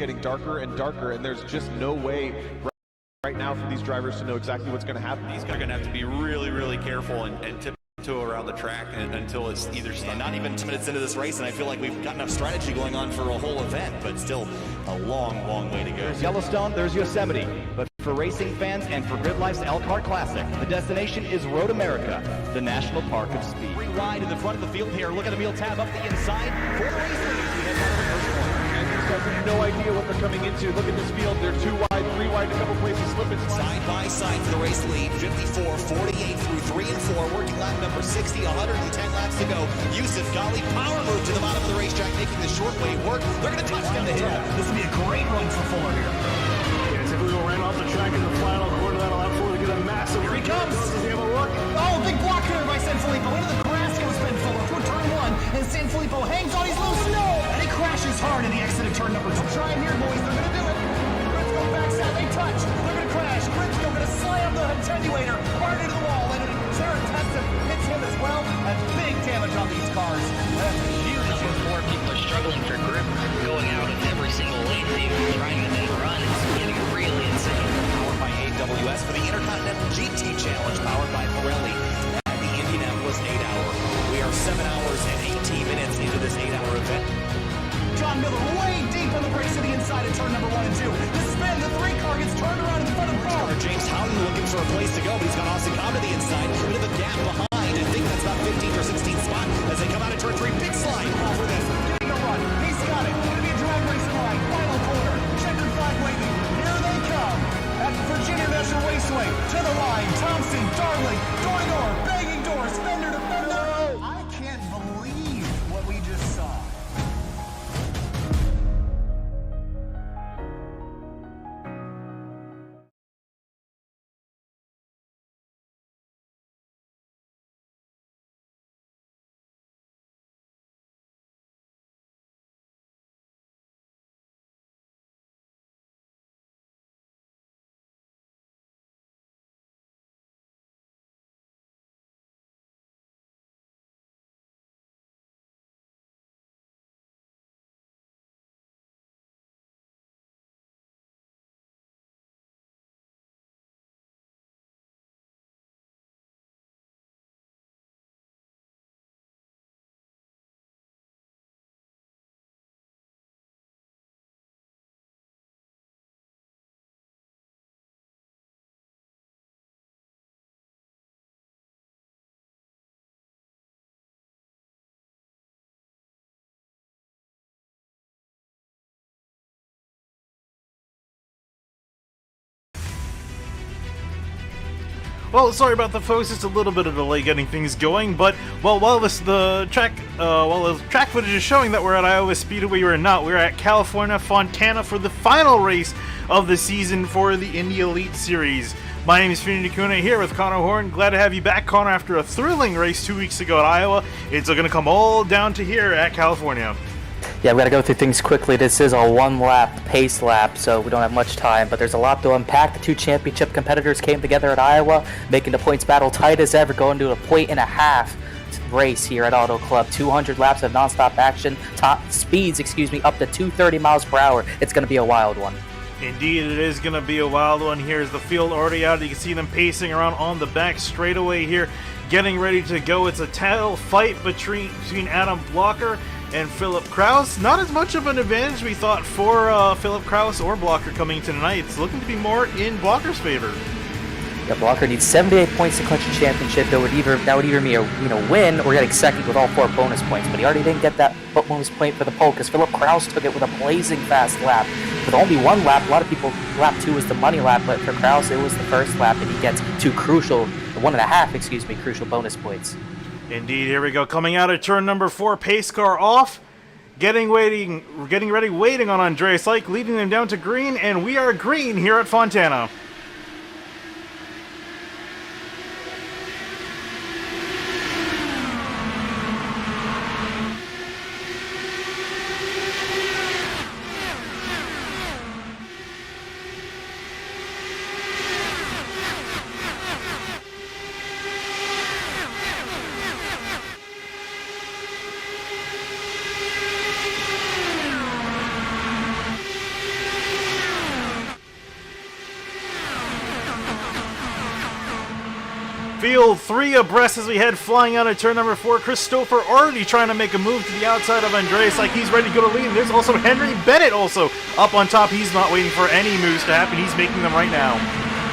getting darker and darker, and there's just no way right now for these drivers to know exactly what's going to happen. These guys are going to have to be really, really careful and tiptoe around the track until it's either not even 2 minutes into this race, and I feel like we've got enough strategy going on for a whole event, but still a long, long way to go. There's Yellowstone, there's Yosemite, but for racing fans and for Grid Life's Elkhart Classic, the destination is Road America, the National Park of Speed. Free ride in the front of the field here. Look at the wheel tab up the inside for the race lead. We head down to the first corner. Have no idea what they're coming into. Look at this field. They're 2 wide, 3 wide, a couple places slipping. Side by side for the race lead. 54, 48 through 3 and 4. Working lap number 60, 110 laps to go. Yusuf Ghali power move to the bottom of the racetrack, making the short way work. They're going to touch down the hill. This will be a great run for Fuller here. Yeah, typically we'll ran off the track in the final quarter. That'll allow Fuller to get a massive. Here he comes. Does he have a look? Oh, big block here by Sanfilippo. Into the grass goes Ben Fuller for turn 1. And Sanfilippo hangs on. He's loose. No! And he crashes hard in the exit of turn number 2. Try him here, boys. They're going to do it. Let's go backside. They touch. They're going to crash. Grid's going to slam the attenuator hard into the wall. And Sarah Testa hits him as well. And big damage on these cars. That's huge. Number 4, people are struggling for grip, going out of every single lane, trying to then run. It's getting really insane. Powered by AWS for the Intercontinental GT Challenge, powered by Pirelli. And the Indianapolis 8-hour. We are 7 hours and 18 minutes into this 8-hour event. John Miller way deep on the brakes to the inside of turn number 1 and 2. The spin, the 3 car gets turned around in the front of the car. James Houghton looking for a place to go, but he's got Austin Cobb to the inside. A bit of a gap behind. I think that's about 15th or 16th spot as they come out of turn 3. Big slide over this. Getting a run. He's got it. Going to be a drag racing line. Final corner. Checkered flag waving. Here they come. At Virginia National Raceway. To the line. Thompson, Darling, door-to-door, banging doors, fender to fender. I can't believe what we just saw. Well, sorry about that, folks. Just a little bit of delay getting things going, but while the track footage is showing that we're at Iowa Speedway, we're not. We're at California Fontana for the final race of the season for the Indy Elite Series. My name is Finny Kuna here with Connor Horn. Glad to have you back, Connor, after a thrilling race 2 weeks ago at Iowa. It's going to come all down to here at California. Yeah, we got to go through things quickly. This is a one-lap pace lap, so we don't have much time, but there's a lot to unpack. The 2 championship competitors came together at Iowa, making the points battle tight as ever, going to a 1.5 race here at Auto Club. 200 laps of non-stop action, top speeds, up to 230 miles per hour. It's going to be a wild one. Indeed, it is going to be a wild one. Here's the field already out. You can see them pacing around on the back straightaway here, getting ready to go. It's a title fight between Adam Blocker and Philip Kraus. Not as much of an advantage we thought for Philip Kraus or Blocker coming into tonight. It's looking to be more in Blocker's favor. Yeah, Blocker needs 78 points to clinch the championship. That would either be a win or getting second with all 4 bonus points. But he already didn't get that bonus point for the pole because Philip Kraus took it with a blazing fast lap. With only 1 lap, a lot of people, lap 2 was the money lap, but for Kraus it was the first lap, and he gets 2 crucial, 1.5, crucial bonus points. Indeed, here we go. Coming out of turn number 4, pace car off. Getting ready, waiting on Andreas Ike, leading them down to green, and we are green here at Fontana. Field 3 abreast as we head flying out of turn number 4. Christopher already trying to make a move to the outside of Andreas like he's ready to go to lead. And there's also Henry Bennett also up on top. He's not waiting for any moves to happen. He's making them right now.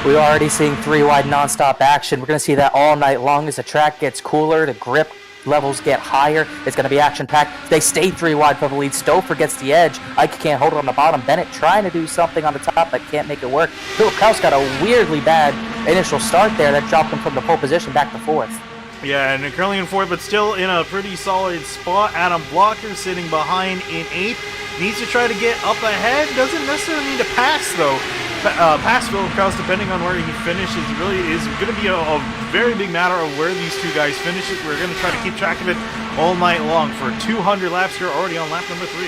We're already seeing 3 wide non-stop action. We're going to see that all night long as the track gets cooler, the grip levels get higher. It's going to be action-packed. They stay 3 wide for the lead. Stouffer gets the edge. Ike can't hold it on the bottom. Bennett trying to do something on the top but can't make it work. Philip Kraus got a weirdly bad initial start there that dropped him from the pole position back to 4th. Yeah, and currently in 4th, but still in a pretty solid spot. Adam Blocker sitting behind in 8th. Needs to try to get up ahead. Doesn't necessarily need to pass, though. Pass Philip Kraus, depending on where he finishes, really is going to be a very big matter of where these two guys finish. We're going to try to keep track of it all night long. For 200 laps here, already on lap number 3.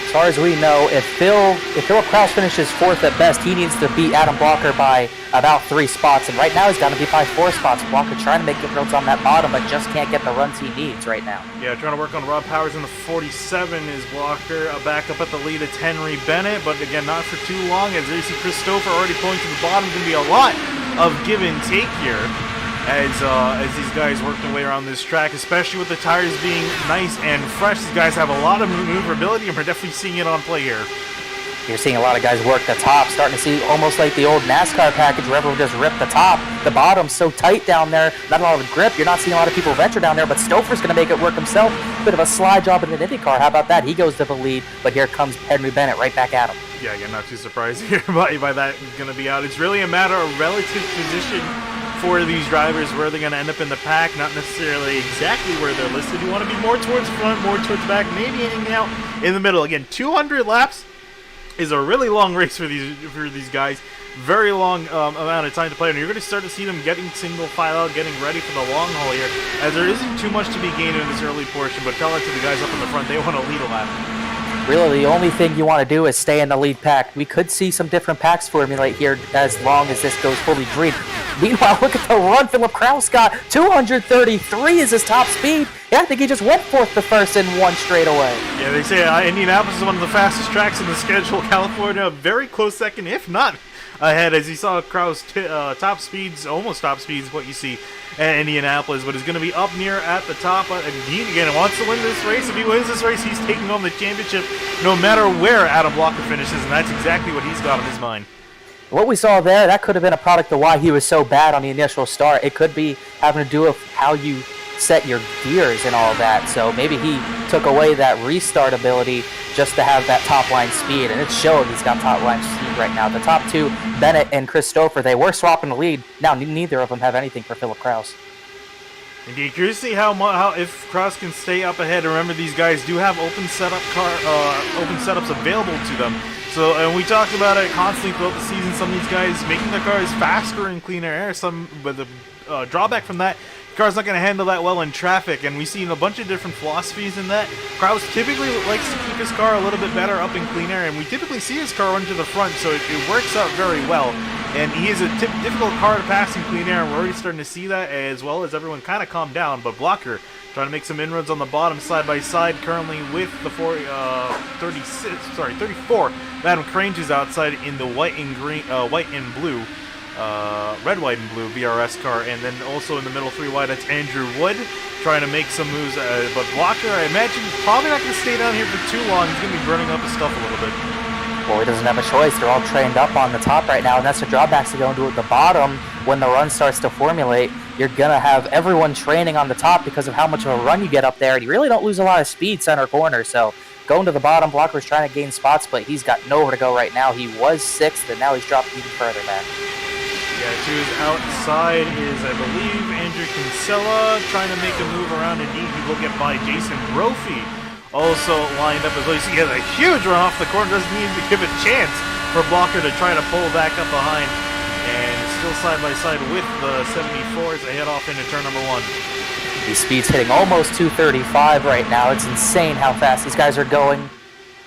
As far as we know, if Philip Kraus finishes 4th at best, he needs to beat Adam Blocker by about 3 spots. And right now he's got to beat by 4 spots. Blocker trying to make inroads on that bottom, but just can't get the runs he needs right now. Yeah, trying to work on Rob Powers in the 47 is Blocker. Back up at the lead, it's Henry Bennett, but again, not for too long. As there you see Christopher already pulling to the bottom. Going to be a lot of give and take here as these guys work their way around this track, especially with the tires being nice and fresh. These guys have a lot of maneuverability, and we're definitely seeing it on play here. You're seeing a lot of guys work the top, starting to see almost like the old NASCAR package where everyone just ripped the top. The bottom's so tight down there, not a lot of grip. You're not seeing a lot of people venture down there, but Stouffer's going to make it work himself. Bit of a slide job in an IndyCar. How about that? He goes to the lead, but here comes Henry Bennett right back at him. Yeah, again, not too surprised here by that going to be out. It's really a matter of relative position for these drivers, where they're going to end up in the pack, not necessarily exactly where they're listed. You want to be more towards front, more towards back, maybe hanging out in the middle. Again, 200 laps is a really long race for these guys. Very long amount of time to play, and you're going to start to see them getting single file out, getting ready for the long haul here, as there isn't too much to be gained in this early portion, but tell it to the guys up in the front, they want to lead a lap. Really, the only thing you want to do is stay in the lead pack. We could see some different packs formulate here as long as this goes fully green. Meanwhile, look at the run Philip Kraus got. 233 is his top speed. Yeah, I think he just went 4th to 1st in one straightaway. Yeah, they say Indianapolis is one of the fastest tracks in the schedule. California, very close second, if not ahead, as you saw Kraus top speeds, almost top speeds, what you see at Indianapolis, but is going to be up near at the top. He, again, wants to win this race. If he wins this race, he's taking home the championship no matter where Adam Blocker finishes, and that's exactly what he's got on his mind. What we saw there, that could have been a product of why he was so bad on the initial start. It could be having to do with how you set your gears and all that. So maybe he took away that restart ability just to have that top line speed, and it's showing he's got top line speed right now. The top two, Bennett and Christopher, they were swapping the lead. Now neither of them have anything for Philip Kraus. Indeed, curious to see how if Kraus can stay up ahead. Remember, these guys do have open setups available to them. So, and we talked about it constantly throughout the season. Some of these guys making their cars faster in cleaner air. Some, but the drawback from that, the car's not going to handle that well in traffic. And we've seen a bunch of different philosophies in that. Kraus typically likes to keep his car a little bit better up in clean air, and we typically see his car run to the front, so it works out very well. And he is a difficult car to pass in clean air, and we're already starting to see that, as well as everyone kind of calmed down. But Blocker trying to make some inroads on the bottom side by side, currently with the 34. Adam Crange is outside in the white and blue, red, white, and blue BRS car, and then also in the middle 3 wide, that's Andrew Wood trying to make some moves. But Blocker, I imagine, probably not going to stay down here for too long. He's going to be burning up his stuff a little bit. Well, he doesn't have a choice. They're all trained up on the top right now, and that's the drawbacks to going to the bottom. When the run starts to formulate, you're going to have everyone training on the top because of how much of a run you get up there, and you really don't lose a lot of speed center corner. So going to the bottom, Blocker's trying to gain spots, but he's got nowhere to go right now. He was 6th, and now he's dropped even further back. Yeah, to his outside is, I believe, Andrew Kinsella trying to make a move around. Indeed, he will get by Jason Brophy. Also lined up as well. You see, he has a huge run off the corner. Doesn't need to give a chance for Blocker to try to pull back up behind. And still side by side with the 74 as they head off into turn number 1. These speeds hitting almost 235 right now. It's insane how fast these guys are going.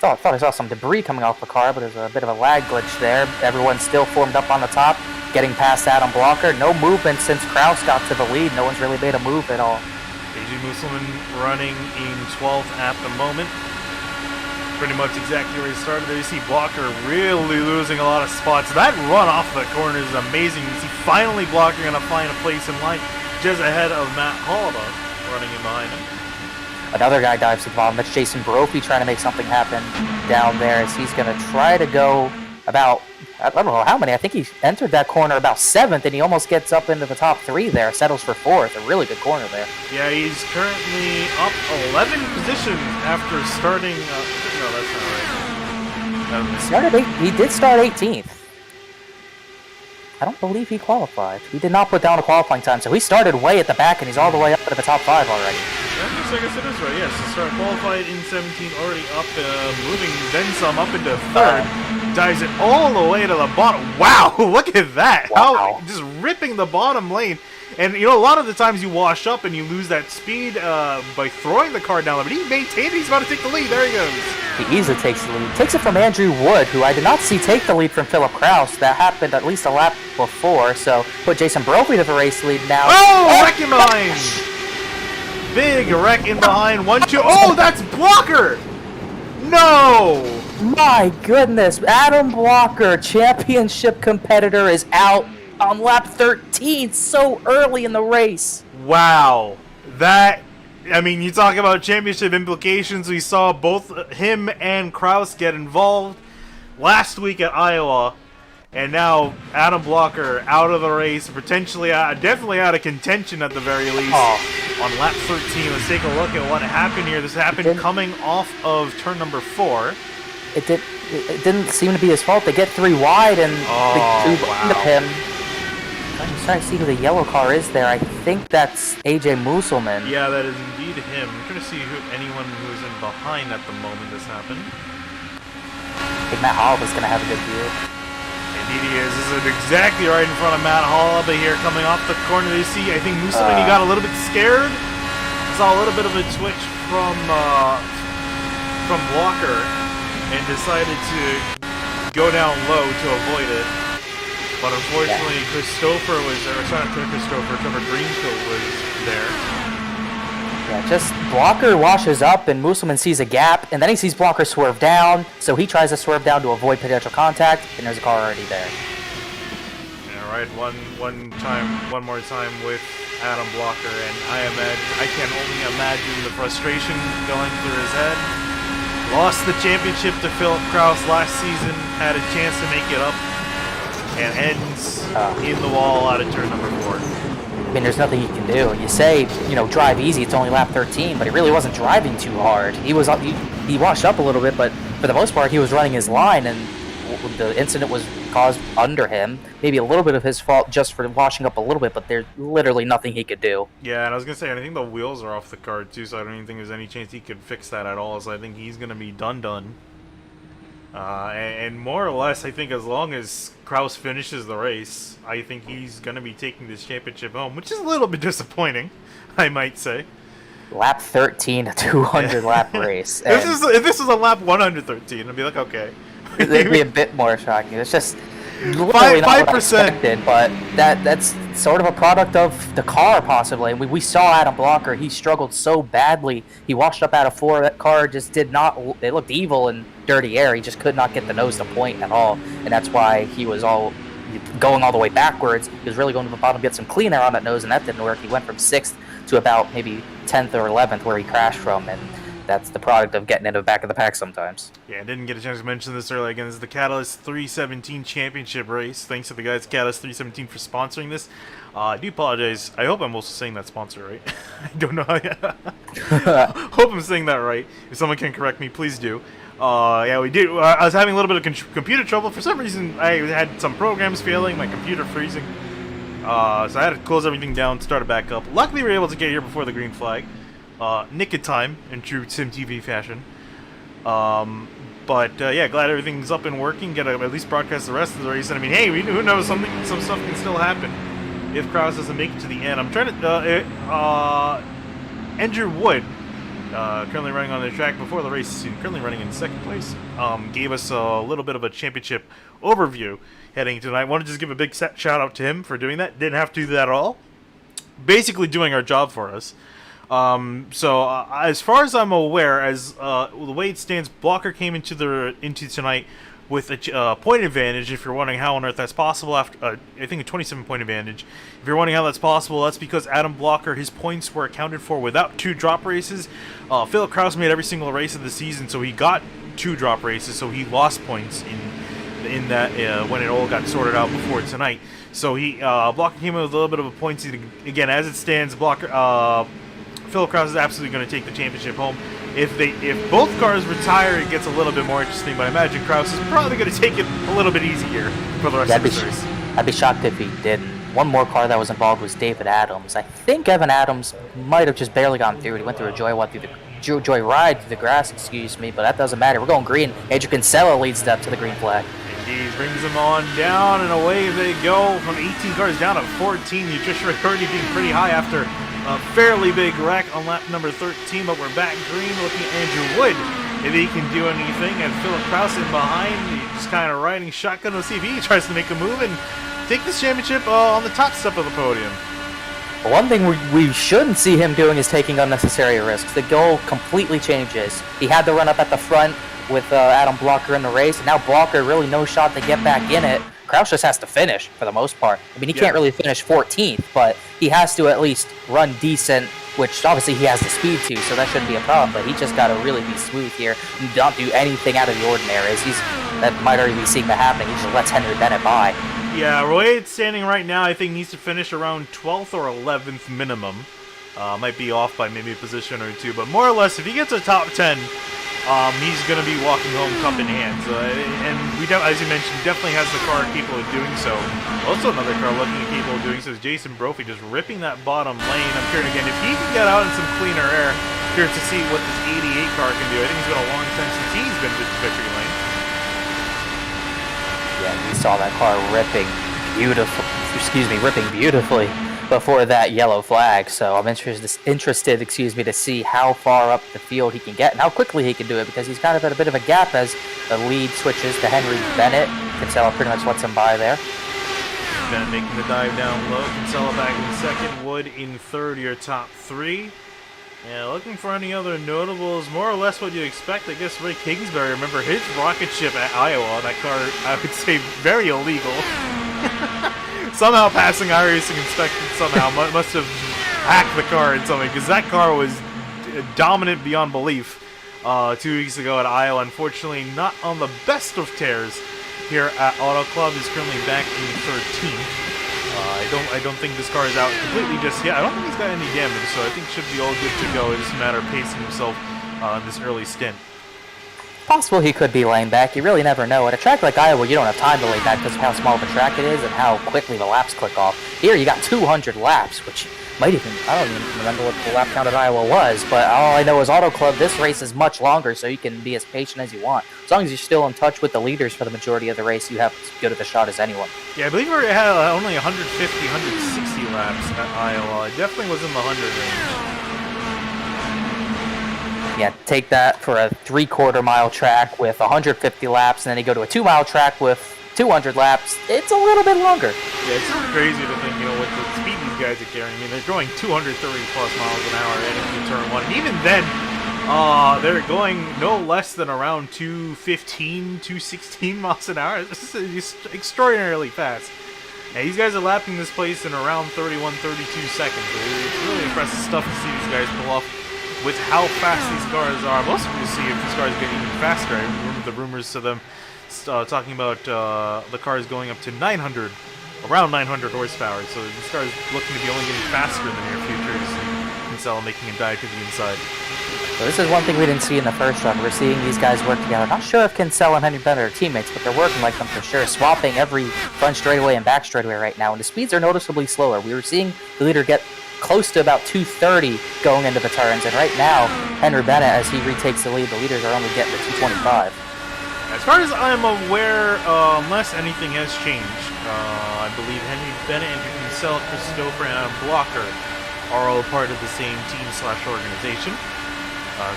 I thought I saw some debris coming off the car, but there's a bit of a lag glitch there. Everyone's still formed up on the top, getting past Adam Blocker. No movement since Kraus got to the lead. No one's really made a move at all. AJ Musselman running in 12th at the moment. pretty much exactly where he started there. You see Blocker really losing a lot of spots. That run off the corner is amazing. You see finally Blocker going to find a place in line just ahead of Matt Hollabaugh running in behind him. Another guy dives to the bottom. That's Jason Brophy trying to make something happen down there as he's going to try to go about, I don't know how many. I think he entered that corner about 7th, and he almost gets up into the top 3 there. Settles for 4th. A really good corner there. Yeah, he's currently up 11 positions after starting. No, that's not right. He did start 18th. I don't believe he qualified. He did not put down a qualifying time, so he started way at the back, and he's all the way up to the top 5 already. Yeah, looks like I said this right. Yes, he started qualified in 17, already up, moving then some up into 3rd. Dives it all the way to the bottom. Wow, look at that! Wow. How just ripping the bottom lane. And you know, a lot of the times you wash up and you lose that speed by throwing the car down there, but he maintained it. He's about to take the lead. There he goes. He easily takes the lead. Takes it from Andrew Wood, who I did not see take the lead from Philip Kraus. That happened at least a lap before, so put Jason Brophy to the race lead now. Oh, wreck in behind! Big wreck in behind. 1-2. Oh, that's Blocker! No! My goodness, Adam Blocker, championship competitor, is out on lap 13 so early in the race. Wow. That, I mean, you talk about championship implications. We saw both him and Kraus get involved last week at Iowa. And now Adam Blocker out of the race, potentially, definitely out of contention at the very least. On lap 13, let's take a look at what happened here. This happened coming off of turn number 4. It didn't seem to be his fault. They get 3 wide and they tube into him. I'm trying to see who the yellow car is there. I think that's AJ Musselman. Yeah, that is indeed him. I'm trying to see anyone who's in behind at the moment this happened. I think Matt Hollabaugh is going to have a good view. Indeed he is. This is exactly right in front of Matt Hollabaugh here coming off the corner. You see, I think Musselman, he got a little bit scared. Saw a little bit of a twitch from Blocker and decided to go down low to avoid it. But unfortunately, Christopher was there. Trevor Greenfield was there. Yeah, just Blocker washes up and Musselman sees a gap, and then he sees Blocker swerve down, so he tries to swerve down to avoid potential contact, and there's a car already there. Yeah, right. One more time with Adam Blocker, and I can only imagine the frustration going through his head. Lost the championship to Philip Kraus last season, had a chance to make it up, and ends in the wall out of turn number 4. I mean, there's nothing he can do. You say, you know, drive easy, it's only lap 13, but he really wasn't driving too hard. He washed up a little bit, but for the most part, he was running his line, and the incident was caused under him. Maybe a little bit of his fault just for washing up a little bit, but there's literally nothing he could do. Yeah, and I was going to say, I think the wheels are off the car, too, so I don't even think there's any chance he could fix that at all, so I think he's going to be done. And more or less, I think as long as Kraus finishes the race, I think he's going to be taking this championship home, which is a little bit disappointing, I might say. Lap 13, a 200-lap race. If this was a lap 113, I'd be like, okay. It'd be a bit more shocking. It's just literally not what I expected, but that's sort of a product of the car, possibly. And we saw Adam Blocker. He struggled so badly. He washed up out of 4. That car just did not... It looked evil in dirty air. He just could not get the nose to point at all. And that's why he was going all the way backwards. He was really going to the bottom to get some clean air on that nose, and that didn't work. He went from 6th to about maybe 10th or 11th where he crashed from, and that's the product of getting into the back of the pack sometimes. Yeah, I didn't get a chance to mention this earlier. Again, this is the Catalyst 317 Championship race. Thanks to the guys at Catalyst 317 for sponsoring this. I do apologize. I hope I'm also saying that sponsor right. I don't know. Hope I'm saying that right. If someone can correct me, please do. Yeah, we did. I was having a little bit of computer trouble. For some reason, I had some programs failing, my computer freezing. So I had to close everything down, start it back up. Luckily, we were able to get here before the green flag. Nick of time in true Sim TV fashion. But yeah, glad everything's up and working. Get to at least broadcast the rest of the race. And I mean, hey, who knows? Some stuff can still happen if Kraus doesn't make it to the end. I'm trying to. Andrew Wood, currently running on the track before the race, currently running in 2nd place, gave us a little bit of a championship overview heading tonight. I want to just give a big shout out to him for doing that. Didn't have to do that at all. Basically doing our job for us. As far as I'm aware, as the way it stands, Blocker came into tonight with a point advantage. If you're wondering how on earth that's possible, after I think a 27-point advantage. If you're wondering how that's possible, that's because Adam Blocker, his points were accounted for without 2 drop races. Philip Kraus made every single race of the season, so he got 2 drop races, so he lost points in that when it all got sorted out before tonight. So Blocker came in with a little bit of a points lead. Again, as it stands, Philip Kraus is absolutely going to take the championship home. If both cars retire, it gets a little bit more interesting, but I imagine Kraus is probably going to take it a little bit easier for the rest of the race. I'd be shocked if he didn't. One more car that was involved was David Adams. I think Evan Adams might have just barely gotten through. He went through a joyride through the grass, but that doesn't matter. We're going green. Major Kinsella leads up to the green flag. Indeed, brings them on down, and away they go from 18 cars down to 14. You just already being pretty high after a fairly big wreck on lap number 13, but we're back green looking at Andrew Wood. If he can do anything, and Philip Kraus in behind, he's just kind of riding shotgun to see if he tries to make a move and take this championship on the top step of the podium. One thing we shouldn't see him doing is taking unnecessary risks. The goal completely changes. He had to run up at the front with Adam Blocker in the race, and now Blocker really no shot to get back in it. Kraus just has to finish for the most part. I mean, he can't really finish 14th, but he has to at least run decent, which obviously he has the speed to, so that shouldn't be a problem, but he just got to really be smooth here and don't do anything out of the ordinary. That might already be seeing that happening. He just lets Henry Bennett by. Yeah, Roy standing right now, I think needs to finish around 12th or 11th minimum. Might be off by maybe a position or 2, but more or less, if he gets a top 10, he's going to be walking home cup in hand. And as you mentioned, he definitely has the car capable of doing so. Also another car looking capable of doing so is Jason Brophy, just ripping that bottom lane. I'm curious again, if he can get out in some cleaner air, curious to see what this 88 car can do. I think it's been a long time since he's been to the victory lane. Yeah, we saw that car ripping beautifully before that yellow flag. So I'm interested, to see how far up the field he can get and how quickly he can do it, because he's kind of at a bit of a gap as the lead switches to Henry Bennett. Kinsella pretty much lets him by there. Bennett making the dive down low. Kinsella back in second. Wood in third. Your top 3. Yeah, looking for any other notables, more or less what you expect. I guess Ray Kingsbury, remember his rocket ship at Iowa, that car, I would say, very illegal. Somehow passing iRacing inspection somehow must have hacked the car in some way, because that car was dominant beyond belief 2 weeks ago at Iowa. Unfortunately, not on the best of tears here at Auto Club. Is currently back in 13th. I don't think this car is out completely just yet. I don't think he's got any damage, so I think it should be all good to go. It's just a matter of pacing himself in this early stint. Possible he could be laying back. You really never know. At a track like Iowa, you don't have time to lay back because of how small of a track it is and how quickly the laps click off. Here, you got 200 laps, which might even, I don't even remember what the lap count at Iowa was, but all I know is Auto Club, this race is much longer, so you can be as patient as you want. As long as you're still in touch with the leaders for the majority of the race, you have as good of a shot as anyone. Yeah, I believe we had only 150, 160 laps at Iowa. It definitely was in the 100 range. Yeah, take that for a 3/4 mile track with 150 laps, and then you go to a 2-mile track with 200 laps. It's a little bit longer. Yeah, it's sort of crazy to think, with the speed these guys are carrying. I mean, they're going 230 plus miles an hour heading into turn 1. And even then, they're going no less than around 215, 216 miles an hour. This is just extraordinarily fast. Yeah, these guys are lapping this place in around 31, 32 seconds. It's really impressive stuff to see these guys pull off with how fast these cars are. I'm also going to see if these cars get even faster. I remember the rumors to them talking about the cars going up to around 900 horsepower. So this car is looking to be only getting faster in the near future. Kinsella making a dive to the inside. So this is one thing we didn't see in the first run. We're seeing these guys work together. Not sure if Kinsella and Henry Bennett are teammates, but they're working like them for sure, swapping every front straightaway and back straightaway right now. And the speeds are noticeably slower. We were seeing the leader get close to about 230 going into the turns, and right now, Henry Bennett, as he retakes the lead, the leaders are only getting to 225. As far as I'm aware, unless anything has changed, I believe Henry Bennett, Andrew Kinsella, Christopher, and Adam Blocker are all part of the same team/organization.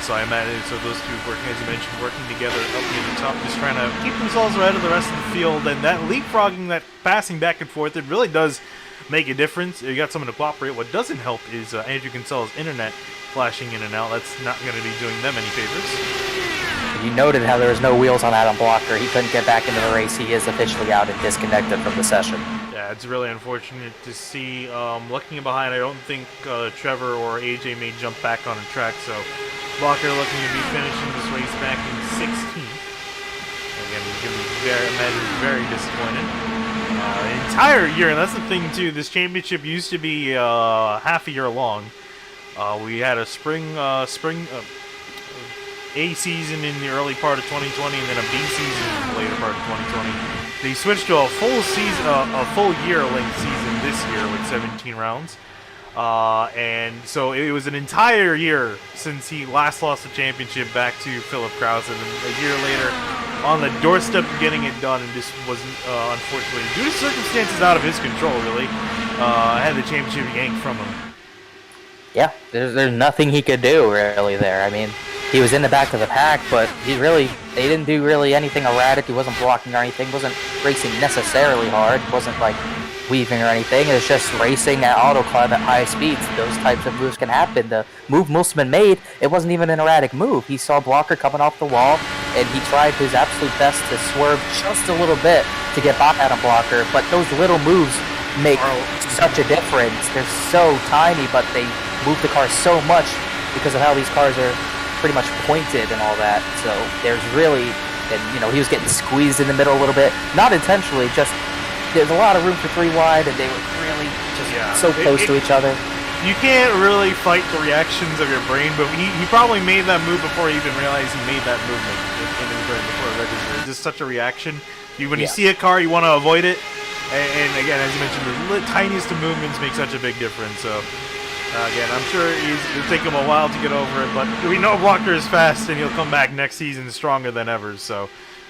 So I imagine those two working, as you mentioned, working together up near the top, just trying to keep themselves ahead of the rest of the field. And that leapfrogging, that passing back and forth, it really does make a difference. You got someone to cooperate. What doesn't help is Andrew Kinsella's internet flashing in and out. That's not going to be doing them any favors. You noted how there was no wheels on Adam Blocker. He couldn't get back into the race. He is officially out and disconnected from the session. Yeah, it's really unfortunate to see. Looking behind, I don't think Trevor or AJ may jump back on the track, so Blocker looking to be finishing this race back in 16th. Again, he's going to be very disappointed. The entire year, and that's the thing too, this championship used to be half a year long. We had a spring A season in the early part of 2020, and then a B season in the later part of 2020. They switched to a full season, a full year-length season this year with 17 rounds. And so it was an entire year since he last lost the championship back to Philip Krause, and then a year later on the doorstep of getting it done, and just wasn't, unfortunately, due to circumstances out of his control, really, had the championship yanked from him. Yeah, there's nothing he could do, really, there. I mean, he was in the back of the pack, but they didn't do really anything erratic. He wasn't blocking or anything, wasn't racing necessarily hard, wasn't, like, weaving or anything. It was just racing at Auto Club at high speeds. Those types of moves can happen. The move Musselman made, it wasn't even an erratic move. He saw Blocker coming off the wall, and he tried his absolute best to swerve just a little bit to get by Adam Blocker, but those little moves make such a difference. They're so tiny, but they move the car so much because of how these cars are pretty much pointed and all that. So there's really, and he was getting squeezed in the middle a little bit, not intentionally, just there's a lot of room for 3 wide, and they were really just so close to each other. You can't really fight the reactions of your brain, but he probably made that move before he even realized he made that movement in his brain before it registered. It's just such a reaction. When you see a car, you want to avoid it. And again, as you mentioned, the tiniest of movements make such a big difference. So, again, I'm sure it'll take him a while to get over it, but we know Blocker is fast, and he'll come back next season stronger than ever. So,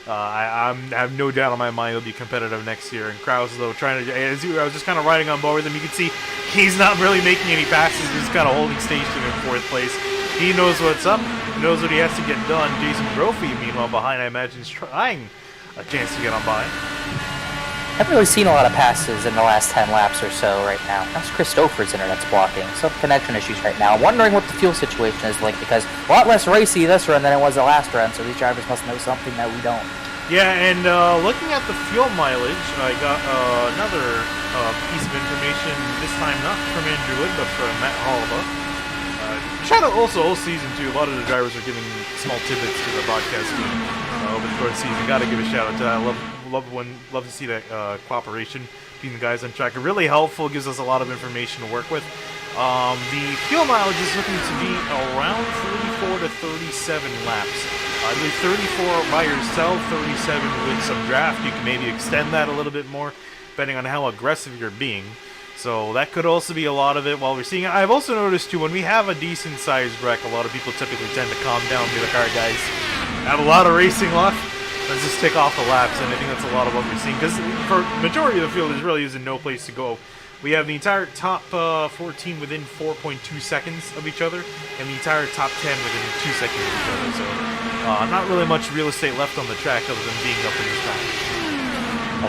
I have no doubt in my mind he'll be competitive next year. And Krause, though, I was just kind of riding on board with him. You can see he's not really making any passes. He's just kind of holding station in 4th place. He knows what's up. He knows what he has to get done. Jason Brophy, meanwhile, behind, I imagine, is trying a chance to get on by. I haven't really seen a lot of passes in the last 10 laps or so right now. That's Christopher's internet's blocking. Some connection issues right now. I'm wondering what the fuel situation is like, because a lot less racy this run than it was the last run, so these drivers must know something that we don't. Yeah, and looking at the fuel mileage, I got another piece of information, this time not from Andrew Wood, but from Matt Hollabaugh. Shout out also all season, too. A lot of the drivers are giving small tidbits to the broadcast team over the course of the season. Got to give a shout out to that. I love to see that cooperation between the guys on track. Really helpful, gives us a lot of information to work with. The fuel mileage is looking to be around 34 to 37 laps. I believe 34 by yourself, 37 with some draft. You can maybe extend that a little bit more, depending on how aggressive you're being. So that could also be a lot of it while we're seeing it. I've also noticed, too, when we have a decent-sized wreck, a lot of people typically tend to calm down and be like, all right, guys, I have a lot of racing left. Let's just take off the laps, and I think that's a lot of what we're seeing. Because for majority of the field, there really isn't no place to go. We have the entire top 14 within 4.2 seconds of each other, and the entire top 10 within 2 seconds of each other. So not really much real estate left on the track other than being up in this track.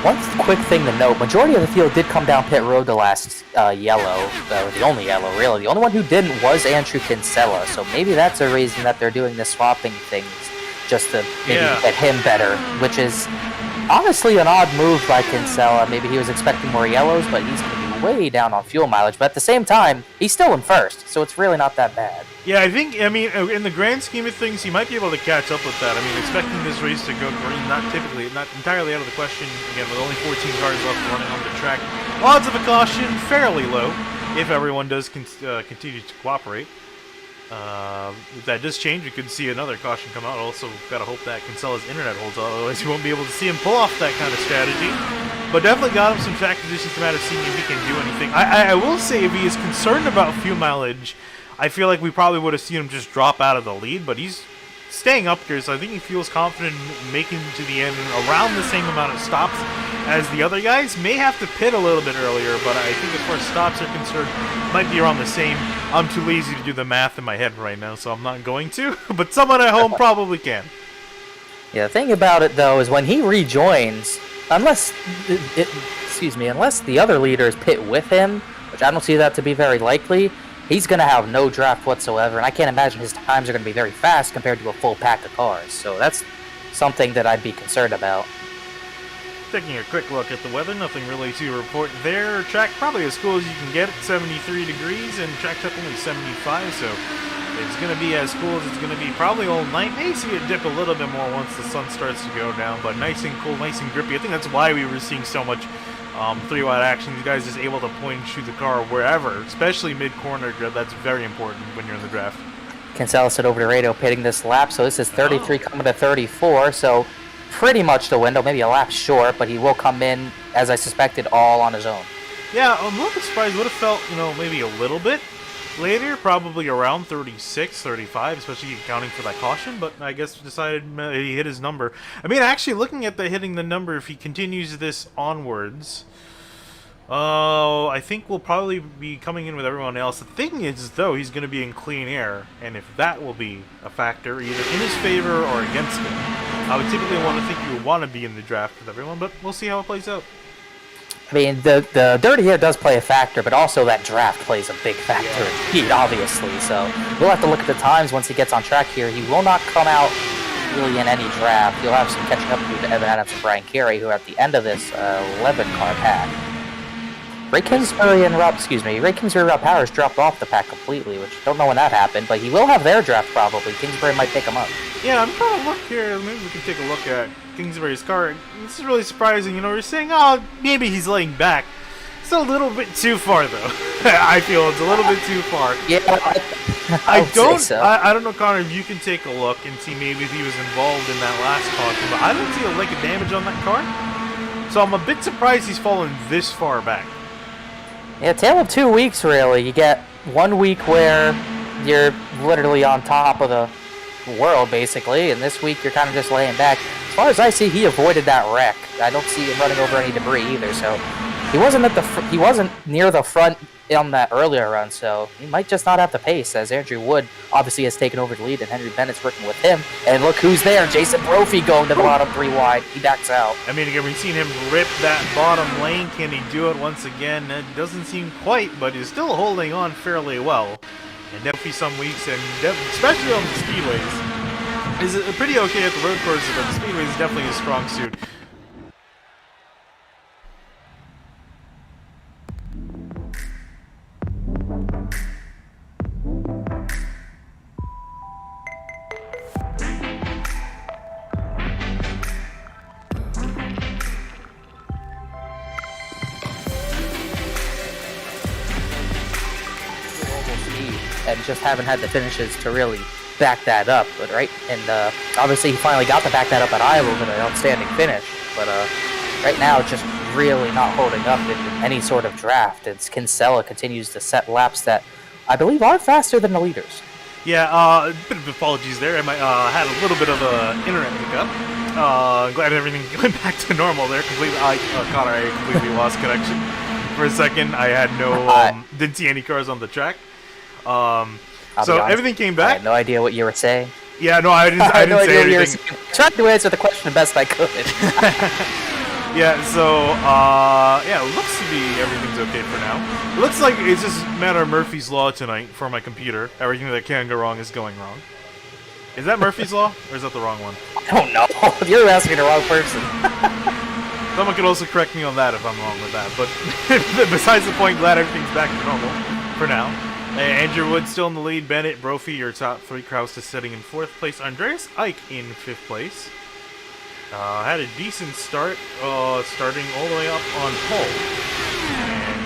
One quick thing to note, majority of the field did come down pit road the last yellow, the only yellow, really. The only one who didn't was Andrew Kinsella, so maybe that's a reason that they're doing the swapping things, just to maybe get him better, which is honestly an odd move by Kinsella. Maybe he was expecting more yellows, but he's going to be way down on fuel mileage. But at the same time, he's still in 1st, so it's really not that bad. Yeah, I mean, in the grand scheme of things, he might be able to catch up with that. I mean, expecting this race to go green, not entirely out of the question. Again, with only 14 cars left running on the track, odds of a caution fairly low if everyone does continue to cooperate. If that does change, we could see another caution come out. Also, gotta hope that Kinsella's internet holds out, otherwise you won't be able to see him pull off that kind of strategy. But definitely got him some track positions, no matter seeing if he can do anything. I will say, if he is concerned about fuel mileage, I feel like we probably would have seen him just drop out of the lead, but he's staying up here, so I think he feels confident in making it to the end around the same amount of stops as the other guys. May have to pit a little bit earlier, but I think as far as stops are concerned, might be around the same. I'm too lazy to do the math in my head right now, so I'm not going to, but someone at home probably can. Yeah, the thing about it, though, is when he rejoins, unless unless the other leaders pit with him, which I don't see that to be very likely, he's going to have no draft whatsoever, and I can't imagine his times are going to be very fast compared to a full pack of cars. So that's something that I'd be concerned about. Taking a quick look at the weather, nothing really to report there. Track probably as cool as you can get it, 73 degrees, and track temp only 75, so it's going to be as cool as it's going to be probably all night. May see it dip a little bit more once the sun starts to go down, but nice and cool, nice and grippy. I think that's why we were seeing so much 3-wide action. You guys just able to point and shoot the car wherever, especially mid-corner grip. That's very important when you're in the draft. Kinsella said over the radio pitting this lap, so this is 33 coming to 34, so pretty much the window, maybe a lap short, but he will come in, as I suspected, all on his own. Yeah, I'm a little bit surprised. Would have felt, maybe a little bit later, probably around 36, 35, especially accounting for that caution, but I guess decided he hit his number. I mean, actually, looking at the hitting the number, if he continues this onwards, I think we'll probably be coming in with everyone else. The thing is, though, he's going to be in clean air, and if that will be a factor, either in his favor or against him, I would typically want to think you would want to be in the draft with everyone, but we'll see how it plays out. I mean, the dirty air does play a factor, but also that draft plays a big factor in heat, obviously. So we'll have to look at the times once he gets on track here. He will not come out really in any draft. He'll have some catching up to do to Evan Adams and Brian Carey, who are at the end of this 11-car pack. Ray Kingsbury and Rob Powers dropped off the pack completely, which I don't know when that happened, but he will have their draft probably. Kingsbury might pick him up. Yeah, I'm trying to look here. Maybe we can take a look at Kingsbury's car. This is really surprising. We're saying, oh, maybe he's laying back. It's a little bit too far, though. I feel it's a little bit too far. Yeah, I don't. Say so. I don't know, Connor. If you can take a look and see maybe if he was involved in that last caution, but I don't see a lick of damage on that car. So I'm a bit surprised he's fallen this far back. Yeah, tale of 2 weeks, really. You get 1 week where you're literally on top of the world, basically, and this week you're kind of just laying back. As far as I see, he avoided that wreck. I don't see him running over any debris either, so he wasn't near the front on that earlier run, so he might just not have the pace, as Andrew Wood obviously has taken over the lead, and Henry Bennett's working with him. And look who's there, Jason Brophy going to the bottom 3 wide. He backs out. I mean, again, we've seen him rip that bottom lane. Can he do it once again? It doesn't seem quite, but he's still holding on fairly well. And definitely some weeks, and especially on the speedways, is pretty okay at the road courses, but the speedways is definitely his strong suit. And just haven't had the finishes to really back that up, but right, and obviously he finally got to back that up at Iowa with an outstanding finish, but right now it's just really not holding up in any sort of draft. It's Kinsella continues to set laps that I believe are faster than the leaders. Yeah, a bit of apologies there. I had a little bit of an internet hiccup. Glad everything went back to normal there. Connor, I completely lost connection for a second. I had didn't see any cars on the track. So everything came back. I had no idea what you were saying. Yeah, no, I didn't say anything. Tried to answer the question the best I could. Yeah, so, it looks to be everything's okay for now. It looks like it's just a matter of Murphy's Law tonight for my computer. Everything that can go wrong is going wrong. Is that Murphy's Law, or is that the wrong one? I don't know. You're asking the wrong person. Someone could also correct me on that if I'm wrong with that, but besides the point, glad everything's back to normal for now. Andrew Wood still in the lead. Bennett, Brophy, your top 3. Kraus is sitting in 4th place. Andreas Ike in 5th place. Had a decent start, starting all the way up on pole.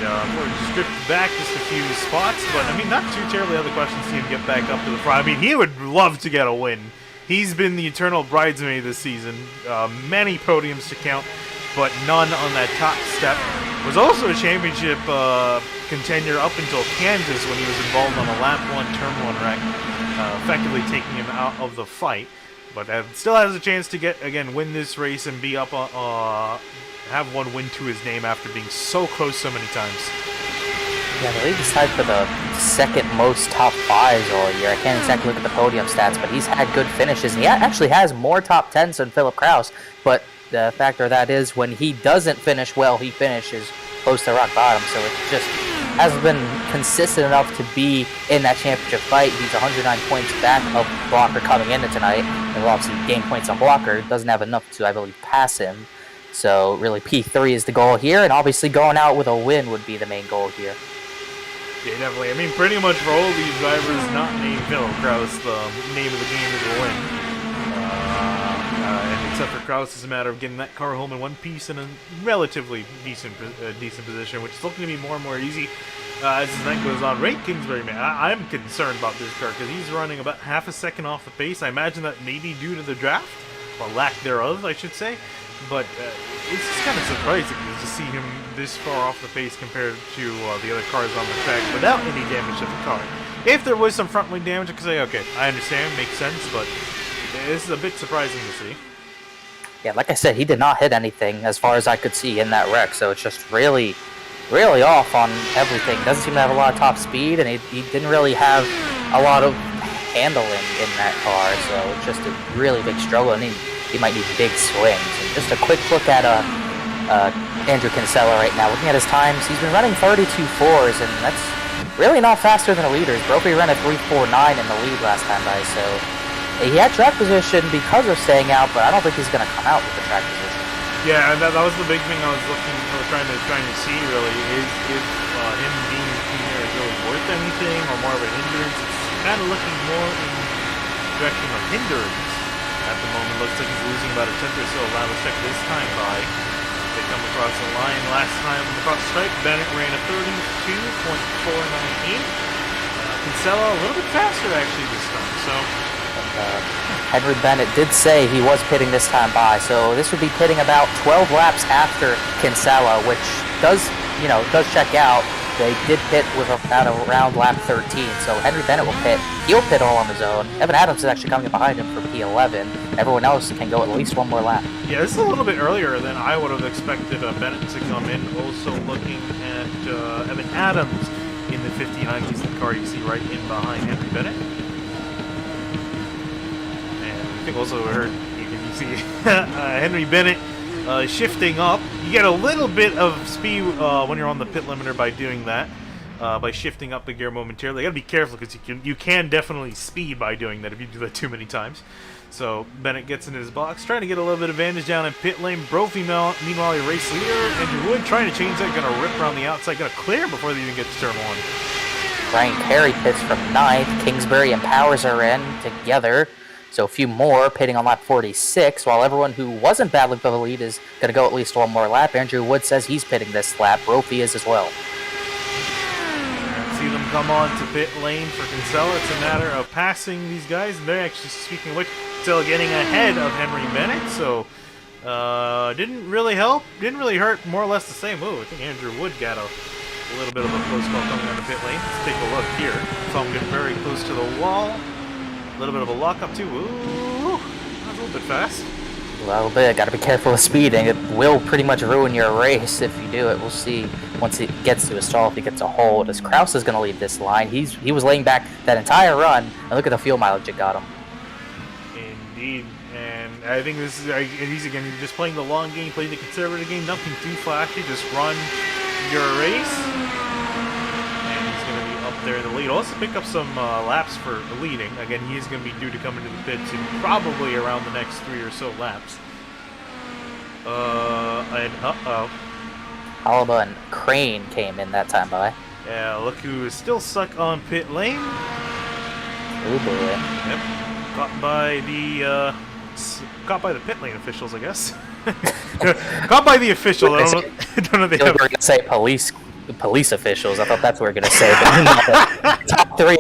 And we're stripped back just a few spots, but I mean, not too terribly other questions to see him get back up to the front. I mean, he would love to get a win. He's been the eternal bridesmaid this season. Many podiums to count, but none on that top step. Was also a championship contender up until Kansas when he was involved on a lap 1, turn 1 wreck, effectively taking him out of the fight. But still has a chance to win this race and be up, have one win to his name after being so close so many times. Yeah, the lead is tied for the 2nd most top 5s all year. I can't exactly look at the podium stats, but he's had good finishes. He actually has more top 10s than Philip Kraus, but the factor of that is when he doesn't finish well, he finishes close to rock bottom. So it just hasn't been consistent enough to be in that championship fight. He's 109 points back of Blocker coming into tonight, and will obviously gain points on Blocker. Doesn't have enough to, I believe, pass him. So really P3 is the goal here, and obviously going out with a win would be the main goal here. Yeah, definitely. I mean, pretty much for all these drivers not named Philip Kraus, the name of the game is a win. And except for Kraus, it's a matter of getting that car home in one piece in a relatively decent position, which is looking to be more and more easy as the night goes on. Ray Kingsbury, man, I'm concerned about this car because he's running about half a second off the pace. I imagine that may be due to the draft, or lack thereof, I should say. But it's just kind of surprising to see him this far off the pace compared to the other cars on the track without any damage to the car. If there was some front wing damage, I could say, okay, I understand, makes sense, but this is a bit surprising to see. Yeah, like I said, he did not hit anything as far as I could see in that wreck, so it's just really, really off on everything. Doesn't seem to have a lot of top speed, and he didn't really have a lot of handling in that car, so it's just a really big struggle, and he might need big swings. And just a quick look at Andrew Kinsella right now. Looking at his times, he's been running 32.4s, and that's really not faster than the leaders. Brophy ran a 3.49 in the lead last time by, so he had track position because of staying out, but I don't think he's going to come out with the track position. Yeah, and that was the big thing I was trying to see really, is if him being here is really worth anything or more of a hindrance. It's kind of looking more in the direction of hindrance at the moment. Looks like he's losing about a tenth or so. Let's check this time by. They come across the line. Last time across the stripe, Bennett ran a 32.498. Kinsella a little bit faster actually this time. So Henry Bennett did say he was pitting this time by, so this would be pitting about 12 laps after Kinsella, which does check out. They did pit with about around lap 13, so Henry Bennett will pit. He'll pit all on his own. Evan Adams is actually coming behind him for P11. Everyone else can go at least one more lap. yeah, this is a little bit earlier than I would have expected Bennett to come in. Also looking at Evan Adams in the 59. He's the car you see right in behind Henry Bennett. I think also heard you see Henry Bennett shifting up. You get a little bit of speed when you're on the pit limiter by doing that, by shifting up the gear momentarily. You gotta be careful because you can definitely speed by doing that if you do that too many times. So Bennett gets in his box, trying to get a little bit of advantage down in pit lane. Brophy meanwhile a race leader. Andrew Wood trying to change that, gonna rip around the outside, gonna clear before they even get to turn one. Brian Carey pits from 9th. Kingsbury and Powers are in together. So a few more pitting on lap 46, while everyone who wasn't battling for the lead is going to go at least one more lap. Andrew Wood says he's pitting this lap. Brophy is as well. See them come on to pit lane for Kinsella. It's a matter of passing these guys, and they're actually, speaking of which, still getting ahead of Henry Bennett, so didn't really help, didn't really hurt, more or less the same. Ooh, I think Andrew Wood got a little bit of a close call coming on the pit lane. Let's take a look here. Saw him get very close to the wall. A little bit of a lock-up too. Ooh, that's a little bit fast. A little bit. Got to be careful with speeding. It will pretty much ruin your race if you do it. We'll see once it gets to a stall if he gets a hold. As Kraus is going to lead this line. He was laying back that entire run, and look at the fuel mileage it got him. Indeed, and I think this is he's again just playing the long game, playing the conservative game. Nothing too flashy. Just run your race. There in the lead. Also pick up some laps for the leading. Again, he is going to be due to come into the pits in probably around the next 3 or so laps. Alaba and Crane came in that time by. Yeah, look who is still stuck on pit lane. Oh boy. Yep. Caught by the pit lane officials, I guess. Caught by the official. I don't know. They we're going to say police officials. I thought that's what we were going to say. But the top three.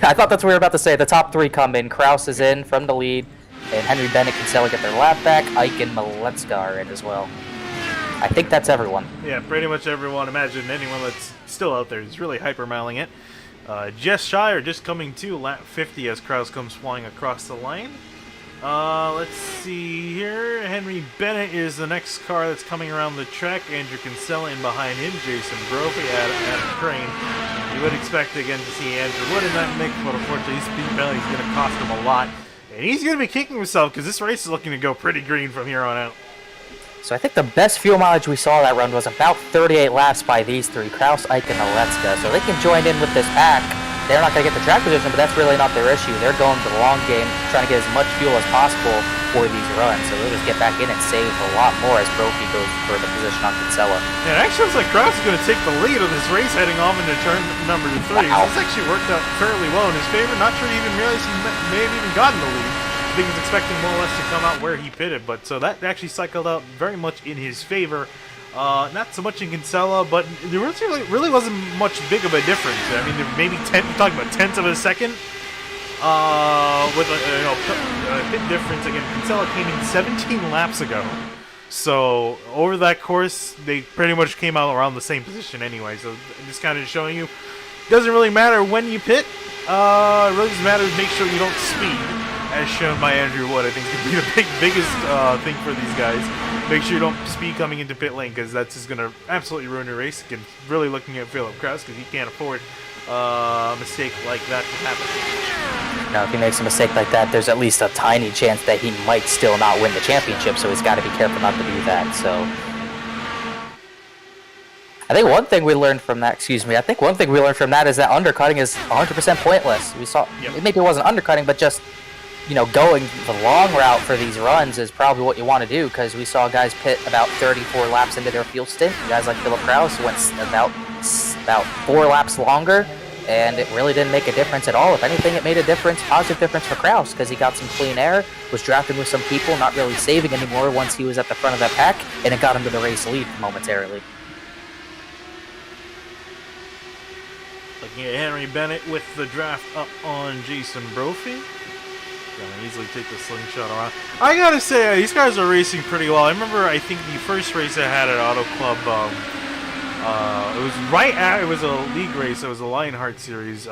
I thought that's what we were about to say. The top 3 come in. Kraus is in from the lead, and Henry Bennett and Kinsella get their lap back. Ike and Maletska are in as well. I think that's everyone. Yeah, pretty much everyone. Imagine anyone that's still out there is really hyper-miling it. Jess Shire just coming to lap 50 as Kraus comes flying across the lane. Let's see here. Henry Bennett is the next car that's coming around the track. Andrew Kinsella in behind him. Jason Brophy, Adam Crane. You would expect again to see Andrew Wood in that mix, but unfortunately his speed penalty is going to cost him a lot. And he's going to be kicking himself because this race is looking to go pretty green from here on out. So I think the best fuel mileage we saw that run was about 38 laps by these three, Kraus, Ike, and Aletska. So they can join in with this pack. They're not going to get the track position, but that's really not their issue. They're going to the long game, trying to get as much fuel as possible for these runs. So they'll just get back in and save a lot more as Brophy goes for the position on Kinsella. Yeah, it actually looks like Kraus is going to take the lead of this race heading off into turn number 3. Wow. This actually worked out fairly well in his favor. Not sure he even realized he may have even gotten the lead. I think he was expecting more or less to come out where he pitted, but so that actually cycled out very much in his favor. Not so much in Kinsella, but there really wasn't much big of a difference. I mean, there maybe talking about tenths of a second with a hit difference. Again, Kinsella came in 17 laps ago, so over that course, they pretty much came out around the same position anyway. So just kind of showing you, it doesn't really matter when you pit. It really just matters make sure you don't speed. As shown by Andrew Wood, I think is going to be the biggest thing for these guys. Make sure you don't speed coming into pit lane, because that's just going to absolutely ruin your race. Again, really looking at Philip Kraus, because he can't afford a mistake like that to happen. Now, if he makes a mistake like that, there's at least a tiny chance that he might still not win the championship, so he's got to be careful not to do that. So I think one thing we learned from that, is that undercutting is 100% pointless. We saw, maybe it wasn't undercutting, but just, going the long route for these runs is probably what you want to do, because we saw guys pit about 34 laps into their field stint. Guys like Philip Kraus went about 4 laps longer, and it really didn't make a difference at all. If anything, it made a difference, positive difference for Kraus, because he got some clean air, was drafting with some people, not really saving anymore once he was at the front of that pack, and it got him to the race lead momentarily. Looking at Henry Bennett with the draft up on Jason Brophy. Gonna easily take the slingshot around. I gotta say, these guys are racing pretty well. I remember, I think the first race I had at Auto Club, it was a league race. It was a Lionheart series. They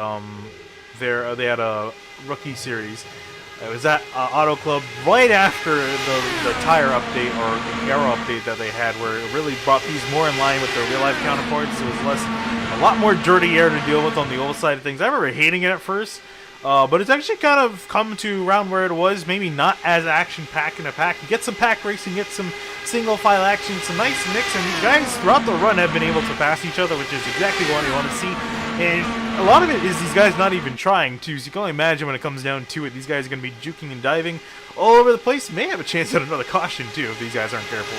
had a rookie series. It was at Auto Club right after the tire update or the aero update that they had, where it really brought these more in line with their real life counterparts. It was a lot more dirty air to deal with on the old side of things. I remember hating it at first. But it's actually kind of come to around where it was, maybe not as action-packed in a pack. You get some pack racing, get some single-file action, some nice mix, and these guys throughout the run have been able to pass each other, which is exactly what you want to see. And a lot of it is these guys not even trying to, so you can only imagine when it comes down to it, these guys are going to be juking and diving all over the place. May have a chance at another caution, too, if these guys aren't careful.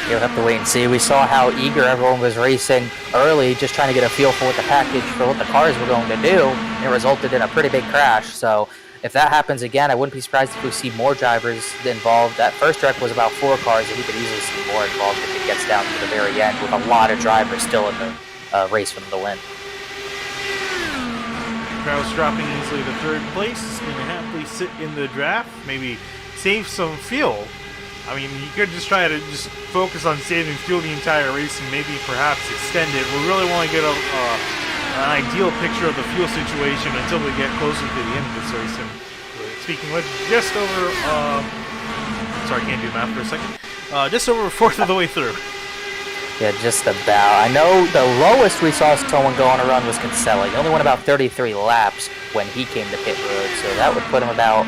You'll have to wait and see. We saw how eager everyone was racing early, just trying to get a feel for what the package, for what the cars were going to do, and it resulted in a pretty big crash. So if that happens again, I wouldn't be surprised if we see more drivers involved. That first wreck was about 4 cars, and we could easily see more involved if it gets down to the very end, with a lot of drivers still in the race for the win. Kraus dropping easily to 3rd place. He's going to happily sit in the draft, maybe save some fuel. I mean, you could just try to just focus on saving fuel the entire race and maybe perhaps extend it. We really want to get an ideal picture of the fuel situation until we get closer to the end of this race. And speaking with just over, sorry, I can't do math for a second. Just over a fourth of the way through. Yeah, just about. I know the lowest we saw someone go on a run was Kinsella. He only went about 33 laps when he came to pit road, so that would put him about,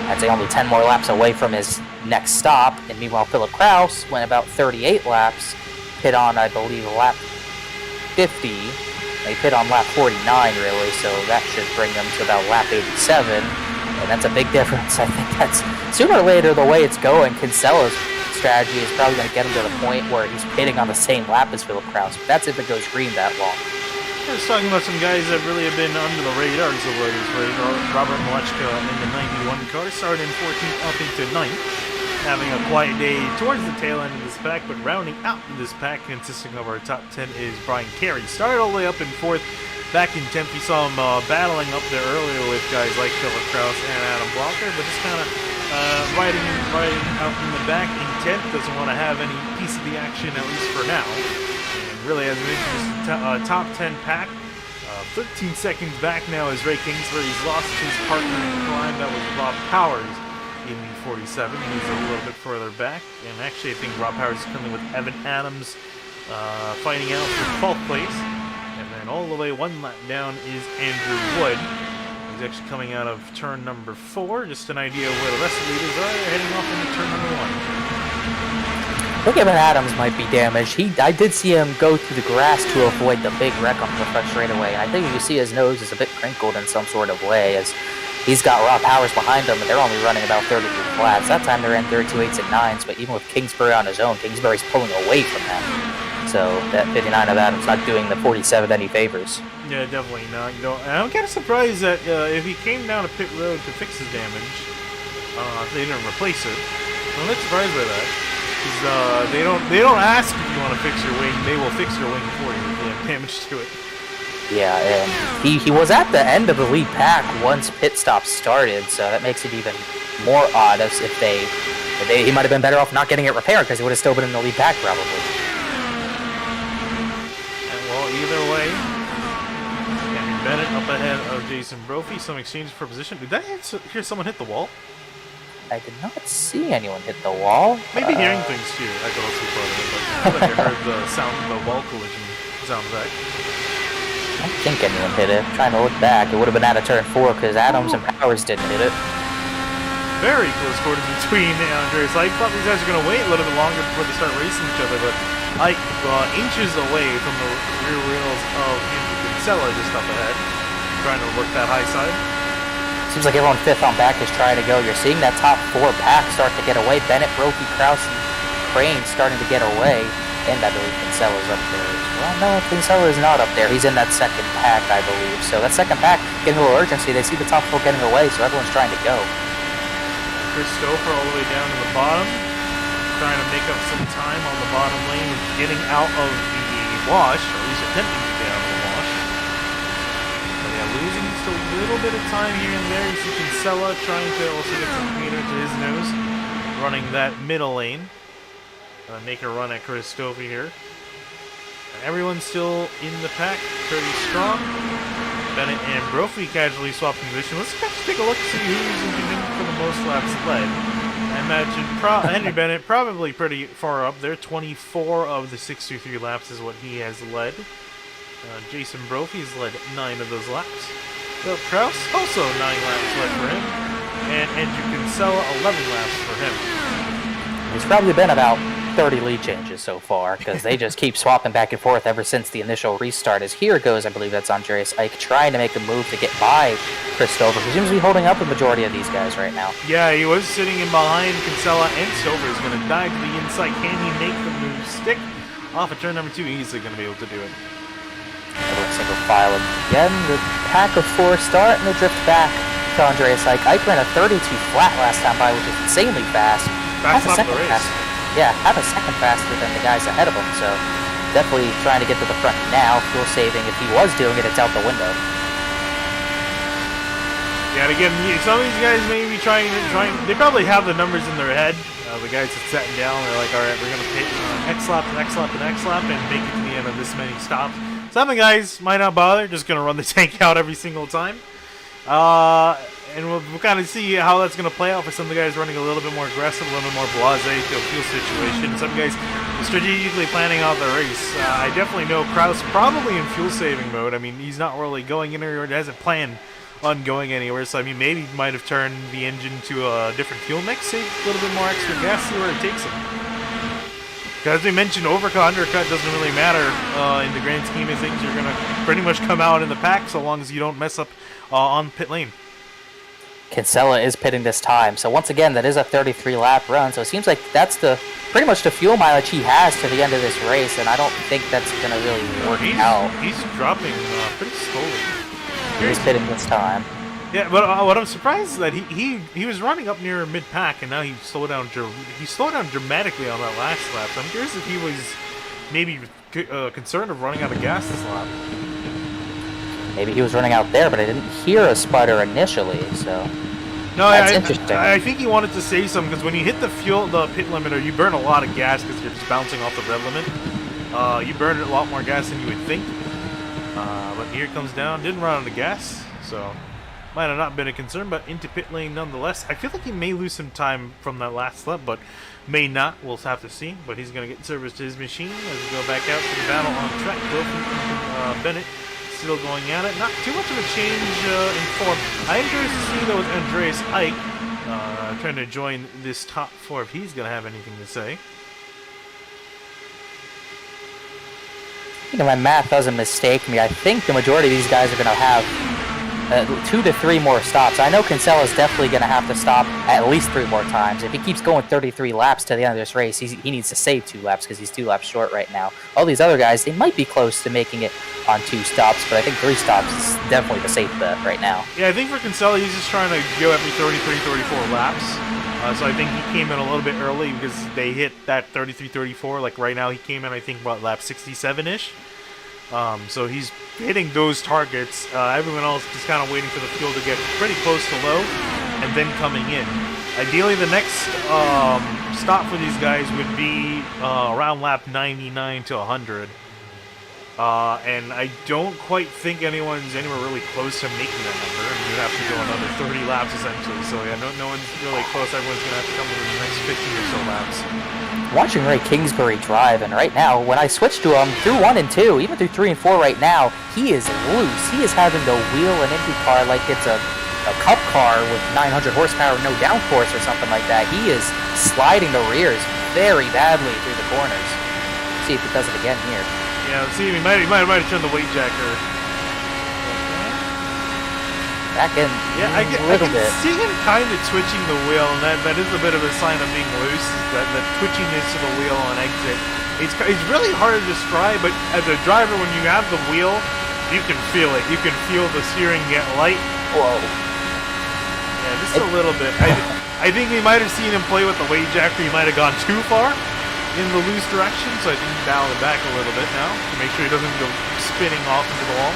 I'd say, only 10 more laps away from his next stop. And meanwhile, Philip Kraus went about 38 laps, pit on, I believe, lap 50. They pit on lap 49, really, so that should bring them to about lap 87. And that's a big difference. I think that's, sooner or later, the way it's going, Kinsella's strategy is probably going to get him to the point where he's pitting on the same lap as Philip Kraus. But that's if it goes green that long. I was talking about some guys that really have been under the radars over this race. Robert Malechka in the 91 car, started in 14th up into 9th. Having a quiet day towards the tail end of this pack, but rounding out this pack consisting of our top 10 is Brian Carey. Started all the way up in 4th. Back in 10th, we saw him battling up there earlier with guys like Philip Kraus and Adam Blocker, but just kind of riding out in the back in 10th. Doesn't want to have any piece of the action, at least for now. And really has an interesting top 10 pack. 13 seconds back now is Ray Kingsbury's lost his partner in crime. That was Rob Powers in the 47. He's a little bit further back. And actually, I think Rob Powers is currently with Evan Adams fighting out for 12th place. And then all the way 1 lap down is Andrew Wood. He's actually coming out of turn number 4. Just an idea of where the rest of the leaders are. They're heading off into turn number 1. think Evan Adams might be damaged. I did see him go through the grass to avoid the big wreck on the front straightaway, and I think you can see his nose is a bit crinkled in some sort of way, as he's got Raw Powers behind him, and they're only running about 33 flats. That time they ran 32 8s and 9s, but even with Kingsbury on his own, Kingsbury's pulling away from them. So that 59 of Adams not doing the 47 any favors. Yeah, definitely not. You know, and I'm kind of surprised that if he came down to pit road to fix his damage, they didn't replace it. I'm not surprised by that. Because they don't ask if you want to fix your wing; they will fix your wing for you if they have damage to it. Yeah, and he was at the end of the lead pack once pit stop started, so that makes it even more odd as if he might have been better off not getting it repaired because he would have still been in the lead pack probably. And well, either way, Andrew Bennett up ahead of Jason Brophy. Some exchange for position. Did I hear someone hit the wall? I did not see anyone hit the wall. Maybe hearing things too. I could also be part of it, but I thought you heard the sound of the wall collision sound back. I don't think anyone hit it. I'm trying to look back. It would have been out of turn 4 because Adams and Powers didn't hit it. Very close quarters between Andreas. I thought these guys were going to wait a little bit longer before they start racing each other, but Ike inches away from the rear wheels of Kinsella just up ahead, trying to work that high side. Seems like everyone fifth on back is trying to go. You're seeing that top 4 pack start to get away. Bennett, Brophy, Kraus, and Crane starting to get away. And I believe Kinsella's up there as well. No, Kinsella is not up there. He's in that second pack, I believe. So that second pack getting a little urgency. They see the top 4 getting away, so everyone's trying to go. Christopher all the way down to the bottom, trying to make up some time on the bottom lane, getting out of the wash, or at least attempting to get out of the wash. But yeah, losing just a little bit of time here and there. You see Kinsella trying to also get some meter to his nose, running that middle lane. Make a run at Christopher here. Everyone's still in the pack, pretty strong. Bennett and Brophy casually swapping position. Let's take a look to see who's in contention for the most laps led. I imagine Henry Bennett probably pretty far up there. 24 of the 63 laps is what he has led. Jason Brophy has led 9 of those laps. Philip Kraus, also 9 laps led for him. And Andrew Kinsella, 11 laps for him. It's probably been about 30 lead changes so far, because they just keep swapping back and forth ever since the initial restart. As here goes, I believe that's Andreas Ike trying to make a move to get by Christopher, who seems to be holding up the majority of these guys right now. Yeah, he was sitting in behind Kinsella, and Stover is going to dive to the inside. Can he make the move stick? Off of turn number 2, easily going to be able to do it. Single file again, the pack of 4 start, and they drift back to Andreas Ike. Ike ran a 32 flat last time by, which is insanely fast. That's not the race. Yeah, have a second faster than the guys ahead of him, so definitely trying to get to the front now. Fuel saving, if he was doing it, it's out the window. Yeah, and again, some of these guys may be trying, they probably have the numbers in their head. The guys that sat down, they're like, all right, we're going to pick X lap, and X lap, and X lap, and make it to the end of this many stops. Some of the guys might not bother, just going to run the tank out every single time. And we'll kind of see how that's going to play out for some of the guys running a little bit more aggressive, a little bit more blasé to a fuel situation. Some guys strategically planning out the race. I definitely know Kraus probably in fuel saving mode. I mean, he's not really going anywhere, or hasn't planned on going anywhere. So I mean, maybe he might have turned the engine to a different fuel mix, save a little bit more extra gas, see where it takes him. As we mentioned, overcut, undercut doesn't really matter in the grand scheme of things. You're going to pretty much come out in the pack so long as you don't mess up on pit lane. Kinsella is pitting this time, so once again, that is a 33-lap run, so it seems like that's pretty much the fuel mileage he has to the end of this race, and I don't think that's going to really work out. He's dropping pretty slowly. He's pitting this time. Yeah, but what I'm surprised is that he was running up near mid-pack, and now he slowed down dramatically on that last lap, so I'm curious if he was maybe concerned of running out of gas this lap. Maybe he was running out there, but I didn't hear a sputter initially, so no, that's interesting. I think he wanted to say something, because when you hit the pit limiter, you burn a lot of gas because you're just bouncing off the rev limit. You burn a lot more gas than you would think. But here it comes down, didn't run out of gas, so might have not been a concern, but into pit lane nonetheless. I feel like he may lose some time from that last lap, but may not. We'll have to see. But he's going to get service to his machine as we go back out to the battle on track. Bennett still going at it. Not too much of a change in form. I am curious to see, though, with Andreas Ike trying to join this top 4 if he's going to have anything to say. think if my math doesn't mistake me, I think the majority of these guys are going to have 2 to 3 more stops. I know Kinsella is definitely going to have to stop at least 3 more times. If he keeps going 33 laps to the end of this race, he needs to save 2 laps because he's 2 laps short right now. All these other guys, they might be close to making it on 2 stops, but I think 3 stops is definitely the safe bet right now. Yeah, I think for Kinsella, he's just trying to go every 33, 34 laps. So I think he came in a little bit early because they hit that 33, 34. Like right now, he came in, I think, about lap 67-ish. So he's hitting those targets. Everyone else is kind of waiting for the fuel to get pretty close to low and then coming in. Ideally, the next stop for these guys would be around lap 99 to 100. And I don't quite think anyone's anywhere really close to making that number. I mean, you'd have to go another 30 laps essentially. So yeah, no one's really close. Everyone's going to have to come within the next 15 or so laps. Watching Ray Kingsbury drive, and right now, when I switch to him through 1 and 2, even through 3 and 4 right now, he is loose. He is having to wheel an IndyCar like it's a cup car with 900 horsepower, no downforce or something like that. He is sliding the rears very badly through the corners. See if he does it again here. Yeah, see, he might have turned the weight jacker. Back in Yeah, I a can bit. see him kind of twitching the wheel, and that is a bit of a sign of being loose, is that twitchiness of the wheel on exit. It's really hard to describe, but as a driver, when you have the wheel, you can feel it. You can feel the steering get light. Whoa. Yeah, just a little bit. I think we might have seen him play with the weight jacker. He might have gone too far in the loose direction, so I think he dialed it back a little bit now to make sure he doesn't go spinning off into the wall.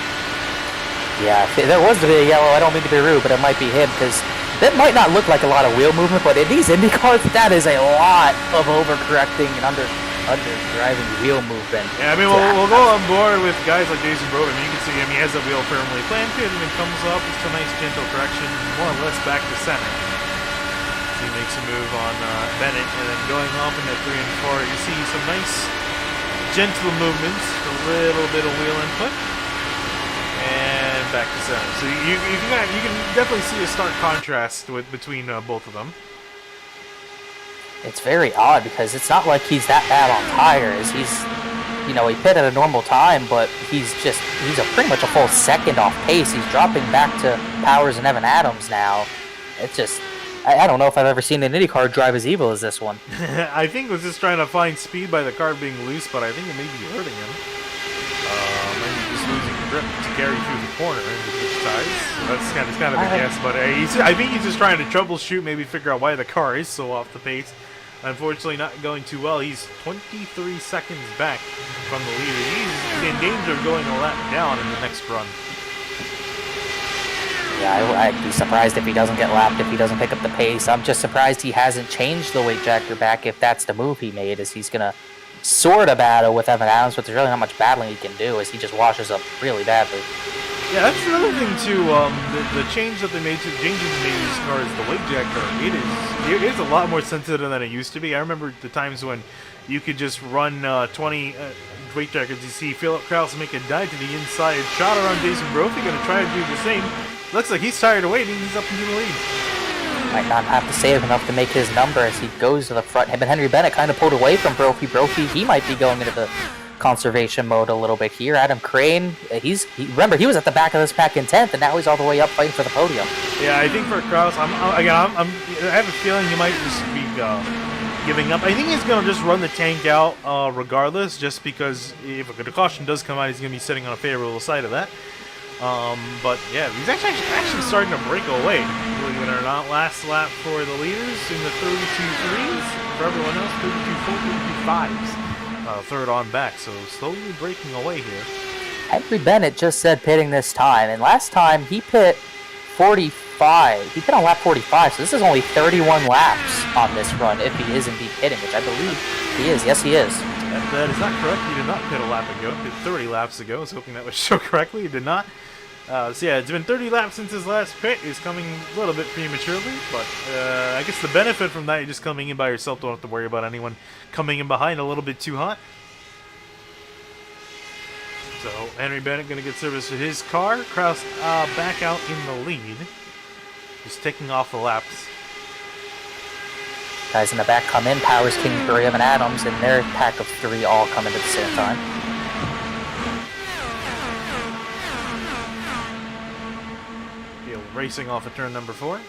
Yeah, if there was to be a yellow, I don't mean to be rude, but it might be him, because that might not look like a lot of wheel movement, but in these Indy cars, that is a lot of overcorrecting and under-driving wheel movement. Yeah, I mean, we'll go on board with guys like Jason Broden. I mean, you can see him, he has the wheel firmly planted, and it comes up, it's a nice gentle correction, more or less back to center. He makes a move on Bennett, and then going off into 3 and 4, you see some nice gentle movements, a little bit of wheel input, and back to center. So you can definitely see a stark contrast between both of them. It's very odd because it's not like he's that bad on tires. He pit at a normal time, but he's pretty much a full second off pace. He's dropping back to Powers and Evan Adams now. It's just, I don't know if I've ever seen an IndyCar drive as evil as this one. I think it was just trying to find speed by the car being loose, but I think it may be hurting him. Maybe just losing grip to carry through the corner into switch tires. That's kind of a guess, but I think he's just trying to troubleshoot, maybe figure out why the car is so off the pace. Unfortunately, not going too well. He's 23 seconds back from the leader. He's in danger of going a lap down in the next run. Yeah, I'd be surprised if he doesn't get lapped, if he doesn't pick up the pace. I'm just surprised he hasn't changed the weight jacker back if that's the move he made, is he's going to sort of battle with Evan Adams, but there's really not much battling he can do, as he just washes up really badly. Yeah, that's another thing too. The change that they made to these cars, the weight jacker, it is a lot more sensitive than it used to be. I remember the times when you could just run 20 weight jackers. You see Philip Krause make a dive to the inside, shot around Jason Brophy, going to try to do the same. Looks like he's tired of waiting. He's up into the lead. Might not have to save enough to make his number as he goes to the front. But Henry Bennett kind of pulled away from Brophy. Brophy, he might be going into the conservation mode a little bit here. Adam Crane, remember, he was at the back of this pack in 10th, and now he's all the way up fighting for the podium. Yeah, I think for Krause, I have a feeling he might just be giving up. I think he's going to just run the tank out regardless, just because if a caution does come out, he's going to be sitting on a favorable side of that. But yeah, he's actually starting to break away, believe it or not. Last lap for the leaders in the 32.3s. For everyone else, 32.4, 32.5s. Third on back, so slowly breaking away here. Henry Bennett just said pitting this time, and last time he pit 45. He pit on lap 45, so this is only 31 laps on this run if he is indeed pitting, which I believe he is. Yes, he is. That is not correct. He did not pit a lap ago. He pit 30 laps ago. I was hoping that would show correctly. He did not. So yeah, it's been 30 laps since his last pit. He's coming a little bit prematurely, but I guess the benefit from that, you're just coming in by yourself. Don't have to worry about anyone coming in behind a little bit too hot. So Henry Bennett going to get service with his car. Krause back out in the lead. Just taking off the laps. Guys in the back come in. Powers, Kingsbury, Evan Adams, and their pack of 3 all come in at the same time. racing off of turn number 4.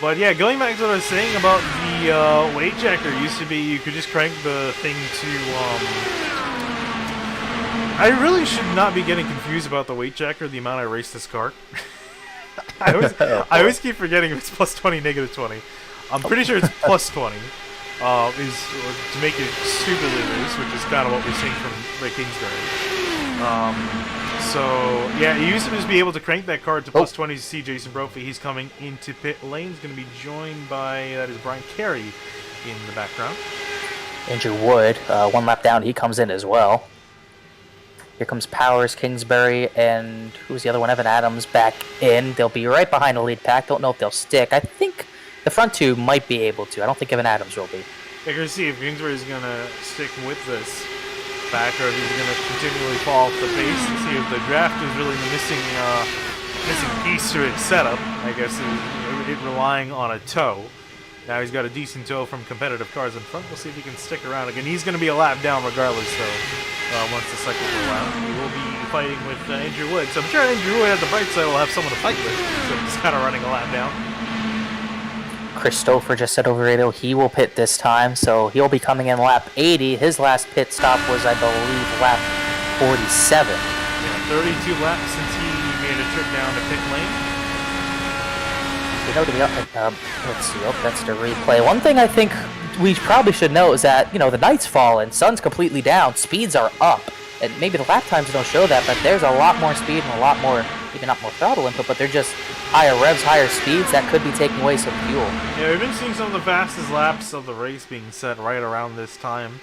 But yeah, going back to what I was saying about the weight checker, used to be you could just crank the thing to. I really should not be getting confused about the weight checker, the amount I race this car. I always keep forgetting if it's plus 20, negative 20. I'm pretty sure it's plus 20. Is to make it stupidly loose, which is kind of what we're seeing from Ray Kingsbury. So yeah, you used to just be able to crank that car to plus 20 to see Jason Brophy. He's coming into pit lane. He's going to be joined by, that is Brian Carey in the background. Andrew Wood, 1 lap down, he comes in as well. Here comes Powers, Kingsbury, and who's the other one? Evan Adams back in. They'll be right behind the lead pack. Don't know if they'll stick. I think the front two might be able to. I don't think Evan Adams will be. We're going to see if Kingsbury's going to stick with this back or if he's going to continually fall off the pace to see if the draft is really the missing piece to its setup. I guess it relying on a toe. Now he's got a decent toe from competitive cars in front. We'll see if he can stick around again. He's going to be a lap down regardless, though, once the cycle goes out. He will be fighting with Andrew Wood. So I'm sure Andrew Wood at the bright side will have someone to fight with. So he's kind of running a lap down. Christopher just said over radio he will pit this time, so he'll be coming in lap 80. His last pit stop was, I believe, lap 47. Yeah, 32 laps since he made a trip down to pit lane. You know, let's see. Oh, that's the replay. One thing I think we probably should know is that, the night's fallen, sun's completely down, speeds are up. And maybe the lap times don't show that, but there's a lot more speed and a lot more, maybe not more throttle input, but they're just higher revs, higher speeds. That could be taking away some fuel. Yeah, we've been seeing some of the fastest laps of the race being set right around this time.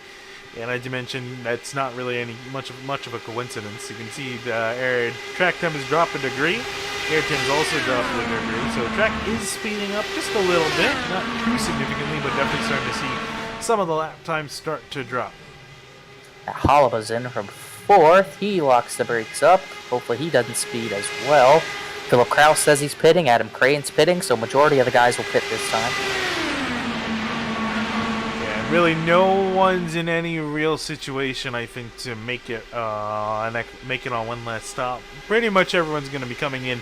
And I did mention that's not really much of a coincidence. You can see the track time has dropped a degree. Air time's also dropped a degree. So the track is speeding up just a little bit, not too significantly, but definitely starting to see some of the lap times start to drop. Halaba's in from 4th. He locks the brakes up. Hopefully he doesn't speed as well. Philip Kraus says he's pitting. Adam Crane's pitting, so majority of the guys will pit this time. Really, no one's in any real situation, I think, to make it on one last stop. Pretty much everyone's going to be coming in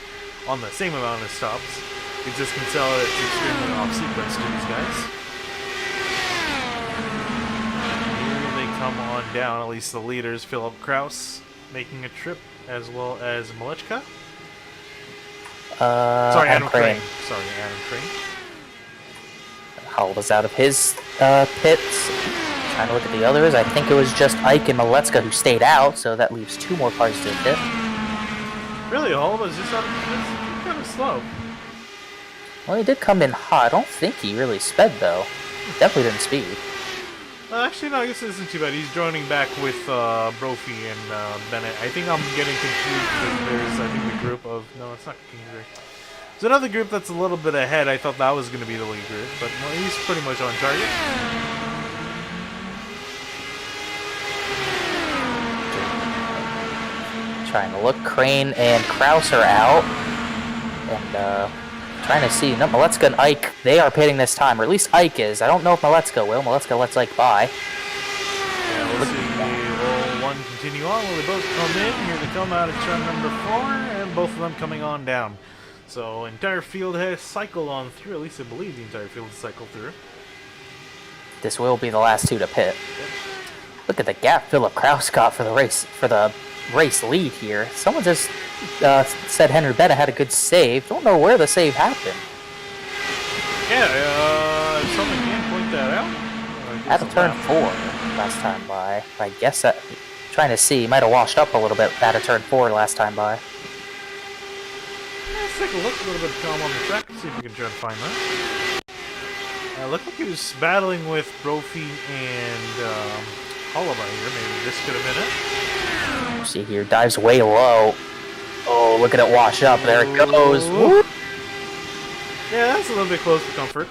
on the same amount of stops. It's just Kinsella that's extremely off sequence to these guys. Here they come on down, at least the leaders. Philip Kraus making a trip, as well as Malechka. Sorry, Adam Crane. Sorry, Adam Crane. Halaba's out of his pits. Trying to look at the others. I think it was just Ike and Malecka who stayed out, so that leaves 2 more cars to pit. Really, Halaba's just kind of slow. Well, he did come in hot. I don't think he really sped, though. He definitely didn't speed. Actually, no, I guess it isn't too bad. He's joining back with Brophy and Bennett. I think I'm getting confused because there's, I think, the group of... No, it's not Kingsbury. There's another group that's a little bit ahead. I thought that was going to be the lead group, but no, he's pretty much on target. Trying to look. Crane and Kraus are out. And trying to see. No, Malecka and Ike, they are pitting this time, or at least Ike is. I don't know if Malecka will. Malecka lets Ike by. Yeah, we'll see. Will one continue on? Will they both come in? Here they come out of turn number 4, and both of them coming on down. So, entire field has cycled on through. At least I believe the entire field has cycled through. This will be the last 2 to pit. Yep. Look at the gap Philip Kraus got for the race lead here. Someone just said Henry Bennett had a good save. Don't know where the save happened. Yeah, someone can point that out. At the turn 4 last time by. I guess that, trying to see, might have washed up a little bit out of turn 4 last time by. Let's take a look, a little bit of calm on the track, see if we can try to find that. Looked like he was battling with Brophy and Halaba here. Maybe this could have been it. See here, dives way low. Oh, look at it wash up. There it goes. Whoop. Yeah, that's a little bit close to comfort.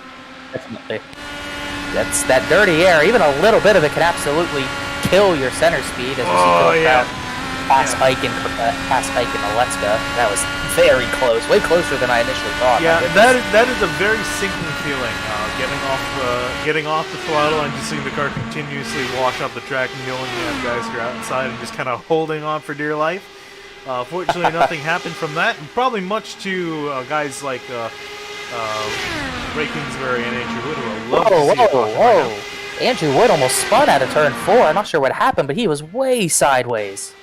Definitely. That's that dirty air. Even a little bit of it can absolutely kill your center speed. As we see past Ike and Malecka. That was very close, way closer than I initially thought. Yeah, that is a very sinking feeling. Getting off the throttle and just seeing the car continuously wash up the track, knowing you have guys who are outside and just kind of holding on for dear life. Fortunately, nothing happened from that. Probably much to guys like Ray Kingsbury and Andrew Wood, who I love to see it caution right now. Andrew Wood almost spun out of turn 4. I'm not sure what happened, but he was way sideways.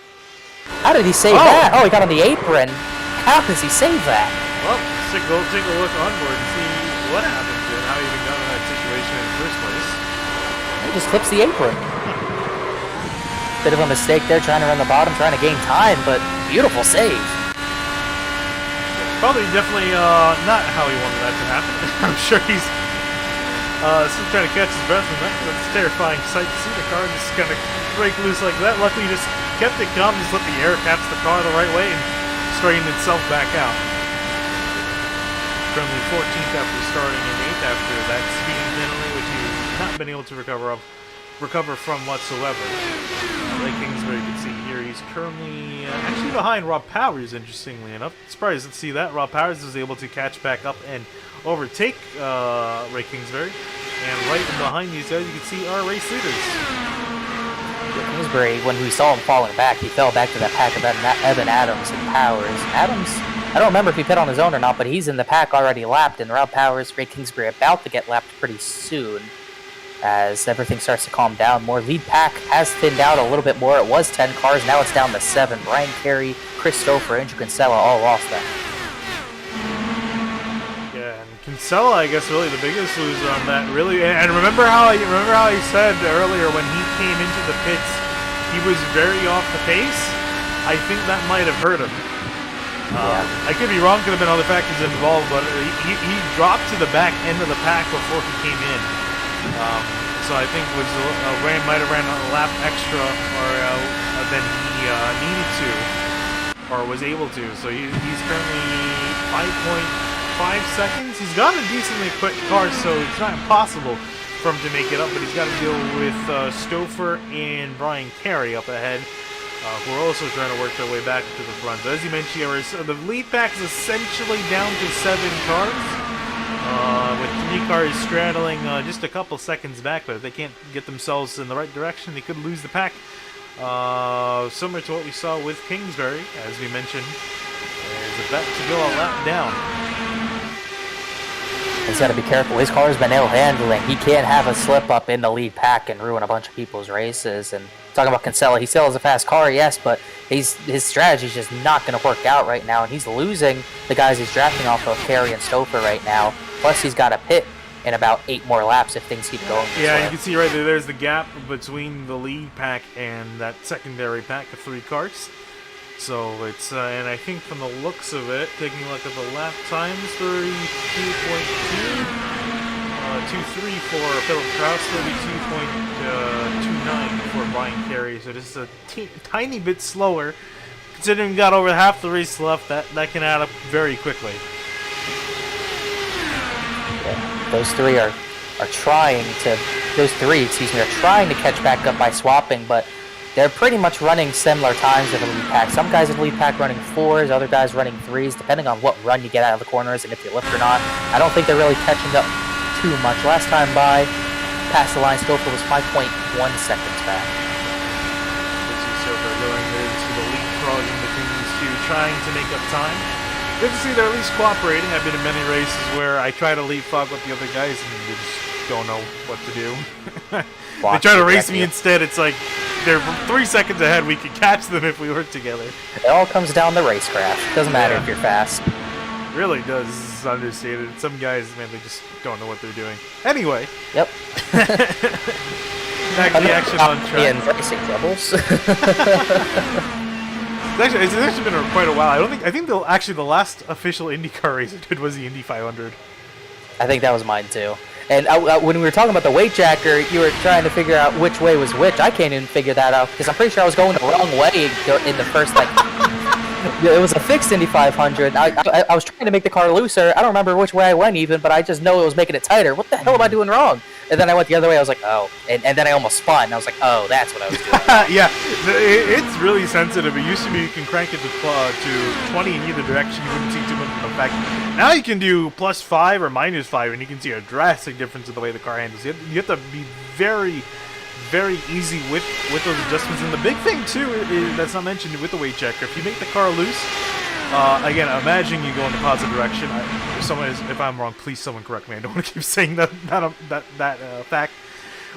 How did he save that? Oh, he got on the apron. How does he save that? Well, take a look onboard and see what happened to him, how he even got in that situation in the first place. He just clips the apron. Bit of a mistake there, trying to run the bottom, trying to gain time, but beautiful save. Probably definitely not how he wanted that to happen. I'm sure he's still trying to catch his breath from that. That's a terrifying sight to see the car just kind of break loose like that. Luckily, he just kept it calm, just let the air catch the car the right way and straighten itself back out. Currently 14th after starting in 8th after that speeding penalty, which he's not been able to recover from whatsoever. Like Kingsbury, you can see here, he's currently actually behind Rob Powers, interestingly enough. Surprised to see that. Rob Powers was able to catch back up and overtake Ray Kingsbury. And right behind these guys, you can see our race leaders. Kingsbury, when we saw him falling back, he fell back to that pack of Evan Adams and Powers. Adams, I don't remember if he pit on his own or not, but he's in the pack already lapped, and Rob Powers, Ray Kingsbury about to get lapped pretty soon. As everything starts to calm down, more lead pack has thinned out a little bit more. It was 10 cars, now it's down to 7. Brian Carey, Christopher, and Kinsella all lost that. Yeah, and Kinsella, I guess, really the biggest loser on that. Really, and remember how he said earlier when he came into the pits, he was very off the pace. I think that might have hurt him. I could be wrong, could have been other factors involved, but he dropped to the back end of the pack before he came in. So I think might have ran a lap extra than he needed to, or was able to. So he's currently 5.5 seconds. He's got a decently quick car, so it's not impossible for him to make it up, but he's got to deal with Stouffer and Brian Carey up ahead, who are also trying to work their way back to the front. So as you mentioned, the lead pack is essentially down to 7 cars. With 3 cars straddling just a couple seconds back, but if they can't get themselves in the right direction, they could lose the pack. Similar to what we saw with Kingsbury, as we mentioned, is about to go a lap down. He's got to be careful. His car's been ill-handling. He can't have a slip-up in the lead pack and ruin a bunch of people's races. And talking about Kinsella, he still has a fast car, yes, but his strategy's just not going to work out right now, and he's losing the guys he's drafting off of, Carey and Stouffer right now. Plus, he's got a pit in about 8 more laps if things keep going this way. You can see right there's the gap between the lead pack and that secondary pack of 3 cars. So it's, and I think from the looks of it, taking a look at the lap times, 32.2, 2.3 for Philip Kraus, 32.29 for Brian Carey. So just a tiny bit slower. Considering we got over half the race left, that can add up very quickly. Those three are trying to catch back up by swapping, but they're pretty much running similar times to the lead pack. Some guys in the lead pack running 4s, other guys running 3s, depending on what run you get out of the corners and if you lift or not. I don't think they're really catching up too much. Last time by, past the line, Stouffer was 5.1 seconds back. Stouffer going into the leapfrogging between these two, trying to make up time. Good to see they're at least cooperating. I've been in many races where I try to leapfrog with the other guys and they just don't know what to do. They try to race me instead. It's like they're 3 seconds ahead. We could catch them if we work together. It all comes down to racecraft. Doesn't matter if you're fast. Really does. This is understated. Some guys, man, they just don't know what they're doing. Anyway. Yep. Back to the action on track. In racing troubles. It's actually been quite a while. I think the last official IndyCar race I did was the Indy 500. I think that was mine too. And when we were talking about the weight jacker, you were trying to figure out which way was which. I can't even figure that out because I'm pretty sure I was going the wrong way in the first, like, it was a fixed Indy 500. I was trying to make the car looser. I don't remember which way I went even, but I just know it was making it tighter. What the hell am I doing wrong? And then I went the other way. I was like, oh. And then I almost spun. I was like, oh, that's what I was doing. Yeah, it's really sensitive. It used to be you can crank it to 20 in either direction. You wouldn't see too much of an effect. Now you can do +5 or -5, and you can see a drastic difference in the way the car handles. You have to be very, very easy with those adjustments. And the big thing too is that's not mentioned with the weight checker. If you make the car loose, again, imagine you go in the positive direction. If I'm wrong, please someone correct me. I don't want to keep saying that fact.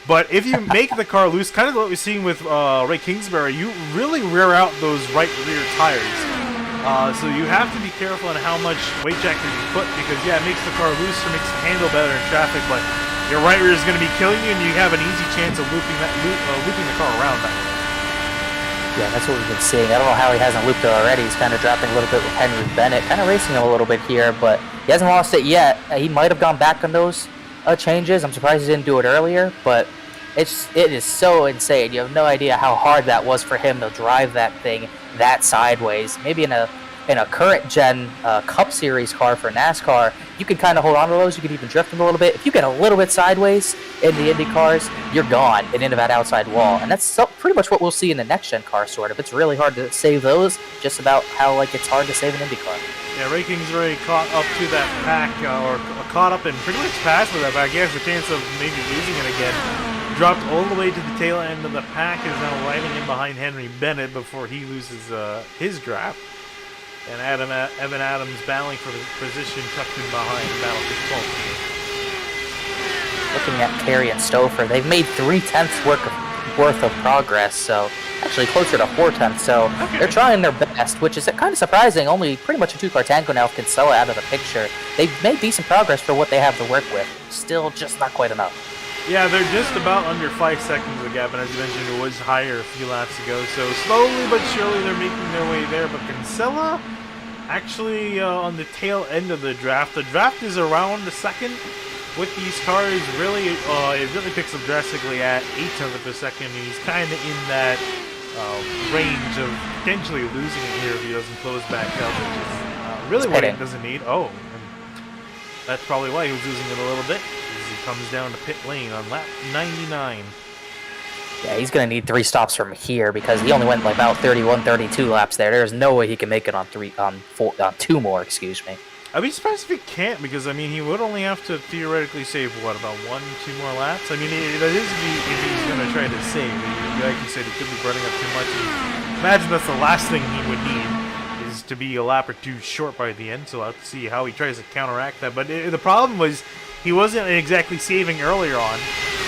But if you make the car loose, kind of what we're seeing with Ray Kingsbury, you really rear out those right rear tires. So you have to be careful on how much weight jack you put, because yeah, it makes the car looser, makes it handle better in traffic, but your right rear is going to be killing you, and you have an easy chance of looping the car around that. Yeah, that's what we've been seeing. I don't know how he hasn't looped it already. He's kind of dropping a little bit with Henry Bennett, kind of racing him a little bit here, but he hasn't lost it yet. He might have gone back on those changes. I'm surprised he didn't do it earlier, but it is so insane. You have no idea how hard that was for him to drive that thing that sideways. Maybe in a current gen Cup Series car for NASCAR, you can kind of hold on to those. You can even drift them a little bit. If you get a little bit sideways in the Indy cars, you're gone and into that outside wall. And that's pretty much what we'll see in the next gen car, sort of. It's really hard to save those, just about how it's hard to save an Indy car. Yeah, Ray Kingsbury caught up to that pack, or caught up and pretty much passed with that pack. He has a chance of maybe losing it again. Dropped all the way to the tail end of the pack, is now riding in behind Henry Bennett before he loses his draft. And Evan Adams battling for the position, tucked in behind, battle for 12th. Looking at Carey and Stouffer, they've made 3/10 worth of progress, so actually closer to 4/10. So they're trying their best, which is kind of surprising. Only pretty much a two-car tango now with Kinsella out of the picture. They've made decent progress for what they have to work with. Still just not quite enough. Yeah, they're just about under 5 seconds of gap, and as you mentioned, it was higher a few laps ago. So slowly but surely they're making their way there. But Kinsella, actually on the tail end of the draft is around a second. With these cars, really, it really picks up drastically at 0.8 of a second. He's kind of in that range of potentially losing it here if he doesn't close back up, which is really what he doesn't need. Oh, that's probably why he was losing it a little bit. He comes down to pit lane on lap 99. Yeah, he's going to need 3 stops from here because he only went about 31, 32 laps there. There's no way he can make it on 2 more, excuse me. I'd be surprised if he can't, because I mean he would only have to theoretically save what, about 1-2 more laps. I mean, that is if he's going to try to save. Like you said, he could be running up too much. Imagine that's the last thing he would need, is to be a lap or 2 short by the end. So I'll have to see how he tries to counteract that. But the problem was he wasn't exactly saving earlier on,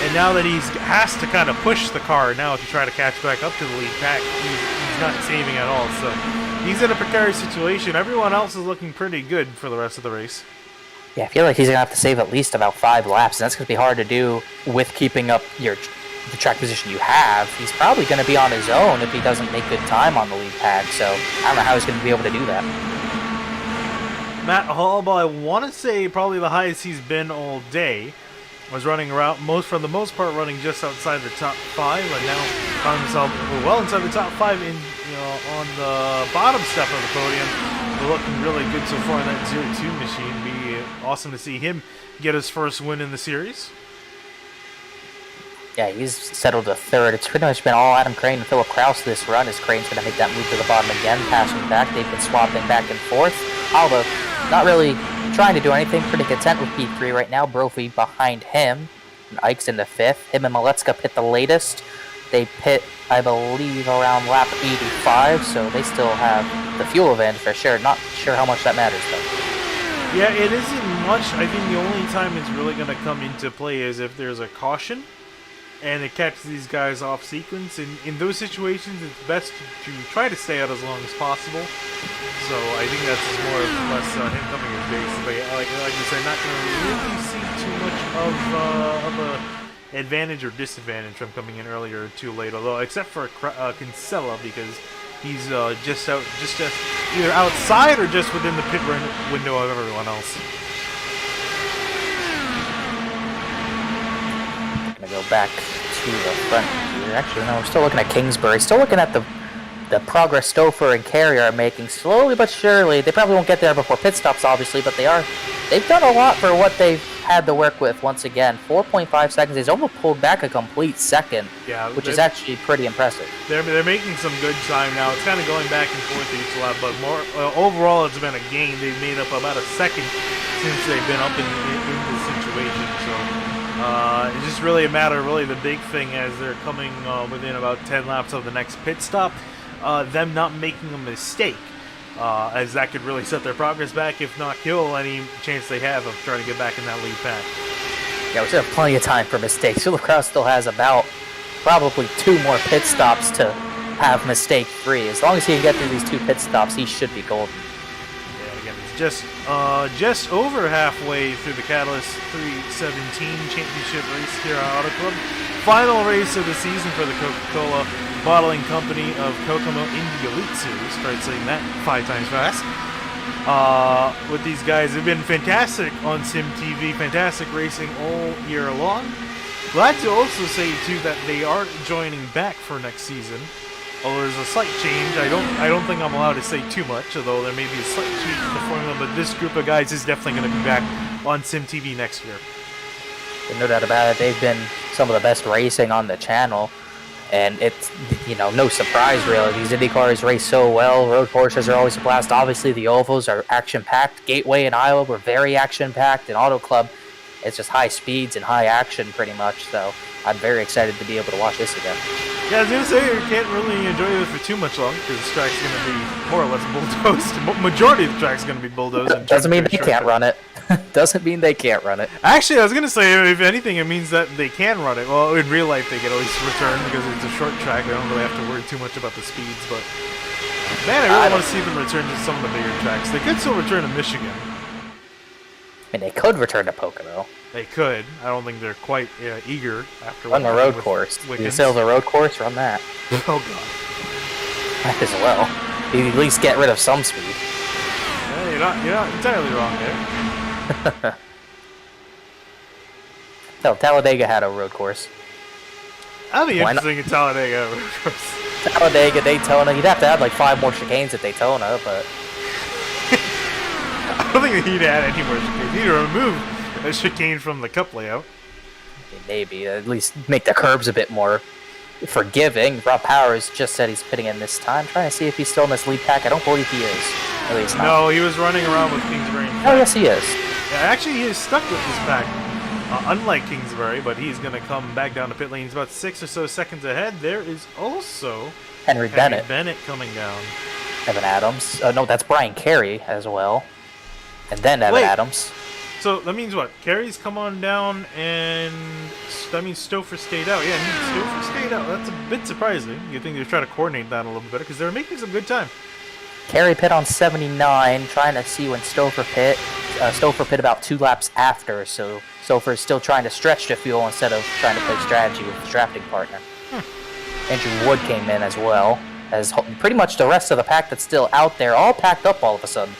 and now that he has to kind of push the car now to try to catch back up to the lead pack, he's not saving at all. So he's in a precarious situation. Everyone else is looking pretty good for the rest of the race. Yeah, I feel like he's going to have to save at least about 5 laps, and that's going to be hard to do with keeping up the track position you have. He's probably going to be on his own if he doesn't make good time on the lead pack, so I don't know how he's going to be able to do that. Matt Hallball, I want to say probably the highest he's been all day, was running around, for the most part, running just outside the top 5, and now found himself well inside the top 5 on the bottom step of the podium. We're looking really good so far in that 0-2 machine. Be awesome to see him get his first win in the series. Yeah, he's settled to 3rd. It's pretty much been all Adam Crane and Philip Kraus this run, as Crane's going to make that move to the bottom again, passing back. They've been swapping back and forth. Although not really trying to do anything, pretty content with P3 right now. Brophy behind him, and Ike's in the 5th. Him and Maletska pit the latest. They pit, I believe, around lap 85, so they still have the fuel advantage for sure. Not sure how much that matters, though. Yeah, it isn't much. I think the only time it's really going to come into play is if there's a caution and it catches these guys off sequence. And in those situations, it's best to try to stay out as long as possible. So I think that's just more or less him coming in base. But like you said, not going to really see too much of a advantage or disadvantage from coming in earlier or too late. Although, except for Kinsella, because he's just either outside or just within the pit window of everyone else. Gonna go back to the front here. Actually, no, we're still looking at Kingsbury. Still looking at the progress Stouffer and Carey are making slowly but surely. They probably won't get there before pit stops, obviously, but they've done a lot for what they've had to work with. Once again, 4.5 seconds. He's almost pulled back a complete second, which is actually pretty impressive. They're making some good time now. It's kind of going back and forth each lap, but more overall, it's been a gain. They've made up about a second since they've been up in this situation. So It's just really a matter, really the big thing as they're coming within about 10 laps of the next pit stop, them not making a mistake, as that could really set their progress back, if not kill any chance they have of trying to get back in that lead pack. Yeah, we still have plenty of time for mistakes. Philip Kraus still has about probably 2 more pit stops to have mistake-free. As long as he can get through these 2 pit stops, he should be golden. Yeah, again, it's just over halfway through the Catalyst 317 championship race here at Auto Club. Final race of the season for the Coca-Cola bottling company of Kokomo Indy Elite Series. Tried saying that 5 times fast. With these guys, they've been fantastic on Sim TV, fantastic racing all year long. Glad to also say too that they are joining back for next season. Although there's a slight change, I don't think I'm allowed to say too much, although there may be a slight change in the formula, but this group of guys is definitely going to be back on Sim TV next year. No doubt about it, they've been some of the best racing on the channel, and it's, you know, no surprise really. These Indy cars race so well, road courses are always a blast. Obviously the ovals are action-packed. Gateway and Iowa were very action-packed, and Auto Club, it's just high speeds and high action pretty much, so I'm very excited to be able to watch this again. Yeah, I was going to say, you can't really enjoy this for too much longer, because the track's going to be more or less bulldozed. Majority of the track's going to be bulldozed. Doesn't mean they can't run it. Doesn't mean they can't run it. Actually, I was going to say, if anything, it means that they can run it. Well, in real life, they can always return, because it's a short track. They don't really have to worry too much about the speeds, but man, I really want to see them return to some of the bigger tracks. They could still return to Michigan. I mean, they could return to Pocono. They could. I don't think they're quite eager after Run the road course. You sell the road course, run that. Oh god. Might as well. You at least get rid of some speed. Yeah, you're not entirely wrong there. No, Talladega had a road course. That'd be Why interesting in Talladega road course. Talladega, Daytona. You'd have to add like 5 more chicanes at Daytona, but I don't think he'd add any more chicanes. He'd remove a chicane from the cup layout. maybe at least make the curbs a bit more forgiving. Rob Powers just said he's pitting in this time. Trying to see if he's still in this lead pack. I don't believe he is. At least not. No, he was running around with Kingsbury. Oh, yes, he is. Yeah, actually, he is stuck with this pack. Unlike Kingsbury, but he's going to come back down to pit lane. He's about 6 or so seconds ahead. There is also Henry Bennett coming down. Evan Adams. No, that's Brian Carey as well. And then Evan Adams. So that means what? Carey's come on down, and that means Stouffer stayed out. Yeah, Stouffer stayed out. That's a bit surprising. You'd think they'd try to coordinate that a little bit better, because they were making some good time. Carey pit on 79, trying to see when Stouffer pit. Stouffer pit about 2 laps after, so Stouffer is still trying to stretch the fuel instead of trying to play strategy with his drafting partner. Andrew Wood came in as well, as pretty much the rest of the pack that's still out there, all packed up all of a sudden.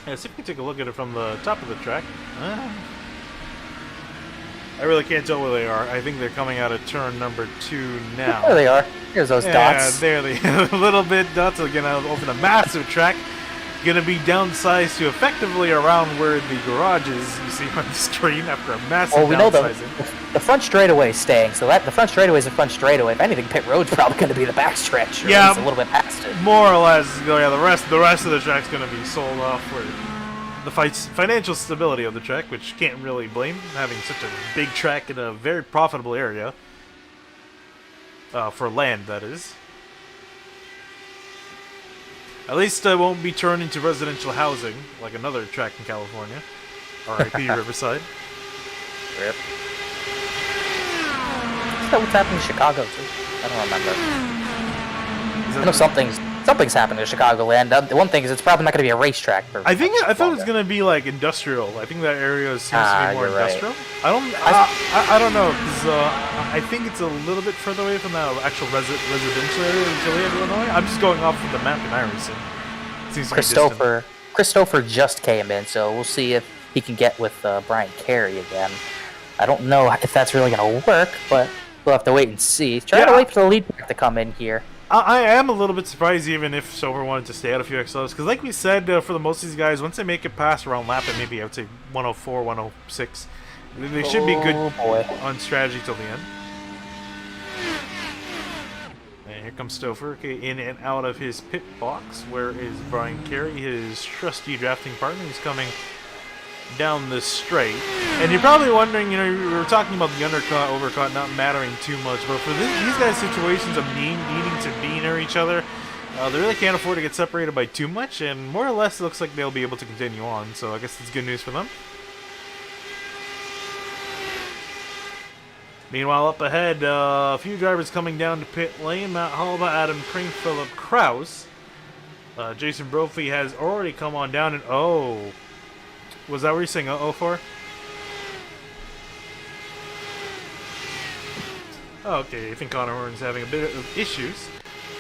Yeah, see if we can take a look at it from the top of the track. I really can't tell where they are. I think they're coming out of turn number 2 now. There they are. Here's those dots. Yeah, there they are. A little bit dots are going to open a massive track. Going to be downsized to effectively around where the garage is, you see on the screen, after a massive well, we know downsizing. the front straightaway is staying, so that the front straightaway is the front straightaway. If anything, pit road's probably going to be the backstretch, or at least a little bit past it. More or less. Yeah, the rest of the track's going to be sold off for the financial stability of the track, which can't really blame, having such a big track in a very profitable area. For land, that is. At least it won't be turned into residential housing, like another track in California. R.I.P. Riverside. Rip. Is that what's happening in Chicago, too? I don't remember. I know something's happening in Chicagoland. The one thing is it's probably not going to be a racetrack. I thought it was going to be like industrial. I think that area seems to be more industrial. Right. I don't know, because I think it's a little bit further away from the actual residential area in Joliet, Illinois. I'm just going off of the map in iRacing. Seems Christopher just came in, so we'll see if he can get with Brian Carey again. I don't know if that's really going to work, but we'll have to wait and see. Try to wait for the lead pack to come in here. I am a little bit surprised even if Stouffer wanted to stay out a few XLs, because like we said, for the most of these guys, once they make it past around lap at maybe I would say 104, 106, they should be good on strategy till the end. And here comes Stouffer, in and out of his pit box. Where is Brian Carey, his trusty drafting partner? He's coming down this straight. And you're probably wondering, you know, we were talking about the undercut, overcut not mattering too much, but for these guys' situations of needing to be near each other, they really can't afford to get separated by too much, and more or less it looks like they'll be able to continue on, so I guess it's good news for them. Meanwhile, up ahead, a few drivers coming down to pit lane. Matt Halba, Adam Kring, Philip Kraus. Jason Brophy has already come on down, and oh, was that what you're saying uh-oh for? Oh, okay, I think Connor Horton's having a bit of issues.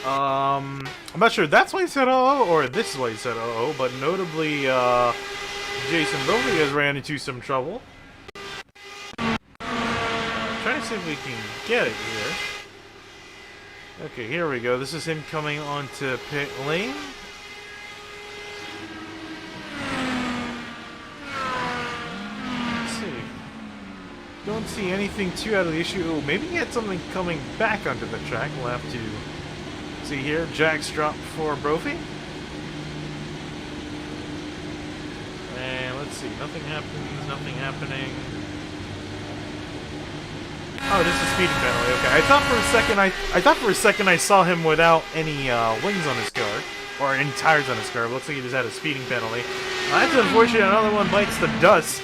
I'm not sure if that's why he said uh-oh, or this is why he said uh-oh, but notably, Jason Brophy has ran into some trouble. Trying to see if we can get it here. Okay, here we go. This is him coming onto pit lane. Let's see. Don't see anything too out of the issue. Oh, maybe he had something coming back onto the track. We'll have to see here. Jack's drop for Brophy. And let's see. Nothing happens. Nothing happening. Oh, this is speeding penalty. Okay, I thought for a second I saw him without any wings on his car or any tires on his car. It looks like he just had a speeding penalty. That's unfortunate. Another one bites the dust.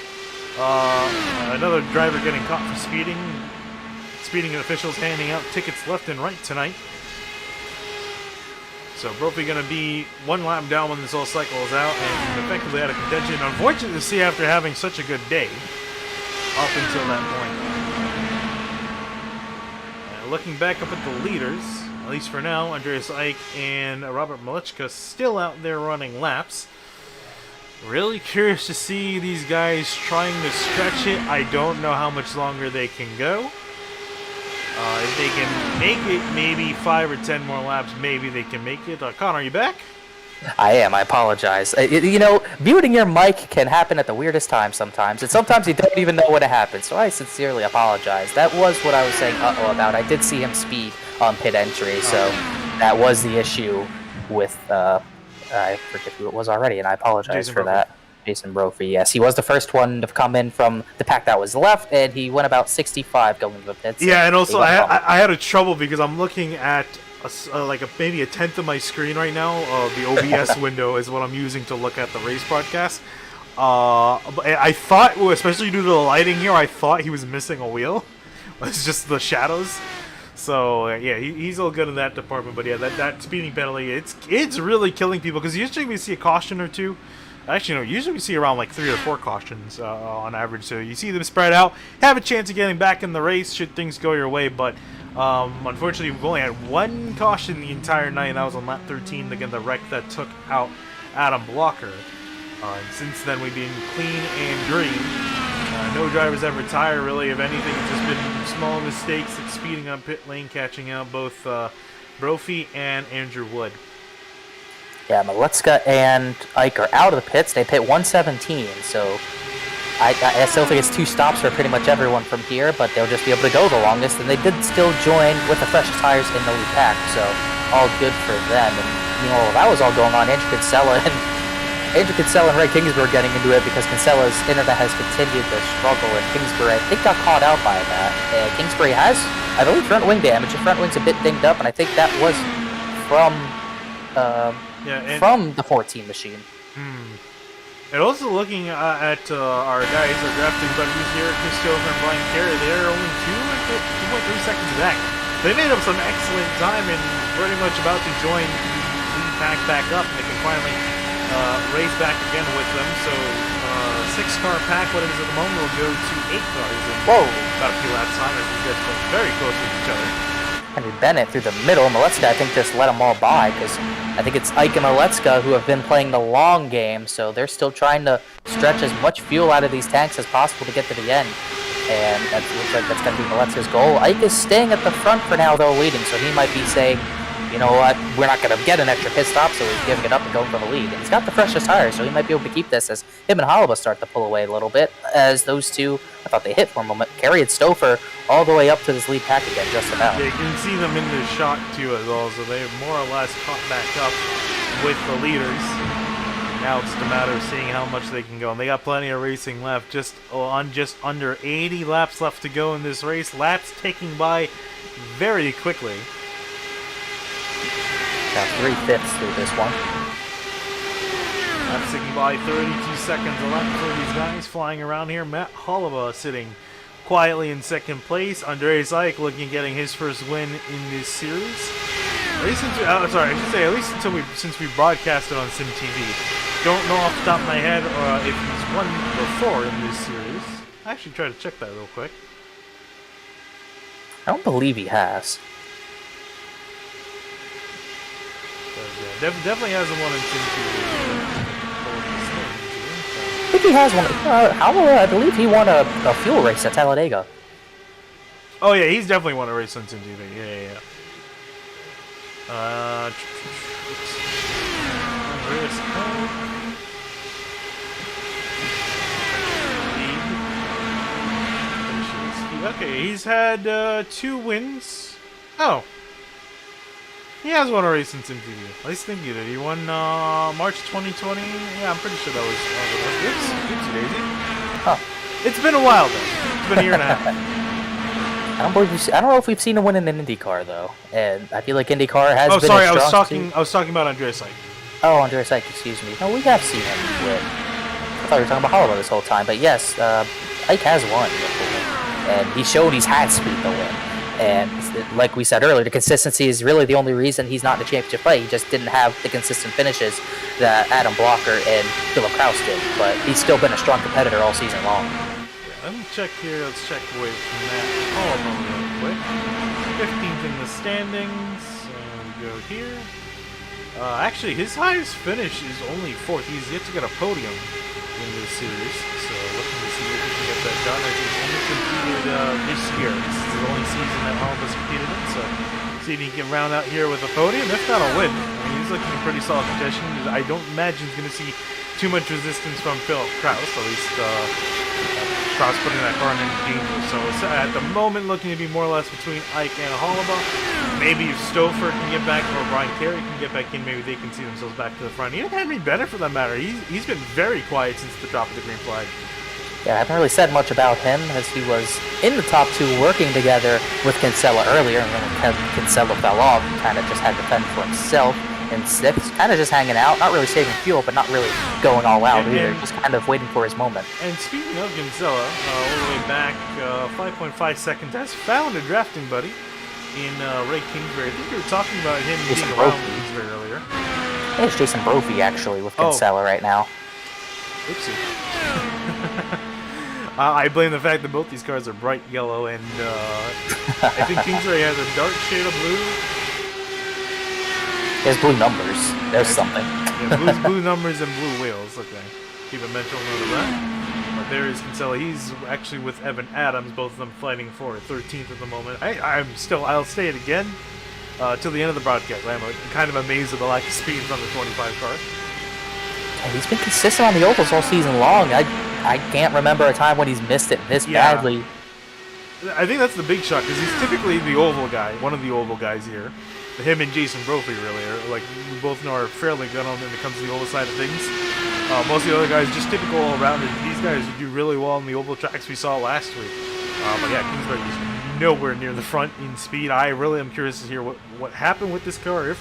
Another driver getting caught for speeding. Speeding officials handing out tickets left and right tonight. So Brophy going to be one lap down when this whole cycle is out and effectively out of contention. Unfortunate to see after having such a good day up until that point. Looking back up at the leaders, at least for now, Andreas Ike and Robert Malichka still out there running laps. Really curious to see these guys trying to stretch it. I don't know how much longer they can go. If they can make it maybe 5 or 10 more laps, maybe they can make it. Connor, are you back? I am. I apologize. You know, muting your mic can happen at the weirdest times sometimes, and sometimes you don't even know when it happens, so I sincerely apologize. That was what I was saying uh-oh about. I did see him speed on pit entry, so that was the issue with, I forget who it was already, and I apologize for that. Jason Brophy, yes. He was the first one to come in from the pack that was left, and he went about 65 going to the pits. Yeah, and also I had a trouble because I'm looking at maybe a tenth of my screen right now. The OBS window is what I'm using to look at the race broadcast. But I thought, especially due to the lighting here, I thought he was missing a wheel. It's just the shadows. So yeah, he's all good in that department. But yeah, that speeding penalty, it's really killing people because usually we see a caution or two. Actually, no, usually we see around like 3 or 4 cautions on average. So you see them spread out, have a chance of getting back in the race should things go your way. But unfortunately, we've only had 1 caution the entire night, and that was on lap 13 again, the wreck that took out Adam Blocker. And since then, we've been clean and green. No drivers have retired, really. If anything, it's just been small mistakes like speeding on pit lane, catching out both Brophy and Andrew Wood. Yeah, Malichka and Ike are out of the pits. They pit 117, so I still think it's 2 stops for pretty much everyone from here, but they'll just be able to go the longest, and they did still join with the freshest tires in the lead pack, so all good for them. And, you know, that was all going on. Andrew Kinsella and Ray Kingsbury getting into it because Kinsella's internet has continued to struggle, and Kingsbury, I think, got caught out by that. Kingsbury has, I believe, front wing damage. His front wing's a bit dinged up, and I think that was from the 14 machine. And also looking at our guys, our drafting buddies here, Chris Jones and Brian Carey, they're only 2.3 seconds back. They made up some excellent time and pretty much about to join the lead pack back up, and they can finally race back again with them. So 6-car pack, what it is at the moment, will go to 8 cars in about a few laps time as these guys play very close with each other. Henry Bennett through the middle. Malichka, I think, just let them all by because I think it's Ike and Malichka who have been playing the long game, so they're still trying to stretch as much fuel out of these tanks as possible to get to the end. And that looks like that's going to be Malichka's goal. Ike is staying at the front for now, though, leading, so he might be saying, you know what, we're not going to get an extra pit stop, so he's giving it up and going for the lead. And he's got the freshest tires, so he might be able to keep this as him and Holliba start to pull away a little bit, as those two, I thought they hit for a moment, Carey and Stouffer all the way up to this lead pack again, just about. Yeah, you can see them in the shot, too, as well, so they've more or less caught back up with the leaders. Now it's just a matter of seeing how much they can go. And they got plenty of racing left. Just under 80 laps left to go in this race. Laps ticking by very quickly. Got 3/5 through this one. Laps ticking by 32 seconds a lap for these guys flying around here. Matt Hollova sitting quietly in second place. Andreas Ike looking at getting his first win in this series. At least at least since we broadcasted on Sim TV. Don't know off the top of my head if he's won before in this series. I actually tried to check that real quick. I don't believe he has. But, yeah, definitely hasn't won in Sim TV. I think he has one. I believe he won a fuel race at Talladega. Oh yeah, he's definitely won a race on Sim TV. Yeah. Okay, he's had 2 wins. Oh. He has won a race in Sim TV. At least think he did. He won March 2020. Yeah, I'm pretty sure that was. Oops, Daisy. Huh. It's been a while though. It's been a year and a half. I don't know if we've seen him win in an IndyCar though, and I feel like IndyCar has. Oh, been sorry, a strong I was talking about Andreas Ike. Oh, Andreas Ike, excuse me. No, we have seen him win. I thought we were talking about Holloway this whole time, but yes, Ike has won before, and he showed he's had speed to win. And like we said earlier, the consistency is really the only reason he's not in the championship fight. He just didn't have the consistent finishes that Adam Blocker and Philip Kraus did, but he's still been a strong competitor all season long. Let me check here. Let's check away from that Kokomo real quick. 15th in the standings. And we go here. Actually, his highest finish is only 4th. He's yet to get a podium in this series. So looking to see if he can get that done. As he's only competed this year. This is the only season that Holmes competed in. So see if he can round out here with a podium. If not, a win. I mean, he's looking in pretty solid condition. I don't imagine he's going to see too much resistance from Philip Kraus. At least Kraus putting that car in danger. So it's at the moment looking to be more or less between Ike and Holloway. Maybe if Stouffer can get back or Brian Carey can get back in, maybe they can see themselves back to the front. Even Henry Bennett, for that matter, he's been very quiet since the drop of the green flag. Yeah, I haven't really said much about him as he was in the top 2 working together with Kinsella earlier, and then when Kinsella fell off, he kind of just had to fend for himself. And Sixth, kind of just hanging out, not really saving fuel, but not really going all out either, just kind of waiting for his moment. And speaking of Kinsella, all the way back 5.5 seconds, has found a drafting buddy in Ray Kingsbury. I think you were talking about him being around Kingsbury earlier. I think it's Jason Brophy, actually, with Kinsella right now. Oopsie. I blame the fact that both these cars are bright yellow, and I think Kingsbury has a dark shade of blue. He has blue numbers. There's something. Yeah, blue numbers and blue wheels. Okay. Keep a mental note of that. But there is Kinsella. He's actually with Evan Adams, both of them fighting for 13th at the moment. I'll say it again till the end of the broadcast. I'm kind of amazed at the lack of speed from the 25 car. And he's been consistent on the ovals all season long. I can't remember a time when he's missed it this badly. I think that's the big shock, because he's typically the oval guy, one of the oval guys here. Him and Jason Brophy really are, like, we both know are fairly good on when it comes to the oval side of things. Most of the other guys, just typical all-rounders. These guys do really well on the oval tracks we saw last week. But yeah, Kingsbury is nowhere near the front in speed. I really am curious to hear what happened with this car. If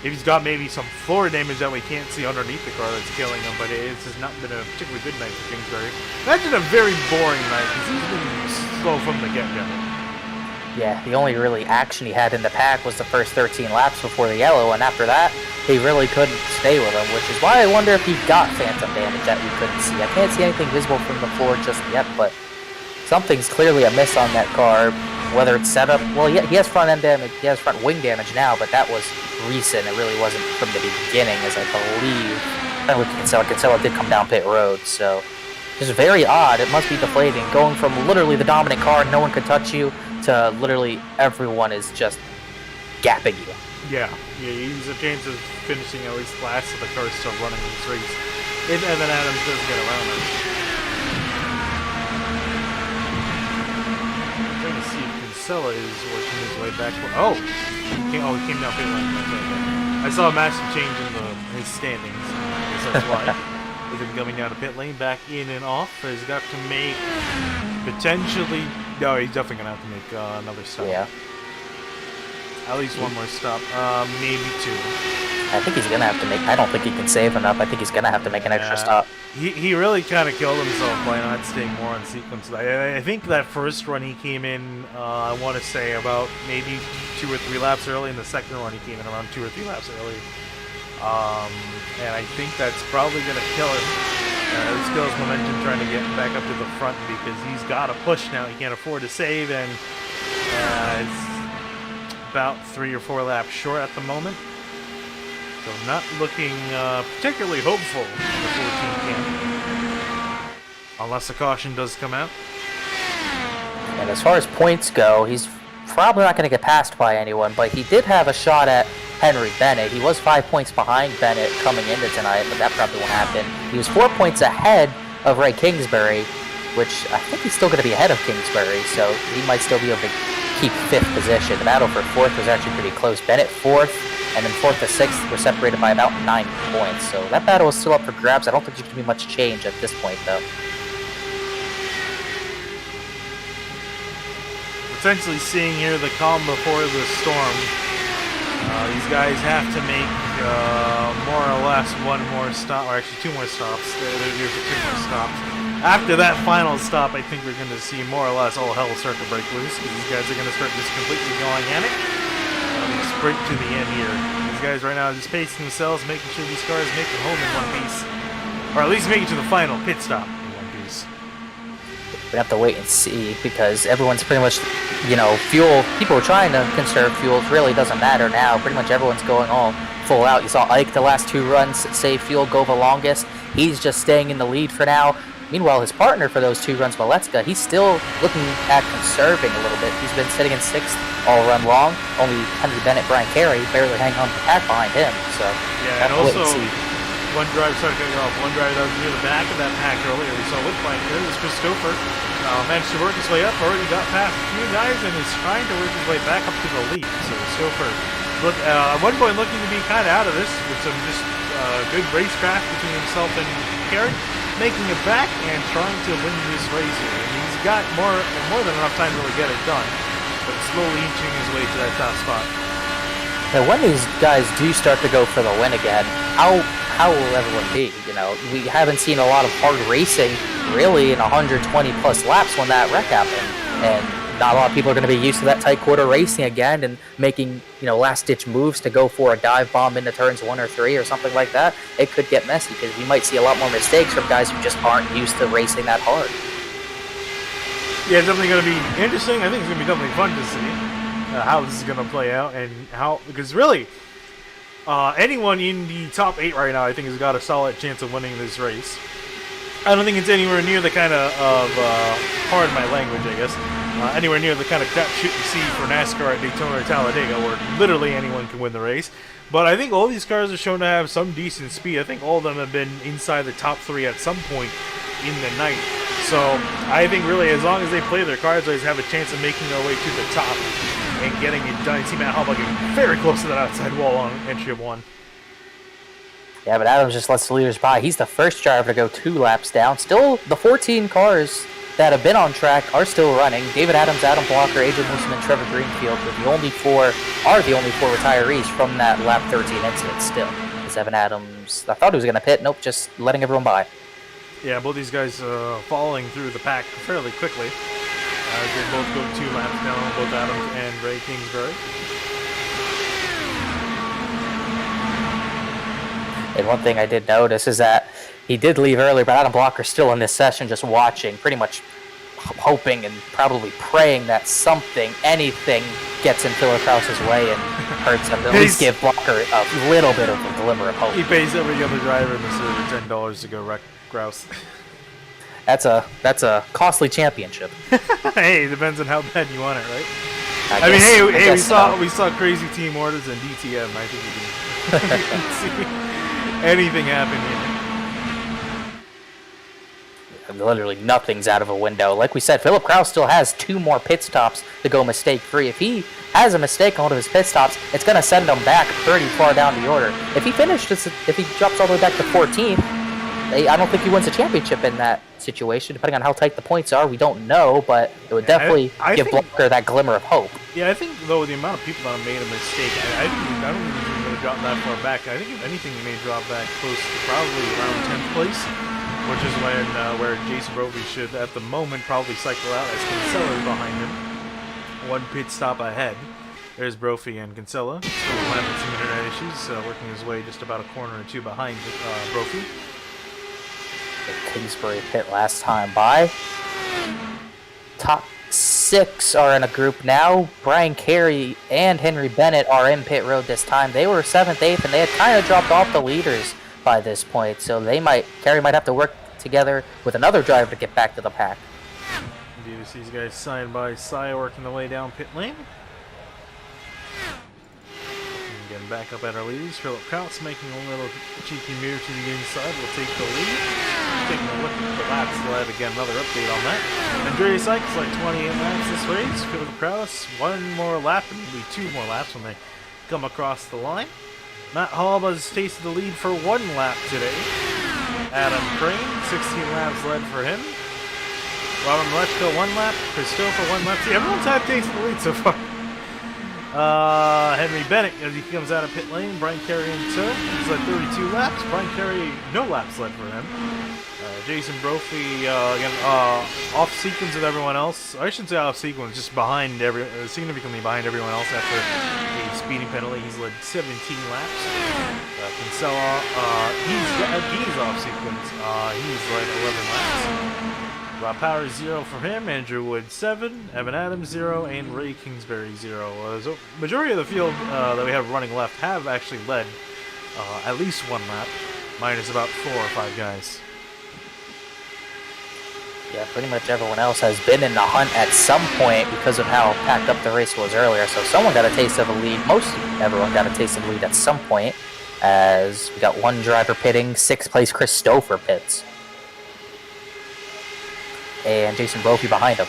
he's got maybe some floor damage that we can't see underneath the car that's killing him, but it's just not been a particularly good night for Kingsbury. Imagine a very boring night, because he's been slow from the get-go. Yeah, the only really action he had in the pack was the first 13 laps before the yellow, and after that, he really couldn't stay with him, which is why I wonder if he got phantom damage that we couldn't see. I can't see anything visible from the floor just yet, but something's clearly amiss on that car, whether it's set up. Well, he has front end damage, he has front wing damage now, but that was recent. It really wasn't from the beginning, as I believe. Kinsella did come down pit road, so just very odd. It must be deflating, going from literally the dominant car, no one could touch you, to literally everyone is just gapping you. Yeah, he's a chance of finishing at least last if the car's still running this race. If Evan Adams doesn't get around him. I'm trying to see if Kinsella is working his way back. He came down pit lane. I saw a massive change in his standings. that's why. With him coming down to pit lane, back in and off, he's got to make potentially. No, he's definitely gonna have to make another stop. Yeah. At least one more stop, maybe two. I think he's gonna have to make. I don't think he can save enough. I think he's gonna have to make an extra stop. He really kind of killed himself by not staying more on sequence. I think that first run he came in, I want to say about maybe 2 or 3 laps early. In the second run he came in around 2 or 3 laps early. And I think that's probably gonna kill him. This kills momentum trying to get back up to the front because he's got to push now. He can't afford to save, and it's about 3 or 4 laps short at the moment. So not looking particularly hopeful for the 14 camp. Unless a caution does come out. And as far as points go, he's probably not going to get passed by anyone, but he did have a shot at Henry Bennett. He was 5 points behind Bennett coming into tonight, but that probably won't happen. He was 4 points ahead of Ray Kingsbury, which I think he's still going to be ahead of Kingsbury, so he might still be able to keep 5th position. The battle for 4th was actually pretty close. Bennett 4th, and then 4th to 6th were separated by about 9 points. So that battle is still up for grabs. I don't think there's going to be much change at this point, though. Essentially seeing here the calm before the storm. These guys have to make more or less 1 more stop, or actually 2 more stops. They're due for 2 more stops. After that final stop, I think we're going to see more or less all hell start to break loose, because these guys are going to start just completely going at it. Sprint to the end here. These guys right now are just pacing themselves, making sure these cars make it home in one piece. Or at least make it to the final pit stop in one piece. We have to wait and see, because everyone's pretty much, you know, fuel. People are trying to conserve fuel. It really doesn't matter now. Pretty much everyone's going all full out. You saw Ike the last 2 runs save fuel, go the longest. He's just staying in the lead for now. Meanwhile, his partner for those 2 runs, Maletska, he's still looking at conserving a little bit. He's been sitting in 6th all run long. Only Henry Bennett, Brian Carey barely hanging on to the pack behind him. So yeah, and also one driver started getting off. One driver that was near the back of that pack earlier. We saw with Brian Carey was Christopher. Managed to work his way up. Already got past a few guys and is trying to work his way back up to the lead. So Christopher, look at one point looking to be kind of out of this with some just good racecraft between himself and Carey, making it back and trying to win this race here. And he's got more than enough time to really get it done, but slowly inching his way to that top spot. Now, when these guys do start to go for the win again, how will everyone be? You know, we haven't seen a lot of hard racing really in 120 plus laps when that wreck happened, and not a lot of people are going to be used to that tight quarter racing again and making, you know, last ditch moves to go for a dive bomb into turns 1 or 3 or something like that. It could get messy because we might see a lot more mistakes from guys who just aren't used to racing that hard. Yeah, it's definitely going to be interesting. I think it's going to be definitely fun to see how this is going to play out, and how, because really, anyone in the top 8 right now, I think, has got a solid chance of winning this race. I don't think it's anywhere near the kind of pardon my language, I guess, anywhere near the kind of crapshoot you see for NASCAR at Daytona or Talladega, where literally anyone can win the race. But I think all these cars are shown to have some decent speed. I think all of them have been inside the top 3 at some point in the night. So I think really, as long as they play their cards, they have a chance of making their way to the top and getting it done. See Matt Hallbuck getting very close to that outside wall on entry of 1. Yeah, but Adams just lets the leaders by. He's the first driver to go 2 laps down. Still, the 14 cars that have been on track are still running. David Adams, Adam Blocker, Adrian Wilson, and Trevor Greenfield are the only 4 retirees from that lap 13 incident still. Because Evan Adams, I thought he was going to pit. Nope, just letting everyone by. Yeah, both these guys following through the pack fairly quickly. They both go 2 laps down, both Adams and Ray Kingsbury. And one thing I did notice is that he did leave early, but Adam Blocker's still in this session just watching, pretty much hoping and probably praying that anything gets in Philip Krause's way and hurts him. At least give Blocker a little bit of a glimmer of hope. He pays every other driver in the server $10 to go wreck Krause. That's a costly championship. Hey, it depends on how bad you want it, right? I mean, we saw crazy team orders and DTM. I think we can see anything happen here. literally nothing's out of a window. Like we said, Philip Kraus still has 2 more pit stops to go mistake-free. If he has a mistake on one of his pit stops, it's going to send him back pretty far down the order. If he drops all the way back to 14th, I don't think he wins a championship in that situation. Depending on how tight the points are, we don't know, but it would definitely give Blocker that glimmer of hope. Yeah, I think, though, the amount of people that have made a mistake, I don't think he's going to drop that far back. I think, if anything, he may drop back close to probably around 10th place, which is where Jason Brophy should, at the moment, probably cycle out as Kinsella is behind him. 1 pit stop ahead. There's Brophy and Kinsella. Still having some internet issues, working his way just about a corner or 2 behind Brophy. The Kingsbury pit last time by. Top 6 are in a group now. Brian Carey and Henry Bennett are in pit road this time. They were 7th, 8th, and they had kind of dropped off the leaders by this point. So Carey might have to work together with another driver to get back to the pack. Indeed, we see these guys side by side working their way down pit lane. Getting back up at our leaders. Philip Kraus making a little cheeky move to the inside. Will take the lead. Taking a look at the laps led. Again, another update on that. Andreas Sykes like 28 laps this race. Philip Kraus 1 more lap and maybe 2 more laps when they come across the line. Matt Halba's tasted the lead for 1 lap today. Adam Crane, 16 laps led for him. Robert Malechko 1 lap. Christopher 1 lap. See, everyone's had tasted the lead so far. Henry Bennett, as he comes out of pit lane. Brian Carey in tow. He's led 32 laps. Brian Carey, no laps led for him. Jason Brophy, again, off sequence with everyone else. I shouldn't say off sequence, just behind significantly behind everyone else after a speeding penalty. He's led 17 laps. Kinsella, he's off sequence. He's led 11 laps. Rob Powers 0 for him, Andrew Wood 7, Evan Adams 0, and Ray Kingsbury 0. So majority of the field that we have running left have actually led at least 1 lap, minus about 4 or 5 guys. Yeah, pretty much everyone else has been in the hunt at some point because of how packed up the race was earlier. So someone got a taste of a lead. Most everyone got a taste of a lead at some point, as we got 1 driver pitting, 6th place Christopher pits. And Jason Brophy behind him.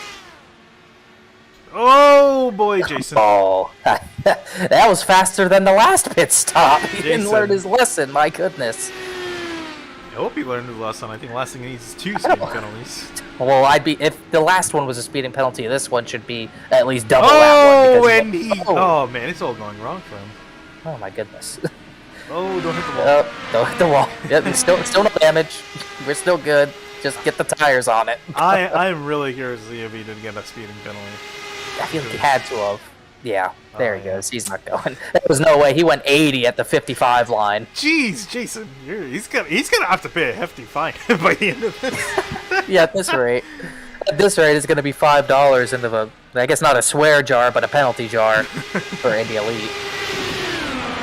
Oh boy, Jason. Oh, that was faster than the last pit stop. He didn't learn his lesson, my goodness. I hope he learned his lesson. I think the last thing he needs is 2 speeding penalties. Well, if the last one was a speeding penalty, this one should be at least double that one. Oh man, it's all going wrong for him. Oh my goodness. Oh, don't hit the wall. Don't hit the wall. Yep, still no damage. We're still good. Just get the tires on it. I'm really curious to see if he didn't get a speeding penalty. I feel like he had to have. Yeah, there he goes. He's not going. There was no way. He went 80 at the 55 line. Jeez, Jason, he's gonna have to pay a hefty fine by the end of this. Yeah, at this rate. At this rate, it's gonna be $5 into the, I guess not a swear jar, but a penalty jar for Indy Elite.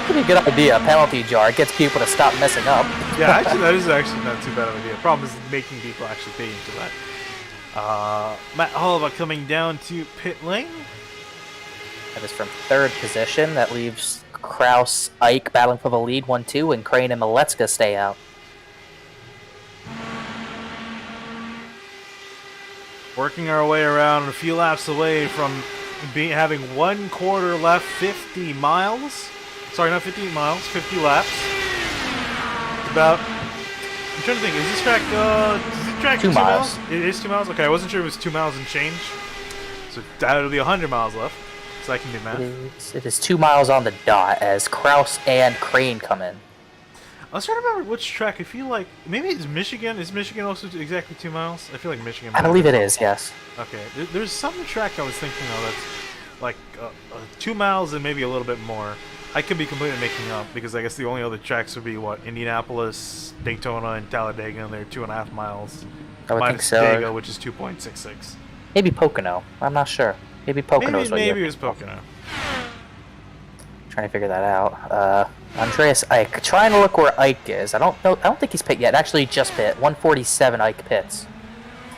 Pretty good idea, a penalty jar. It gets people to stop messing up. Yeah, actually, that is actually not too bad of an idea. The problem is making people actually pay into that. Matt Halva coming down to pit lane. That is from 3rd position. That leaves Kraus, Ike battling for the lead, 1-2, and Crane and Maletska stay out. Working our way around a few laps away from having 1 quarter left, 50 miles. Sorry, not 50 miles, 50 laps. It's about, I'm trying to think, is this track, does it track 2 miles? It is 2 miles? Okay, I wasn't sure it was 2 miles and change. So that'll be 100 miles left, so I can do math. It is 2 miles on the dot as Kraus and Crane come in. I was trying to remember which track. I feel like, maybe it's Michigan. Is Michigan also exactly 2 miles? I feel like Michigan. I believe it is, yes. Okay, there's some track I was thinking of that's like 2 miles and maybe a little bit more. I could be completely making up because I guess the only other tracks would be what, Indianapolis, Daytona, and Talladega, and they're 2.5 miles. I would think so. Daytona, which is 2.66. Maybe Pocono. I'm not sure. Maybe Pocono's maybe it was Pocono. Trying to figure that out. Andreas Ike. Trying to look where Ike is. I don't know. I don't think he's pit yet. Actually, just pit. 147 Ike pits.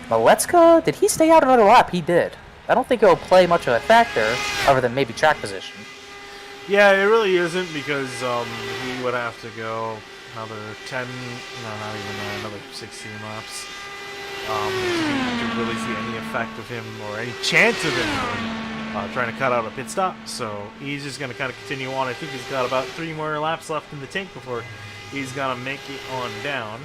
Maletska, did he stay out another lap? He did. I don't think it will play much of a factor other than maybe track position. Yeah, it really isn't because he would have to go another 10, no, not even another 16 laps. To really see any effect of him or any chance of him trying to cut out a pit stop. So he's just going to kind of continue on. I think he's got about 3 more laps left in the tank before he's going to make it on down.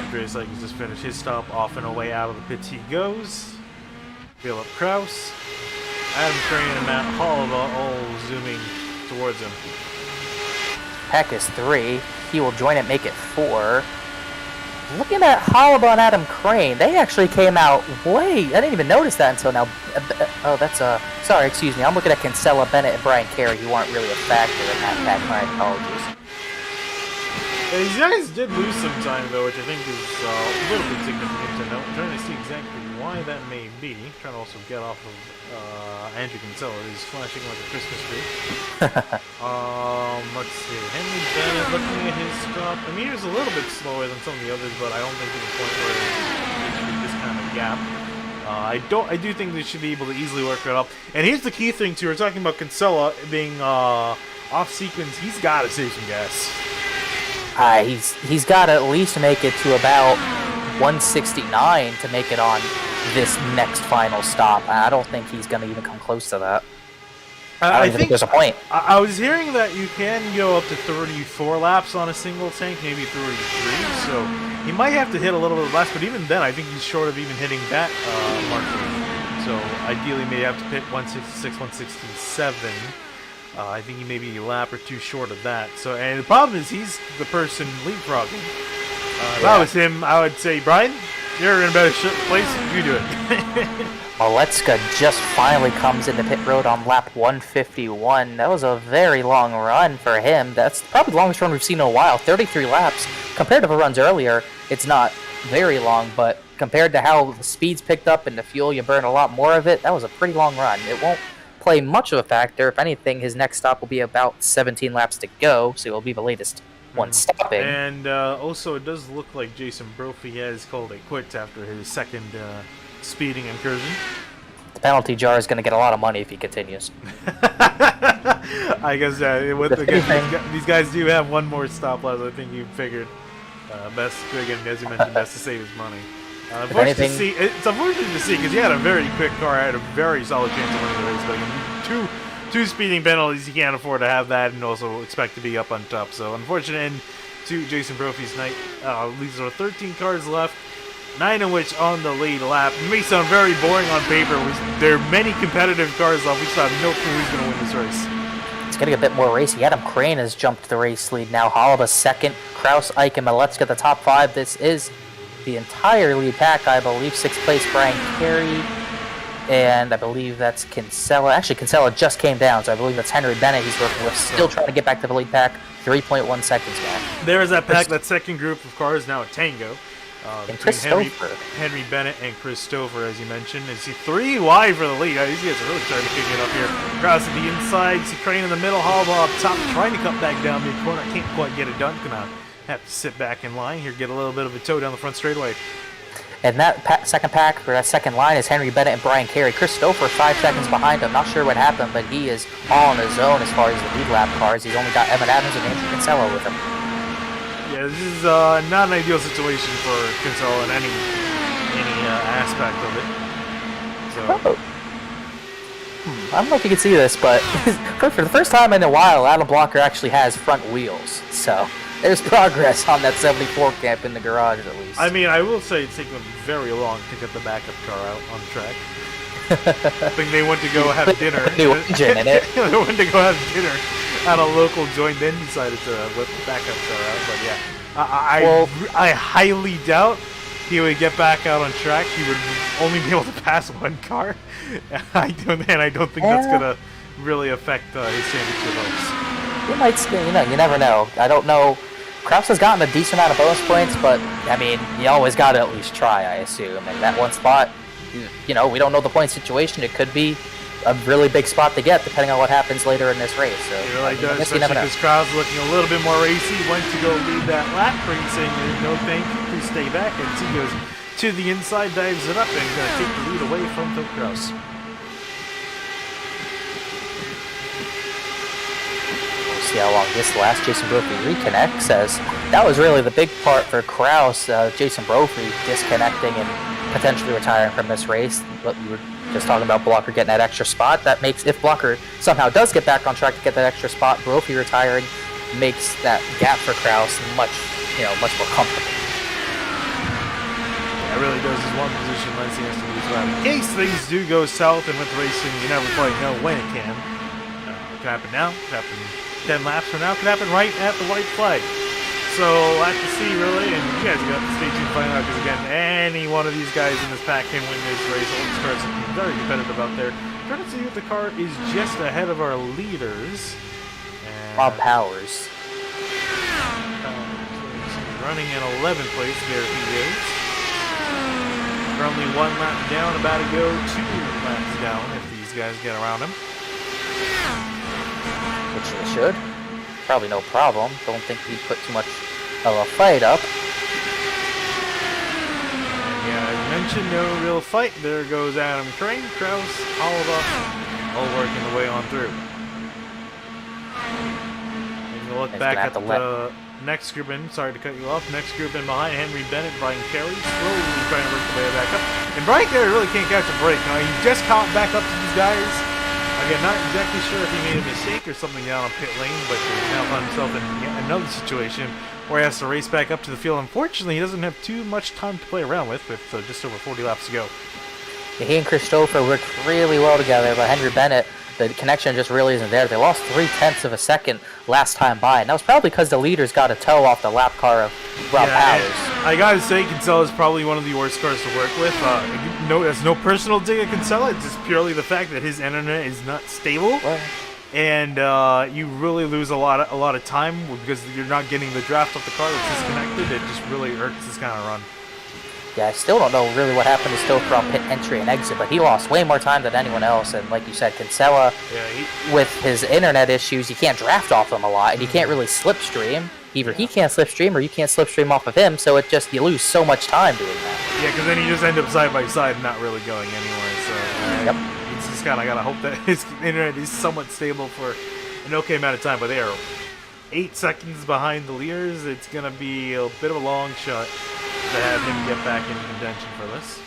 Andreas Like has just finished his stop. Off and away out of the pits he goes. Philip Kraus, Adam Crane, and Matt Hollova all zooming towards him. Peck is 3. He will join it, make it 4. Looking at Hollova and Adam Crane, they actually came out way... I didn't even notice that until now. Oh, that's sorry, excuse me. I'm looking at Kinsella, Bennett, and Brian Carey, who aren't really a factor in that pack. My apologies. Yeah, these guys did lose some time, though, which I think is a little bit significant to note. I'm trying to see exactly why that may be. I'm trying to also get off of Andrew Kinsella. He's flashing like a Christmas tree. Let's see. Henry Bennett looking at his stop. I mean, he was a little bit slower than some of the others, but I don't think to the point where it should be this kind of gap. I do think they should be able to easily work it up. And here's the key thing, too. We're talking about Kinsella being off sequence. He's got to save some gas. He's got to at least make it to about 169 to make it on this next final stop. I don't think he's going to even come close to that. I don't think there's a point. I was hearing that you can go up to 34 laps on a single tank, maybe 33, so he might have to hit a little bit less, but even then I think he's short of even hitting that marker. So ideally may have to hit 166, 167. I think he may be a lap or 2 short of that. So, and the problem is he's the person leapfrogging. If I was him, I would say, Brian, you're in a better place. You do it. Maletska just finally comes into pit road on lap 151. That was a very long run for him. That's probably the longest run we've seen in a while. 33 laps. Compared to the runs earlier, it's not very long, but compared to how the speeds picked up and the fuel, you burn a lot more of it. That was a pretty long run. It won't play much of a factor. If anything, his next stop will be about 17 laps to go, so it will be the latest one stopping. And also, it does look like Jason Brophy has called it quits after his second speeding incursion. The penalty jar is going to get a lot of money if he continues. I guess these guys do have one more stop left. I think you figured best, again, as you mentioned, best to save his money. It's unfortunate to see because he had a very quick car, had a very solid chance of winning the race, but again, two speeding penalties, he can't afford to have that and also expect to be up on top. So unfortunate end to Jason Brophy's night. These are 13 cars left, 9 of which on the lead lap. It may sound very boring on paper. There are many competitive cars left. We still have no clue who's going to win this race. It's getting a bit more racy. Adam Crane has jumped the race lead now. Hollova second, Kraus, Ike, and Maletska the top 5. This is the entire lead pack, I believe. 6th place, Brian Carey. And I believe that's Kinsella. Actually, Kinsella just came down, so I believe that's Henry Bennett he's working with. Still trying to get back to the lead pack. 3.1 seconds back. There is that pack, that second group of cars, now a tango. And Christopher. Henry Bennett and Christopher, as you mentioned. You see 3 wide for the lead. These guys are really starting to pick it up here. Kraus at the inside. You see Crane in the middle. Hollova up top, trying to cut back down mid-corner. Can't quite get it done. Gonna have to sit back in line here, get a little bit of a tow down the front straightaway. And that second pack, or that second line, is Henry Bennett and Brian Carey. Christopher 5 seconds behind him. Not sure what happened, but he is all on his own as far as the lead lap cars. He's only got Evan Adams and Andrew Kinsella with him. Yeah, this is not an ideal situation for Kinsella in any aspect of it. So. I don't know if you can see this, but for the first time in a while, Adam Blocker actually has front wheels. So there's progress on that 74 camp in the garage, at least. I mean, I will say it's taken very long to get the backup car out on track. I think they went to go have dinner. New engine in it. They went to go have dinner at a local joint, then decided to whip the backup car out. But yeah, I highly doubt he would get back out on track. He would only be able to pass one car. I don't think that's gonna really affect his championship hopes. You might, you never know. I don't know. Kraus has gotten a decent amount of bonus points, but I mean, you always got to at least try, I assume. And that one spot, we don't know the point situation. It could be a really big spot to get, depending on what happens later in this race. So, it really does, especially because Kraus looking a little bit more racy. Went to go lead that lap, Green saying no thank you, please stay back. And he goes to the inside, dives it up, and going to take the lead away from Phil Kraus. see how long this lasts. Jason Brophy reconnects, as that was really the big part for Kraus. Jason Brophy disconnecting and potentially retiring from this race. What we were just talking about, Blocker getting that extra spot. That makes, if Blocker somehow does get back on track to get that extra spot, Brophy retiring makes that gap for Kraus much more comfortable. It really does his one position less he has to lose lap. In case things do go south, and with racing, you never quite know when it can. Could happen now, could happen 10 laps from now, could happen right at the white flag. So, we'll have to see, really, and you guys got to stay tuned to find out, because again, any one of these guys in this pack can win this race. All these cars are very competitive out there. Trying to see if the car is just ahead of our leaders. And Bob Powers. Running in 11th place, there he is. Currently 1 lap down, about to go 2 laps down if these guys get around him. Which they should. Probably no problem. Don't think he'd put too much of a fight up. Yeah, as mentioned, no real fight. There goes Adam Crane, Kraus, Oliver, all working the way on through. Taking a look back at the next group in. Sorry to cut you off. Next group in behind Henry Bennett, Brian Carey, slowly trying to work the way back up. And Brian Carey really can't catch a break. Now, he just caught back up to these guys. Again, not exactly sure if he made a mistake or something down on pit lane, but he's now found himself in another situation where he has to race back up to the field. Unfortunately, he doesn't have too much time to play around with just over 40 laps to go. Yeah, he and Christopher worked really well together, but Henry Bennett, the connection just really isn't there. They lost 0.3 of a second last time by, and that was probably because the leaders got a tow off the lap car of Rob Powers. I gotta say, Kinsella is probably one of the worst cars to work with. There's no personal dig at Kinsella. It's just purely the fact that his internet is not stable, and you really lose a lot of time because you're not getting the draft off the car that's disconnected. It just really irks this kind of run. Yeah, I still don't know really what happened to Stoker on pit entry and exit, but he lost way more time than anyone else. And like you said, Kinsella, with his internet issues, you can't draft off him a lot, and you can't really slipstream. Either he can't slipstream or you can't slipstream off of him, so you lose so much time doing that. Yeah, because then you just end up side by side and not really going anywhere. So it's just kind of got to hope that his internet is somewhat stable for an okay amount of time, but they are 8 seconds behind the leaders. It's going to be a bit of a long shot to have him get back into contention for this.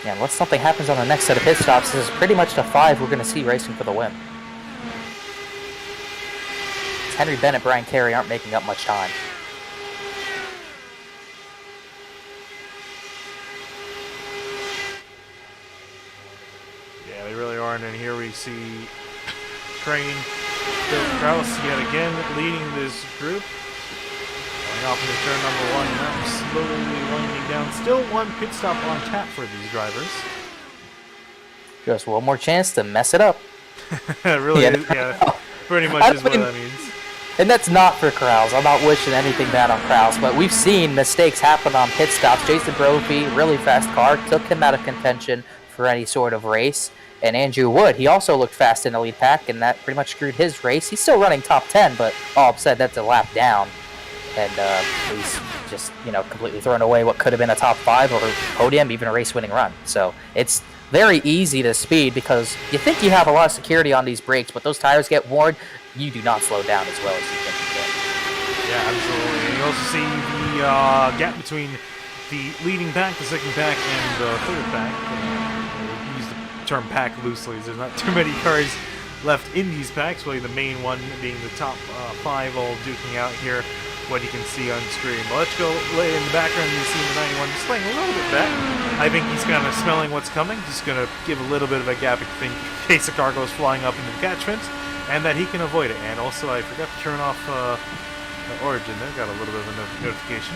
Yeah, unless something happens on the next set of pit stops, this is pretty much the 5 we're going to see racing for the win. Henry Bennett, Brian Carey aren't making up much time. Yeah, they really aren't. And here we see Crane, Bill Kraus yet again leading this group. Going off into turn number 1 now, slowly winding down. Still 1 pit stop on tap for these drivers. Just one more chance to mess it up. Really, yeah, pretty much is what that means. And that's not for Kraus. I'm not wishing anything bad on Kraus, but we've seen mistakes happen on pit stops. Jason Brophy, really fast car, took him out of contention for any sort of race. And Andrew Wood, he also looked fast in the lead pack, and that pretty much screwed his race. He's still running top 10, but all upset, that's a lap down. And he's just, completely thrown away what could have been a top 5 or podium, even a race-winning run. So it's very easy to speed because you think you have a lot of security on these brakes, but those tires get worn, you do not slow down as well as you think you can. Yeah, absolutely. And you also see the gap between the leading pack, the second pack, and the third pack. We use the term pack loosely. There's not too many cars left in these packs, really the main one being the top 5 all duking out here, what you can see on screen. But let's go lay in the background. You see the 91 just laying a little bit back. I think he's kind of smelling what's coming, just going to give a little bit of a gap in case the car goes flying up into the catchment, and that he can avoid it. And also, I forgot to turn off the origin there. Got a little bit of a notification.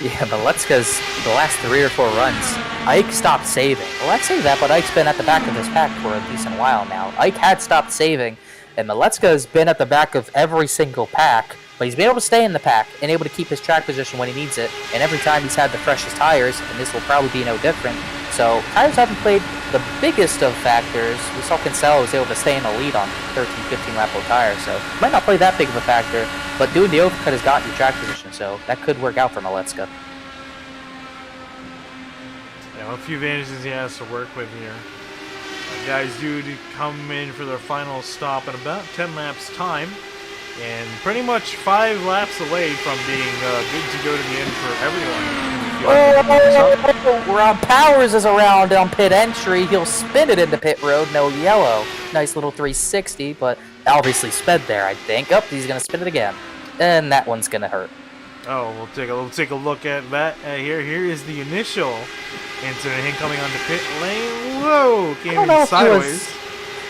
Yeah, Maletska's the last 3 or 4 runs, Ike stopped saving. Well, let's say that, but Ike's been at the back of this pack for a decent while now. Ike had stopped saving, and Maletska's been at the back of every single pack, but he's been able to stay in the pack and able to keep his track position when he needs it, and every time he's had the freshest tires, and this will probably be no different. So, tires haven't played the biggest of factors. We saw Kinsella was able to stay in the lead on 13, 15 lap low tires, so it might not play that big of a factor, but doing the overcut has gotten you track position, so that could work out for Maletska. Yeah, well, a few advantages he has to work with here. Guys do come in for their final stop in about 10 laps time, and pretty much 5 laps away from being good to go to the end for everyone. Rob Powers is around on pit entry. He'll spin it into pit road. No yellow. Nice little 360, but obviously sped there, I think. Oh, he's going to spin it again. And that one's going to hurt. Oh, we'll take a look at that. Here is the initial incident. Him coming onto pit lane. Whoa! Came in sideways.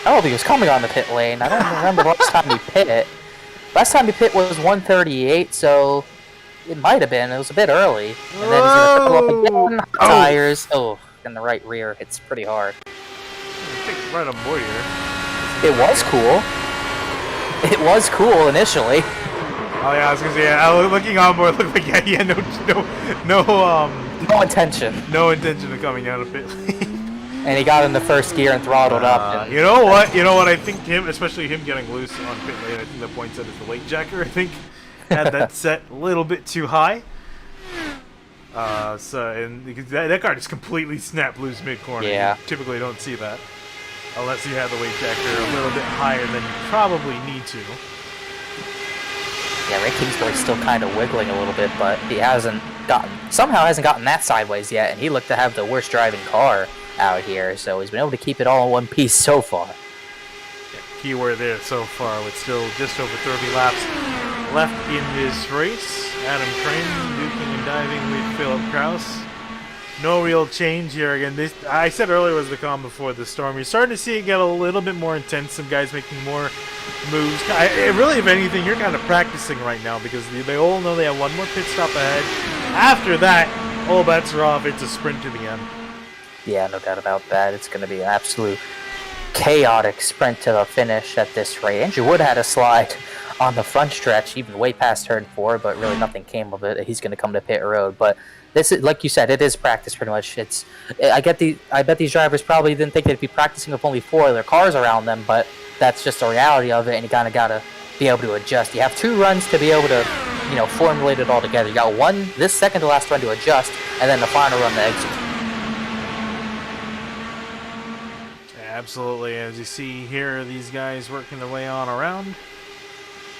I don't think he was coming on the pit lane. I don't remember the last time we pit. Last time we pit was 138, so it might have been. It was a bit early. And then he's going to fill up again. Tires. Oh, in the right rear. It's pretty hard. Take right on board here. It was cool. It was cool initially. Oh yeah, I was gonna say, looking on board, looked like he had no intention. No intention of coming out of pit lane. And he got in the first gear and throttled up. And you know what? I think especially him getting loose on pit lane, I think the point set is the weight jacker. I think had that set a little bit too high. Because that car just completely snapped loose mid corner. Yeah. You typically don't see that unless you have the weight jacker a little bit higher than you probably need to. Yeah, Ray Kingsbury's still kind of wiggling a little bit, but he somehow hasn't gotten that sideways yet, and he looked to have the worst driving car out here, so he's been able to keep it all in one piece so far. Yeah, keyword there so far, with still just over 30 laps left in this race. Adam Crane duking and diving with Philip Kraus. No real change here again. This, I said earlier, was the calm before the storm. You're starting to see it get a little bit more intense. Some guys making more moves. Really, if anything, you're kind of practicing right now because they all know they have one more pit stop ahead. After that, all bets are off. It's a sprint to the end. Yeah, no doubt about that. It's going to be an absolute chaotic sprint to the finish at this rate. Andrew Wood had a slide on the front stretch, even way past turn 4, but really nothing came of it. He's going to come to pit road, but this is, like you said, it is practice pretty much. I bet these drivers probably didn't think they'd be practicing with only 4 of their cars around them, but that's just the reality of it, and you kind of got to be able to adjust. You have 2 runs to be able to, formulate it all together. You got this second to last run to adjust, and then the final run to execute. Absolutely. As you see here, these guys working their way on around.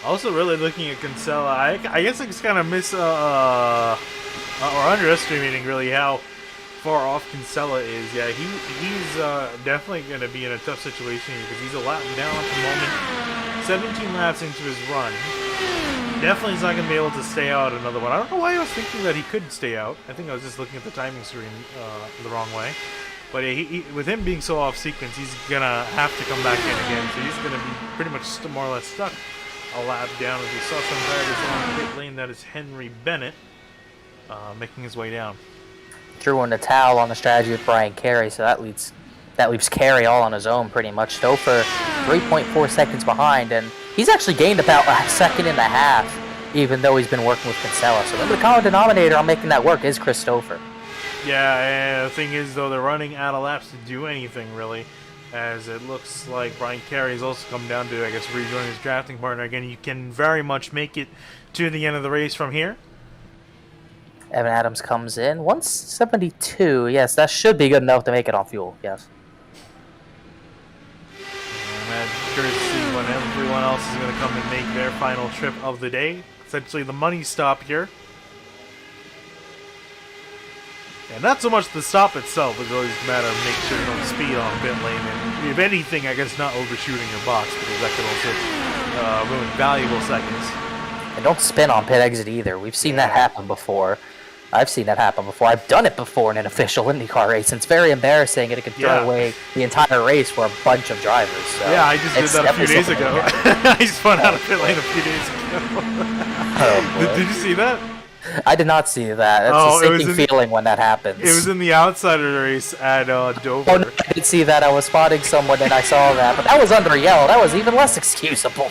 Also, really looking at Kinsella, I guess I just kind of or underestimating really how far off Kinsella is. Yeah, he's definitely going to be in a tough situation here because he's a lap down at the moment. 17 laps into his run. Definitely he's not going to be able to stay out another one. I don't know why I was thinking that he could stay out. I think I was just looking at the timing screen the wrong way. But with him being so off sequence, he's going to have to come back in again. So he's going to be pretty much more or less stuck a lap down. As we saw some drivers on the pit lane, that is Henry Bennett making his way down. Threw in the towel on the strategy with Brian Carey, so that leaves Carey all on his own pretty much. Stouffer 3.4 seconds behind, and he's actually gained about a second and a half, even though he's been working with Kinsella. So remember, the common denominator on making that work is Chris Stouffer. Yeah, and the thing is, though, they're running out of laps to do anything, really, as it looks like Brian Carey has also come down to, I guess, rejoin his drafting partner. Again, you can very much make it to the end of the race from here. Evan Adams comes in. 172. Yes, that should be good enough to make it on fuel. Yes. And I'm curious to see when everyone else is going to come and make their final trip of the day. Essentially the money stop here. And not so much the stop itself, it's always a matter of making sure you don't speed on pit lane. And if anything, I guess not overshooting your box, because that could also ruin valuable seconds. And don't spin on pit exit either. We've seen that happen before. I've seen that happen before. I've done it before in an official IndyCar race, and it's very embarrassing, and it could throw away the entire race for a bunch of drivers. So yeah, I just did that a few days ago. I spun out of pit lane a few days ago. Did you see that? I did not see that. It's a sinking feeling when that happens. It was in the outsider race at Dover. Oh, no, I did see that. I was spotting someone and I saw that, but that was under yellow. That was even less excusable.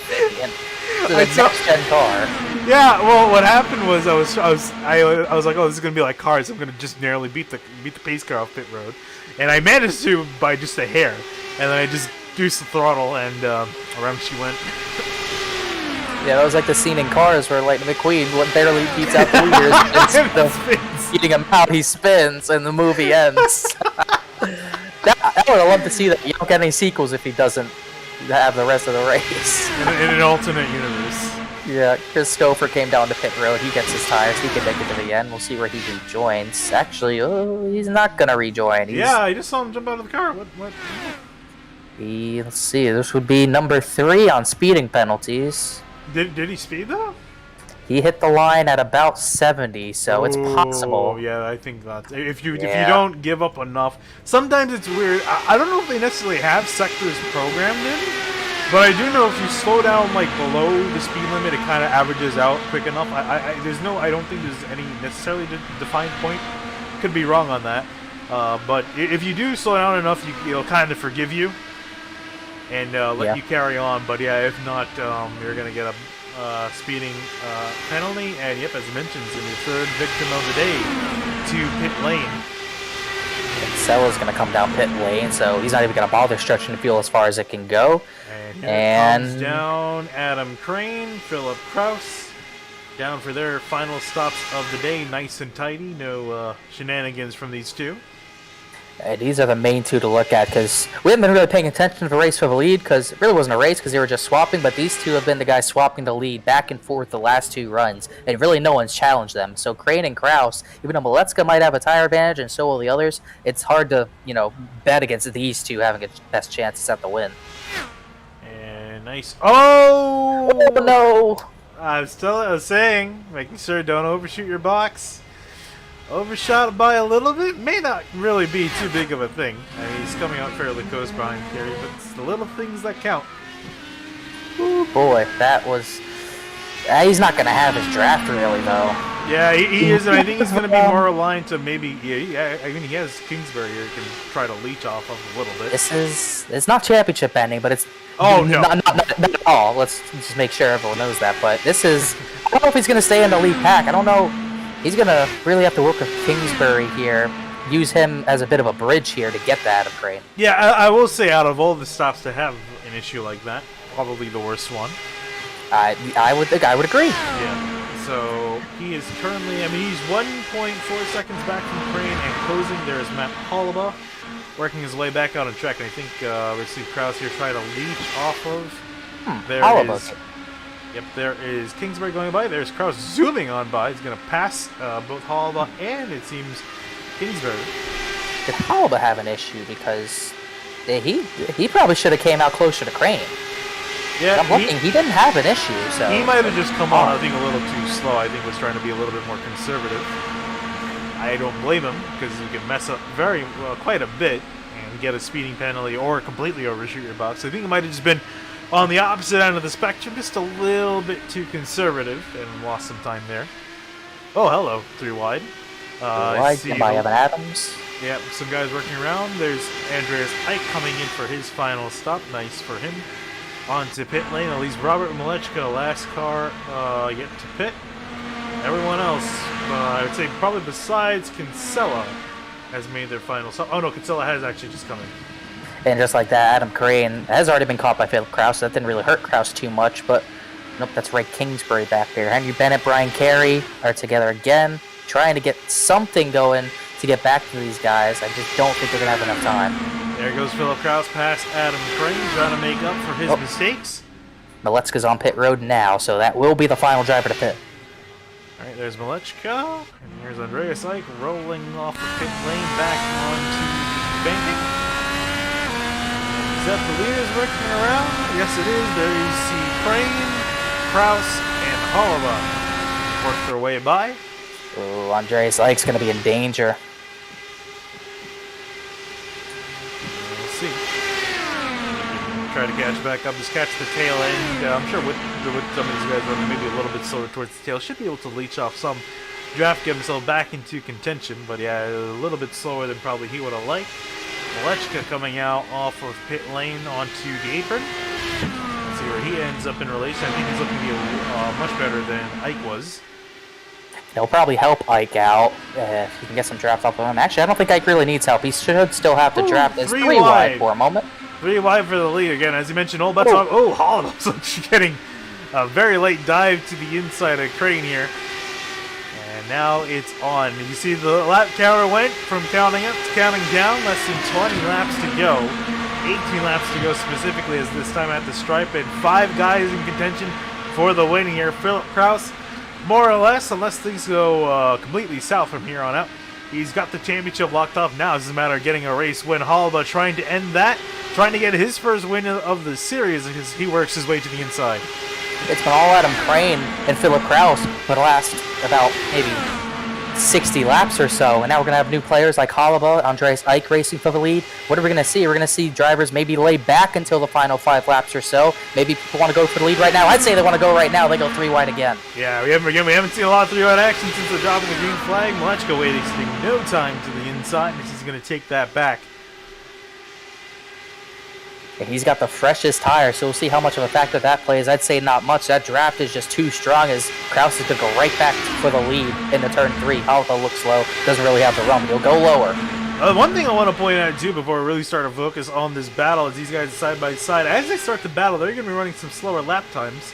The next-gen car. Yeah, well, what happened was I was like, oh, this is gonna be like cars. I'm gonna just narrowly beat the pace car off pit road, and I managed to by just a hair. And then I just reduced the throttle, and around she went. Yeah, that was like the scene in Cars where Lightning McQueen barely beats out the leaders. Instead of beating him out, he spins, and the movie ends. that would have loved to see that. You don't get any sequels if he doesn't have the rest of the race. In an alternate universe. Yeah, Chris Stouffer came down to pit road. He gets his tires. He can make it to the end. We'll see where he rejoins. Actually, he's not gonna rejoin. Yeah, I just saw him jump out of the car. What? Let's see. This would be number 3 on speeding penalties. Did he speed though? He hit the line at about 70, so it's possible. Oh, yeah, I think that if you don't give up enough, sometimes it's weird. I don't know if they necessarily have sectors programmed in, but I do know if you slow down like below the speed limit, it kind of averages out quick enough. I don't think there's any necessarily defined point. Could be wrong on that, but if you do slow down enough, it'll kind of forgive you and let you carry on. But yeah, if not, you're gonna get a speeding penalty, and yep, as mentioned, in the third victim of the day to pit lane. Kinsella's going to come down pit lane, so he's not even going to bother stretching the fuel as far as it can go. And here comes down Adam Crane, Philip Kraus, down for their final stops of the day, nice and tidy, no shenanigans from these two. These are the main two to look at, because we haven't been really paying attention to the race for the lead, because it really wasn't a race, because they were just swapping, but these two have been the guys swapping the lead back and forth the last 2 runs, and really no one's challenged them. So Crane and Kraus, even though Malecka might have a tire advantage, and so will the others, it's hard to, bet against these two having a best chances at the win. And nice. Oh! No! I was saying, making sure don't overshoot your box. Overshot by a little bit, may not really be too big of a thing. I mean, he's coming out fairly close behind Kerry, but it's the little things that count. Ooh, boy, that was... he's not going to have his draft, really, though. Yeah, he is, and I think he's going to be more aligned to maybe... Yeah, I mean, he has Kingsbury here, can try to leech off of a little bit. It's not championship ending, but it's... Oh, no. Not at all. Let's just make sure everyone knows that, but this is... I don't know if he's going to stay in the lead pack. I don't know... He's going to really have to work with Kingsbury here, use him as a bit of a bridge here to get that Adam Crane. Yeah, I will say out of all the stops to have an issue like that, probably the worst one. I would agree. Yeah, so he is currently, I mean, he's 1.4 seconds back from Crane and closing. There's Matt Hollaba working his way back out on track. And I think we see Kraus here try to leech off of. Yep, there is Kingsbury going by. There's Kraus zooming on by. He's going to pass both Hollaba and, it seems, Kingsbury. Did Hollaba have an issue? Because he probably should have came out closer to Crane. Yeah, I'm looking. He didn't have an issue, so... He might have just come on, I think, a little too slow. I think was trying to be a little bit more conservative. I don't blame him, because you can mess up quite a bit and get a speeding penalty or completely overshoot your box. I think it might have just been on the opposite end of the spectrum, just a little bit too conservative, and lost some time there. Oh, hello, 3 wide. Wide by Evan Adams. Yeah, some guys working around. There's Andreas Ike coming in for his final stop. Nice for him. On to pit lane. At least Robert Malechka, last car yet to pit. Everyone else, I would say probably besides Kinsella, has made their final stop. Oh no, Kinsella has actually just come in. And just like that, Adam Crane has already been caught by Philip Kraus. That didn't really hurt Kraus too much, but nope, that's Ray Kingsbury back there. Henry Bennett, Brian Carey are together again, trying to get something going to get back to these guys. I just don't think they're going to have enough time. There goes Philip Kraus past Adam Crane, trying to make up for his mistakes. Malechka's on pit road now, so that will be the final driver to pit. Alright, there's Malechka, and here's Andreas Ike rolling off the pit lane back onto the banking. Is that the leaders working around? Yes, it is. There you see Crane, Kraus, and Hollaba work their way by. Ooh, Andreas Ike's going to be in danger. We'll see. Try to catch back up, just catch the tail end. I'm sure with some of these guys running maybe a little bit slower towards the tail, should be able to leech off some draft, get himself back into contention. But yeah, a little bit slower than probably he would have liked. Malechka coming out off of pit lane onto the apron. Let's see where he ends up in relation. I think he's looking to be much better than Ike was. He'll probably help Ike out if he can get some draft off of him. Actually, I don't think Ike really needs help. He should still have to draft this 3 wide for a moment. 3 wide for the lead again. As you mentioned, all bets off. Oh, Hollaba's getting a very late dive to the inside of Crane here. And And now it's on. You see the lap counter went from counting up to counting down. Less than 20 laps to go. 18 laps to go specifically as this time at the stripe. And 5 guys in contention for the win here. Philip Kraus, more or less, unless things go completely south from here on out. He's got the championship locked up now. It's just a matter of getting a race win. Halaba trying to end that. Trying to get his first win of the series as he works his way to the inside. It's been all Adam Crane and Philip Kraus for the last about maybe 60 laps or so, and now we're going to have new players like Halaba, Andreas Ike racing for the lead. What are we going to see? We're going to see drivers maybe lay back until the final 5 laps or so. Maybe people want to go for the lead right now. I'd say they want to go right now. They go 3 wide again. Yeah, we haven't seen a lot of 3 wide action since the drop of the green flag. Malechko wasting no time to the inside, and he's going to take that back. And he's got the freshest tire, so we'll see how much of a factor that plays. I'd say not much. That draft is just too strong as Kraus is going to go right back for the lead into turn 3. Halaba looks low, doesn't really have the run. He'll go lower. One thing I want to point out, too, before we really start to focus on this battle is these guys side by side. As they start the battle, they're going to be running some slower lap times.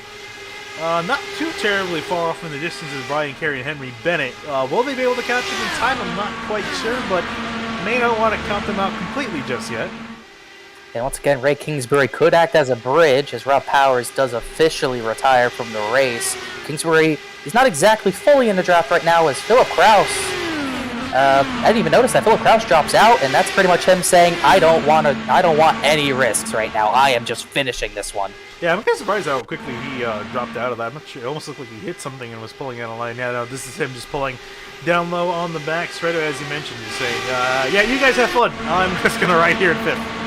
Not too terribly far off in the distance as Brian Carey and Henry Bennett. Will they be able to catch them in time? I'm not quite sure, but may not want to count them out completely just yet. And once again, Ray Kingsbury could act as a bridge as Rob Powers does officially retire from the race. Kingsbury is not exactly fully in the draft right now as Philip Kraus. I didn't even notice that Philip Kraus drops out, and that's pretty much him saying, I don't want any risks right now. I am just finishing this one. Yeah, I'm kind of surprised how quickly he dropped out of that. I'm not sure. It almost looked like he hit something and was pulling out a line. Yeah, no, this is him just pulling down low on the back straight away, as you mentioned. He's saying, yeah, you guys have fun. I'm just going to ride here in 5th.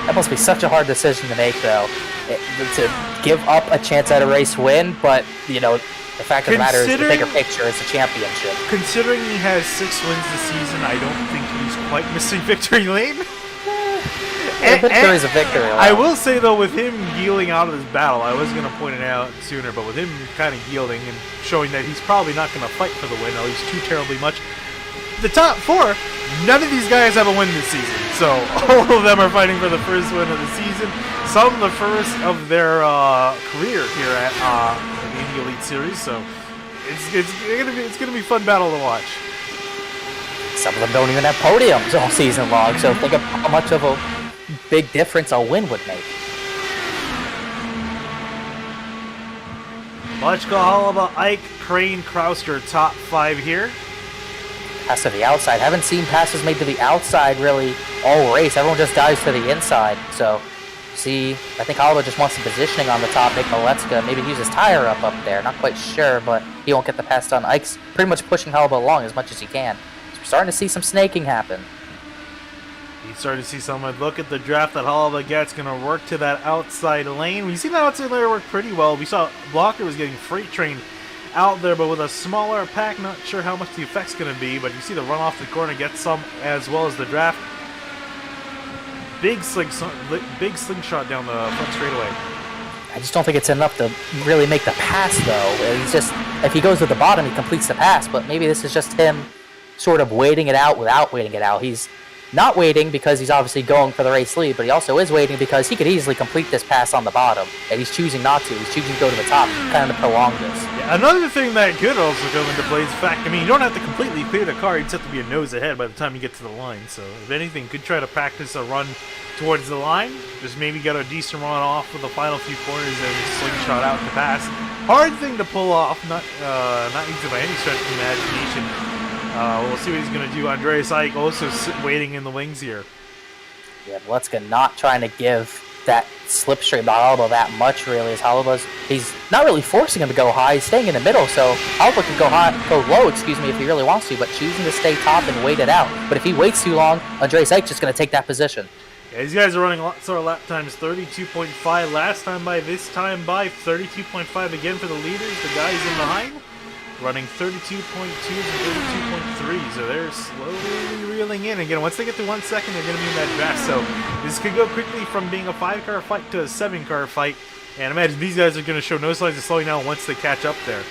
That must be such a hard decision to make, though, to give up a chance at a race win, but, you know, the fact of the matter is the bigger picture is the championship. Considering he has 6 wins this season, I don't think he's quite missing victory lane. Victory is a victory lane. I will say, though, with him yielding out of this battle, I was going to point it out sooner, but with him kind of yielding and showing that he's probably not going to fight for the win, at least too terribly much. The top 4, none of these guys have a win this season, so all of them are fighting for the first win of the season. Some the first of their career here at the Indy Elite Series, so it's gonna be a fun battle to watch. Some of them don't even have podiums all season long, so think of how much of a big difference a win would make. Malechko, Halaba, Ike, Crane, Kraus, your top 5 here. Pass to the outside. Haven't seen passes made to the outside really all race. Everyone just dives to the inside. So, see, I think Halaba just wants some positioning on the top. Nick Malechko maybe use his tire up there. Not quite sure, but he won't get the pass done. Ike's pretty much pushing Halaba along as much as he can. So we're starting to see some snaking happen. You start to see someone look at the draft that Halaba gets, going to work to that outside lane. We've seen that outside lane work pretty well. We saw Blocker was getting freight trained out there, but with a smaller pack, not sure how much the effect's going to be, but you see the run off the corner get some as well as the draft. Big slingshot down the front straightaway. I just don't think it's enough to really make the pass, though. He's just, if he goes to the bottom, he completes the pass, but maybe this is just him sort of waiting it out without waiting it out. He's not waiting because he's obviously going for the race lead, but he also is waiting because he could easily complete this pass on the bottom, and he's choosing not to. He's choosing to go to the top, kind of to prolong this. Yeah, another thing that could also come into play is the fact, I mean, you don't have to completely clear the car. You just have to be a nose ahead by the time you get to the line. So, if anything, could try to practice a run towards the line. Just maybe get a decent run off for the final few corners and slingshot out the pass. Hard thing to pull off, not easy by any stretch of the imagination. We'll see what he's going to do. Andreas Ike also waiting in the wings here. Yeah, Malechko not trying to give that slipstream to Halaba that much, really, as he's not really forcing him to go high. He's staying in the middle, so Halaba can go low, if he really wants to, but choosing to stay top and wait it out. But if he waits too long, Andreas Ike's just going to take that position. Yeah, these guys are running lots of lap times, 32.5 last time by, this time by 32.5 again for the leaders. The guys in behind running 32.2 and 32.3, so they're slowly reeling in. Again, once they get to 1 second, they're going to be in that draft. So this could go quickly from being a 5-car fight to a 7-car fight. And imagine these guys are going to show no signs of slowing down once they catch up there.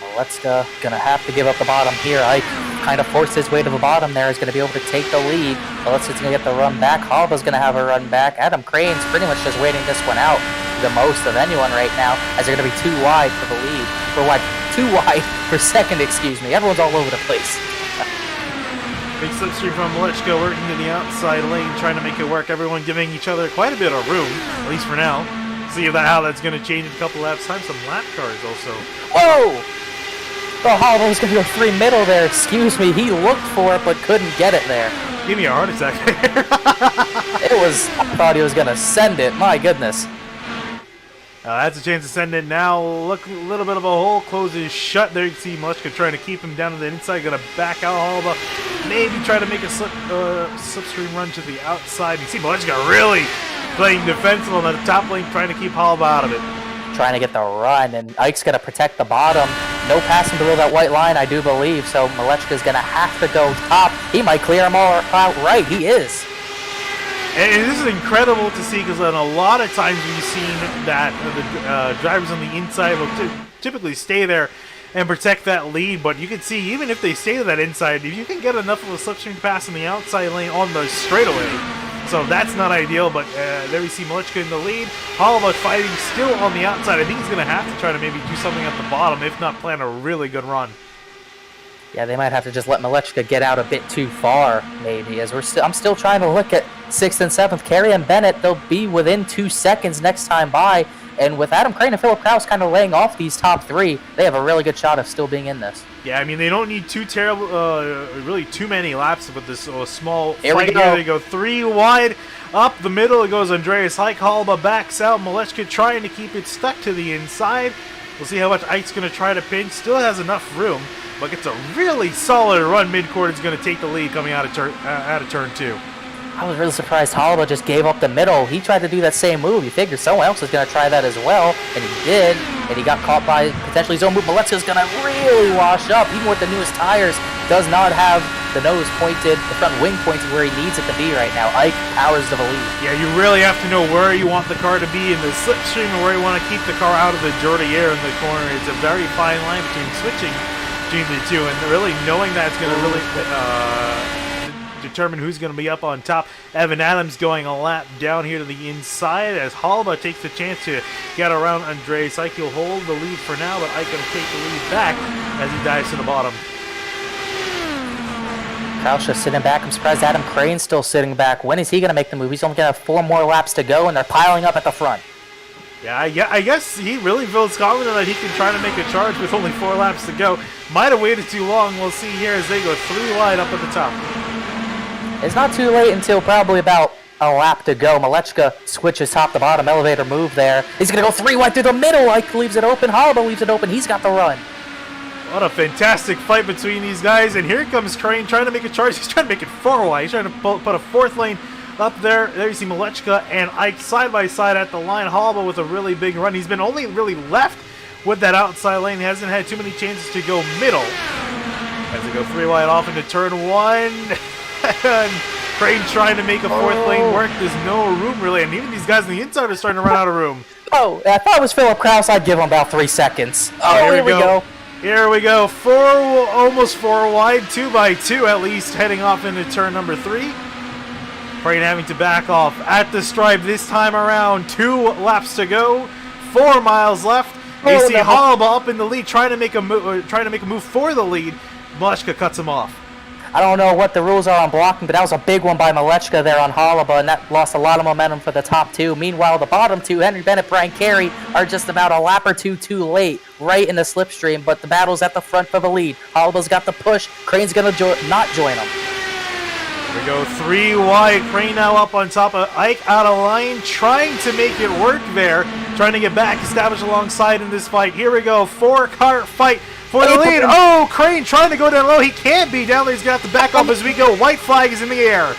Malechko going to have to give up the bottom here. Ike kind of forced his way to the bottom there. He's going to be able to take the lead. Malechko's going to get the run back. Halaba's going to have a run back. Adam Crane's pretty much just waiting this one out the most of anyone right now, as they're going to be too wide for the lead. too wide for second, excuse me. Everyone's all over the place. Big slipstream from Malechka working to the outside lane, trying to make it work. Everyone giving each other quite a bit of room, at least for now. See how that's going to change in a couple laps time. Some lap cars also. Whoa! Oh, Hollow was going to go 3 middle there, excuse me. He looked for it, but couldn't get it there. Give me a heart attack there. I thought he was going to send it. My goodness. That's a chance to send it now. Look, a little bit of a hole. Closes shut. There you can see Malechka trying to keep him down to the inside. Going to back out Halba. Maybe try to make a slipstream run to the outside. You see Malechka really playing defensive on the top lane, trying to keep Halba out of it. Trying to get the run, and Ike's going to protect the bottom. No passing below that white line, I do believe, so Malechka's going to have to go top. He might clear them all out right. He is. And this is incredible to see, because a lot of times we've seen that the drivers on the inside will typically stay there and protect that lead, but you can see even if they stay to that inside, if you can get enough of a slipstream pass in the outside lane on the straightaway, so that's not ideal, but there we see Malechka in the lead. Halba fighting still on the outside. I think he's going to have to try to maybe do something at the bottom, if not plan a really good run. Yeah, they might have to just let Malechka get out a bit too far, maybe, as I'm still trying to look at 6th and 7th. Carey and Bennett, they'll be within 2 seconds next time by, and with Adam Crane and Philip Kraus kind of laying off these top 3, they have a really good shot of still being in this. Yeah, I mean, they don't need really too many laps with this small Here fight we go. here. They go 3 wide. Up the middle, it goes Andreas Hike. Halba backs out. Malechka trying to keep it stuck to the inside. We'll see how much Ike's going to try to pinch. Still has enough room, but gets a really solid run mid-court. Is going to take the lead coming out of turn 2. I was really surprised Halba just gave up the middle. He tried to do that same move. You figured someone else was going to try that as well, and he did, and he got caught by potentially his own move. Malechka's going to really wash up, even with the newest tires. Does not have the nose pointed, the front wing pointed where he needs it to be right now. Ike powers to the lead. Yeah, you really have to know where you want the car to be in the slipstream and where you want to keep the car out of the dirty air in the corner. It's a very fine line between switching between the two, and really knowing that's going to really determine who's going to be up on top. Evan Adams going a lap down here to the inside as Halba takes the chance to get around Andreas Ike. He'll hold the lead for now, but Ike going to take the lead back as he dives to the bottom. Kraus just sitting back. I'm surprised Adam Crane's still sitting back. When is he going to make the move? He's only going to have 4 more laps to go, and they're piling up at the front. Yeah, I guess he really feels confident that he can try to make a charge with only 4 laps to go. Might have waited too long. We'll see here as they go 3 wide up at the top. It's not too late until probably about a lap to go. Malechka switches top to bottom, elevator move there. He's going to go 3 wide through the middle. Ike leaves it open. Halba leaves it open. He's got the run. What a fantastic fight between these guys. And here comes Crane trying to make a charge. He's trying to make it 4 wide. He's trying to put a 4th lane up there. There you see Malechka and Ike side by side at the line. Halba with a really big run. He's been only really left with that outside lane. He hasn't had too many chances to go middle. As they go 3 wide off into turn 1. And Crane trying to make a 4th lane work. There's no room really. And even these guys on the inside are starting to run out of room. Oh, if I was Philip Kraus, I'd give him about 3 seconds. Oh, here we go. Here we go. Almost 4 wide. 2 by 2 at least heading off into turn number 3. Crane having to back off at the stripe this time around. 2 laps to go. 4 miles left. You see Halba up in the lead, trying to make a move for the lead. Malechka cuts him off. I don't know what the rules are on blocking, but that was a big one by Malechka there on Halba, and that lost a lot of momentum for the top 2. Meanwhile, the bottom 2, Henry Bennett, Brian Carey, are just about a lap or 2 too late, right in the slipstream, but the battle's at the front for the lead. Halba's got the push. Crane's going to not join him. We go 3 wide. Crane now up on top of Ike, out of line, trying to make it work there. Trying to get back, established alongside in this fight. Here we go, 4-car fight for the lead. Oh, Crane trying to go down low. He can't be down there. He's got to back off as we go. White flag is in the air.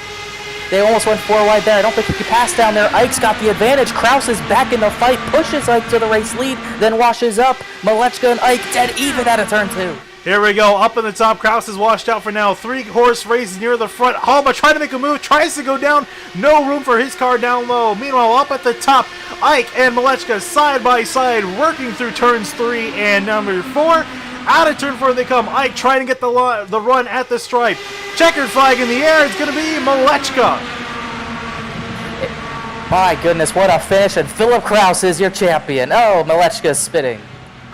They almost went 4 wide there. I don't think he could pass down there. Ike's got the advantage. Kraus is back in the fight, pushes Ike to the race lead, then washes up. Malechka and Ike dead even out of turn 2. Here we go, up in the top. Kraus is washed out for now. 3-horse race near the front. Halba trying to make a move, tries to go down. No room for his car down low. Meanwhile, up at the top, Ike and Malechka side by side, working through turns 3 and number 4. Out of turn 4 they come. Ike trying to get the run at the stripe. Checkered flag in the air. It's going to be Malechka. My goodness, what a finish, and Philip Kraus is your champion. Oh, Malechka's spitting.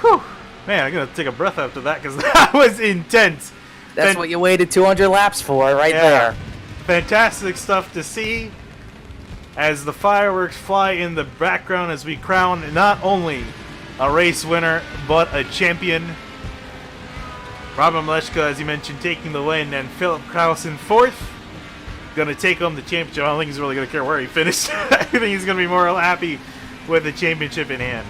Whew. Man, I'm gonna take a breath after that because that was intense. That's what you waited 200 laps for, right there. Fantastic stuff to see as the fireworks fly in the background as we crown not only a race winner but a champion. Robert Malechka, as you mentioned, taking the win, and Philip Kraus in fourth. Gonna take home the championship. I don't think he's really gonna care where he finished. I think he's gonna be more happy with the championship in hand.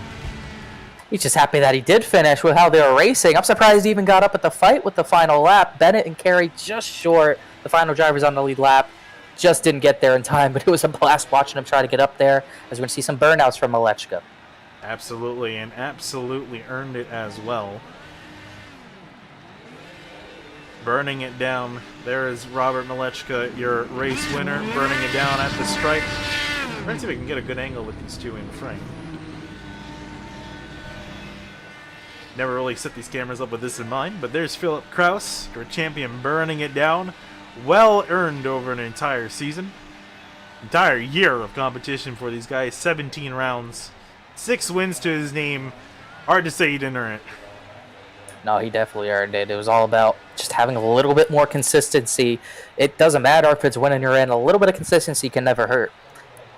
He's just happy that he did finish with how they were racing. I'm surprised he even got up at the fight with the final lap. Bennett and Carey just short. The final drivers on the lead lap just didn't get there in time, but it was a blast watching him try to get up there, as we're going to see some burnouts from Malechka. Absolutely, and absolutely earned it as well. Burning it down. There is Robert Malechka, your race winner, burning it down at the stripe. Let's see if we can get a good angle with these two in frame. Never really set these cameras up with this in mind, but there's Philip Kraus, your champion, burning it down. Well earned over an entire season. Entire year of competition for these guys. 17 rounds. 6 wins to his name. Hard to say he didn't earn it. No, he definitely earned it. It was all about just having a little bit more consistency. It doesn't matter if it's winning you're in. A little bit of consistency can never hurt.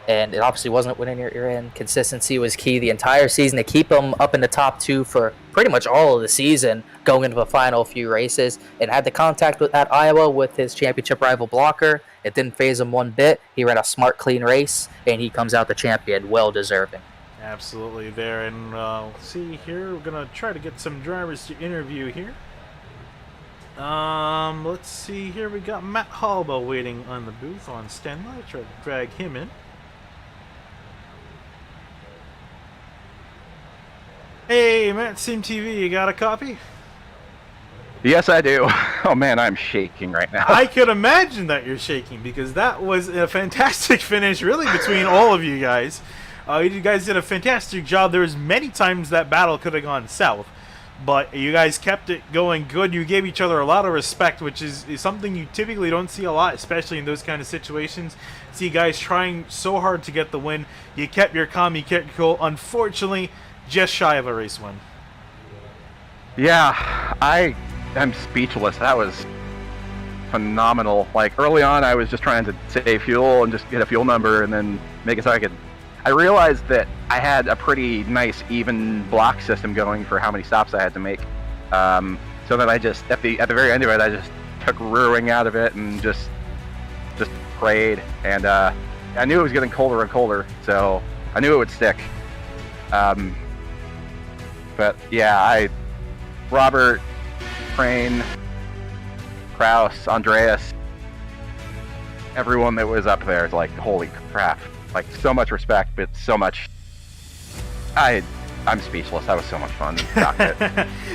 And it obviously wasn't winning you're in. Consistency was key the entire season to keep him up in the top 2 for pretty much all of the season, going into the final few races. And had the contact at Iowa with his championship rival Blocker. It didn't phase him one bit. He ran a smart, clean race, and he comes out the champion, well deserving. Absolutely there. And let's see here. We're going to try to get some drivers to interview here. Let's see here. We got Matt Halba waiting on the booth on standby. Try to drag him in. Hey, Matt, Sim TV, you got a copy? Yes, I do. Oh man, I'm shaking right now. I could imagine that you're shaking because that was a fantastic finish, really, between all of you guys. You guys did a fantastic job. There was many times that battle could have gone south, but you guys kept it going good. You gave each other a lot of respect, which is something you typically don't see a lot, especially in those kind of situations. See guys trying so hard to get the win. You kept your calm, you kept your cool. Unfortunately, just shy of a race win. Yeah, I am speechless. That was phenomenal. Like early on, I was just trying to save fuel and just get a fuel number and then make it so I realized that I had a pretty nice even block system going for how many stops I had to make. So that I just at the very end of it, I just took rear wing out of it and just prayed. And I knew it was getting colder and colder, so I knew it would stick. But yeah, Robert, Crane, Kraus, Andreas, everyone that was up there is like, holy crap. Like, so much respect, but so much... I'm speechless. That was so much fun.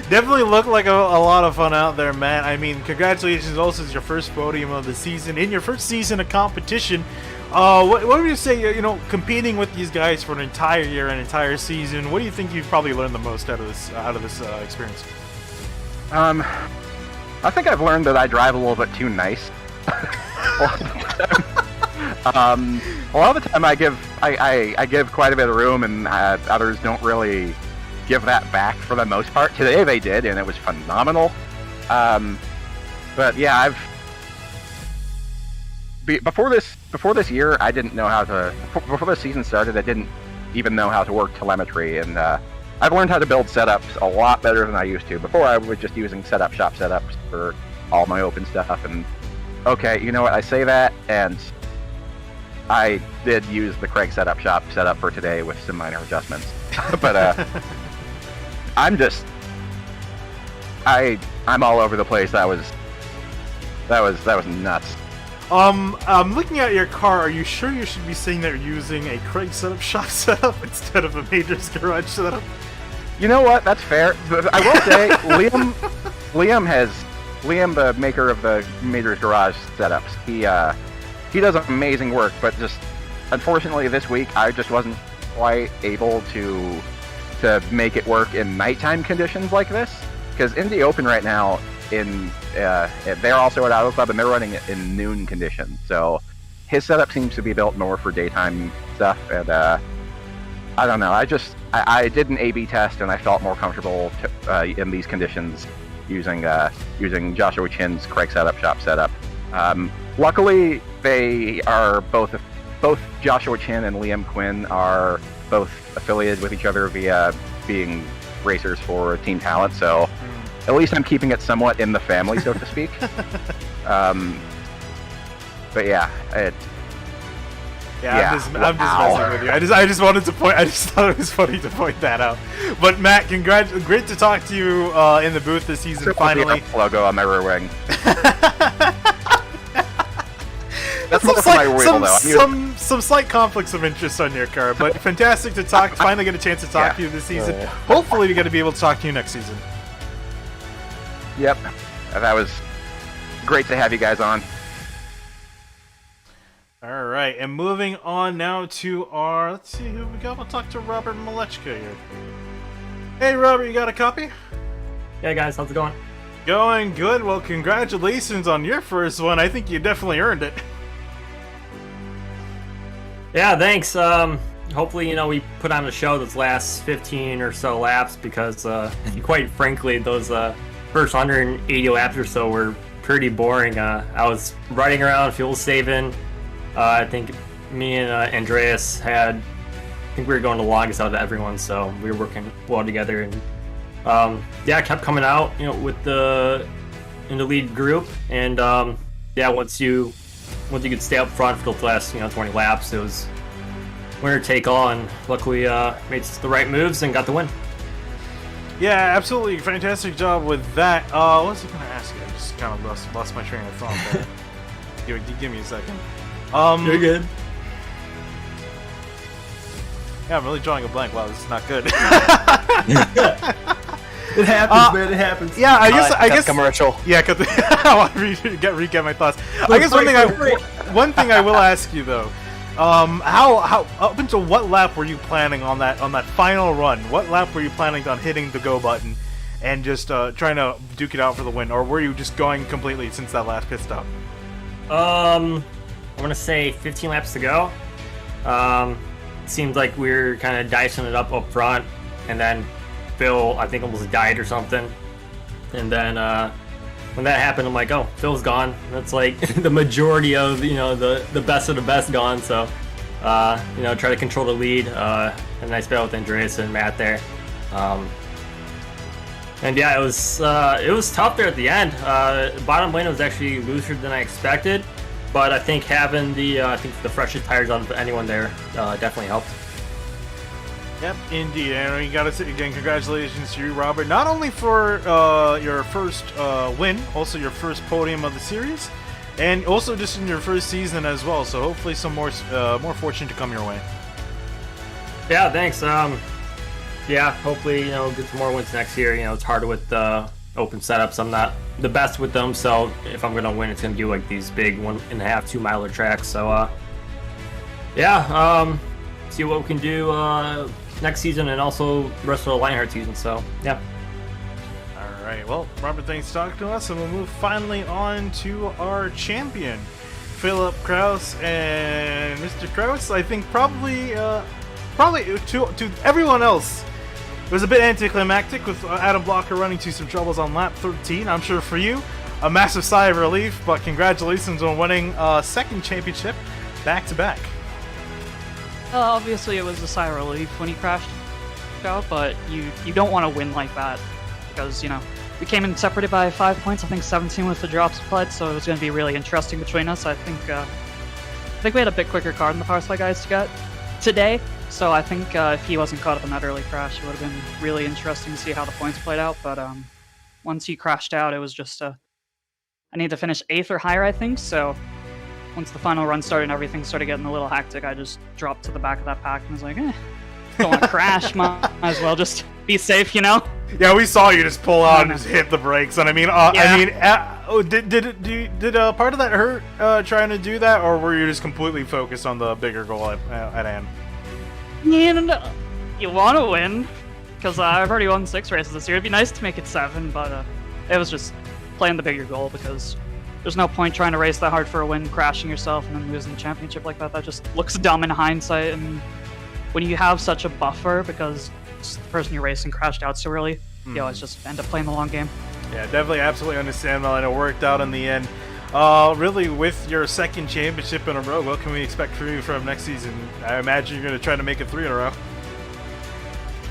Definitely looked like a lot of fun out there, Matt. I mean, congratulations also as your first podium of the season. In your first season of competition, what would you say, competing with these guys for an entire year, an entire season, what do you think you've probably learned the most out of this experience? I think I've learned that I drive a little bit too nice. A lot of the time I give quite a bit of room, and others don't really give that back for the most part. Today they did, and it was phenomenal. But yeah, before this year, I didn't know how to. Before the season started, I didn't even know how to work telemetry, and I've learned how to build setups a lot better than I used to. Before, I was just using setup shop setups for all my open stuff, and okay, you know what? I say that, and I did use the Craig setup shop setup for today with some minor adjustments. But I'm all over the place. That was nuts. I'm looking at your car. Are you sure you should be saying that you're using a Craig setup shop setup instead of a Major's Garage setup? You know what? That's fair. I will say, Liam, the maker of the Major's Garage setups, he does amazing work, but just unfortunately this week I just wasn't quite able to make it work in nighttime conditions like this. Because in the open right now, they're also at Auto Club and they're running it in noon conditions. So his setup seems to be built more for daytime stuff, and I don't know. I did an A/B test and I felt more comfortable in these conditions using Joshua Chin's Craig Shop setup. Luckily, they are both Joshua Chin and Liam Quinn are both affiliated with each other via being racers for Team Talent. So at least I'm keeping it somewhat in the family, so to speak. But yeah, I'm just messing with you. I just wanted to point. I just thought it was funny to point that out. But Matt, great to talk to you in the booth this season. Finally, logo on my rear wing. That's some slight conflicts of interest on your car, but fantastic to talk. Finally, get a chance to talk to you this season. Hopefully, we're going to be able to talk to you next season. Yep, that was great to have you guys on. All right, and moving on now to our, let's see who we got. We'll talk to Robert Malechka here. Hey, Robert, you got a copy? Yeah, guys, how's it going? Going good. Well, congratulations on your first one. I think you definitely earned it. Yeah, thanks. Hopefully, we put on a show those last 15 or so laps because, quite frankly, those first 180 laps or so were pretty boring. I was riding around, fuel saving. I think me and Andreas I think we were going the longest out of everyone, so we were working well together. And I kept coming out, in the lead group. And once you could stay up front for the last 20 laps, it was winner take all, and luckily made the right moves and got the win. Yeah, absolutely, fantastic job with that. What was I going to ask you? I just kind of lost my train of thought there. Give me a second. You're good. Yeah, I'm really drawing a blank. Wow, this is not good. It happens, man. It happens. Yeah, I guess commercial. Yeah, I want to recap my thoughts. I guess one thing I will ask you though, how up until what lap were you planning on that final run? What lap were you planning on hitting the go button and just trying to duke it out for the win, or were you just going completely since that last pit stop? I want to say 15 laps to go. It seemed like we were kind of dicing it up front, and then Phil, I think, almost died or something. And then when that happened, I'm like, oh, Phil's gone. That's like the majority of the best of the best gone. So try to control the lead. A nice battle with Andreas and Matt there. And yeah, it was tough there at the end. Bottom lane was actually looser than I expected. But I think having the freshest tires out of anyone there definitely helped. Yep, indeed. And you got to say again, congratulations to you, Robert. Not only for your first win, also your first podium of the series, and also just in your first season as well. So hopefully some more fortune to come your way. Yeah, thanks. Hopefully get some more wins next year. It's harder with open setups. I'm not the best with them, so if I'm gonna win, it's gonna be like these big 1.5, 2 miler tracks. So see what we can do next season and also the rest of the Lionheart season. So yeah. All right. Well, Robert, thanks for talking to us, and we'll move finally on to our champion, Philip Kraus. And Mr. Kraus, I think probably to everyone else, it was a bit anticlimactic with Adam Blocker running into some troubles on lap 13. I'm sure for you, a massive sigh of relief, but congratulations on winning a second championship back-to-back. Obviously, it was a sigh of relief when he crashed out, but you don't want to win like that because, we came in separated by 5 points, I think 17 with the drops applied, so it was going to be really interesting between us. I think we had a bit quicker car than the Power Supply guys to get today. So I think if he wasn't caught up in that early crash, it would have been really interesting to see how the points played out. But once he crashed out, it was just I need to finish 8th or higher, I think. So once the final run started and everything started getting a little hectic, I just dropped to the back of that pack and was like, don't want to crash. Might as well just be safe, Yeah, we saw you just pull out and just hit the brakes. And did part of that hurt trying to do that, or were you just completely focused on the bigger goal at hand? And you want to win, because I've already won 6 races this year. It'd be nice to make it 7, but it was just playing the bigger goal, because there's no point trying to race that hard for a win, crashing yourself, and then losing the championship like that. That just looks dumb in hindsight, and when you have such a buffer because the person you're racing crashed out so early, you always just end up playing the long game. Yeah, definitely, absolutely understandable, and it worked out in the end. Really, with your second championship in a row, what can we expect from you from next season? I imagine you're going to try to make it 3 in a row.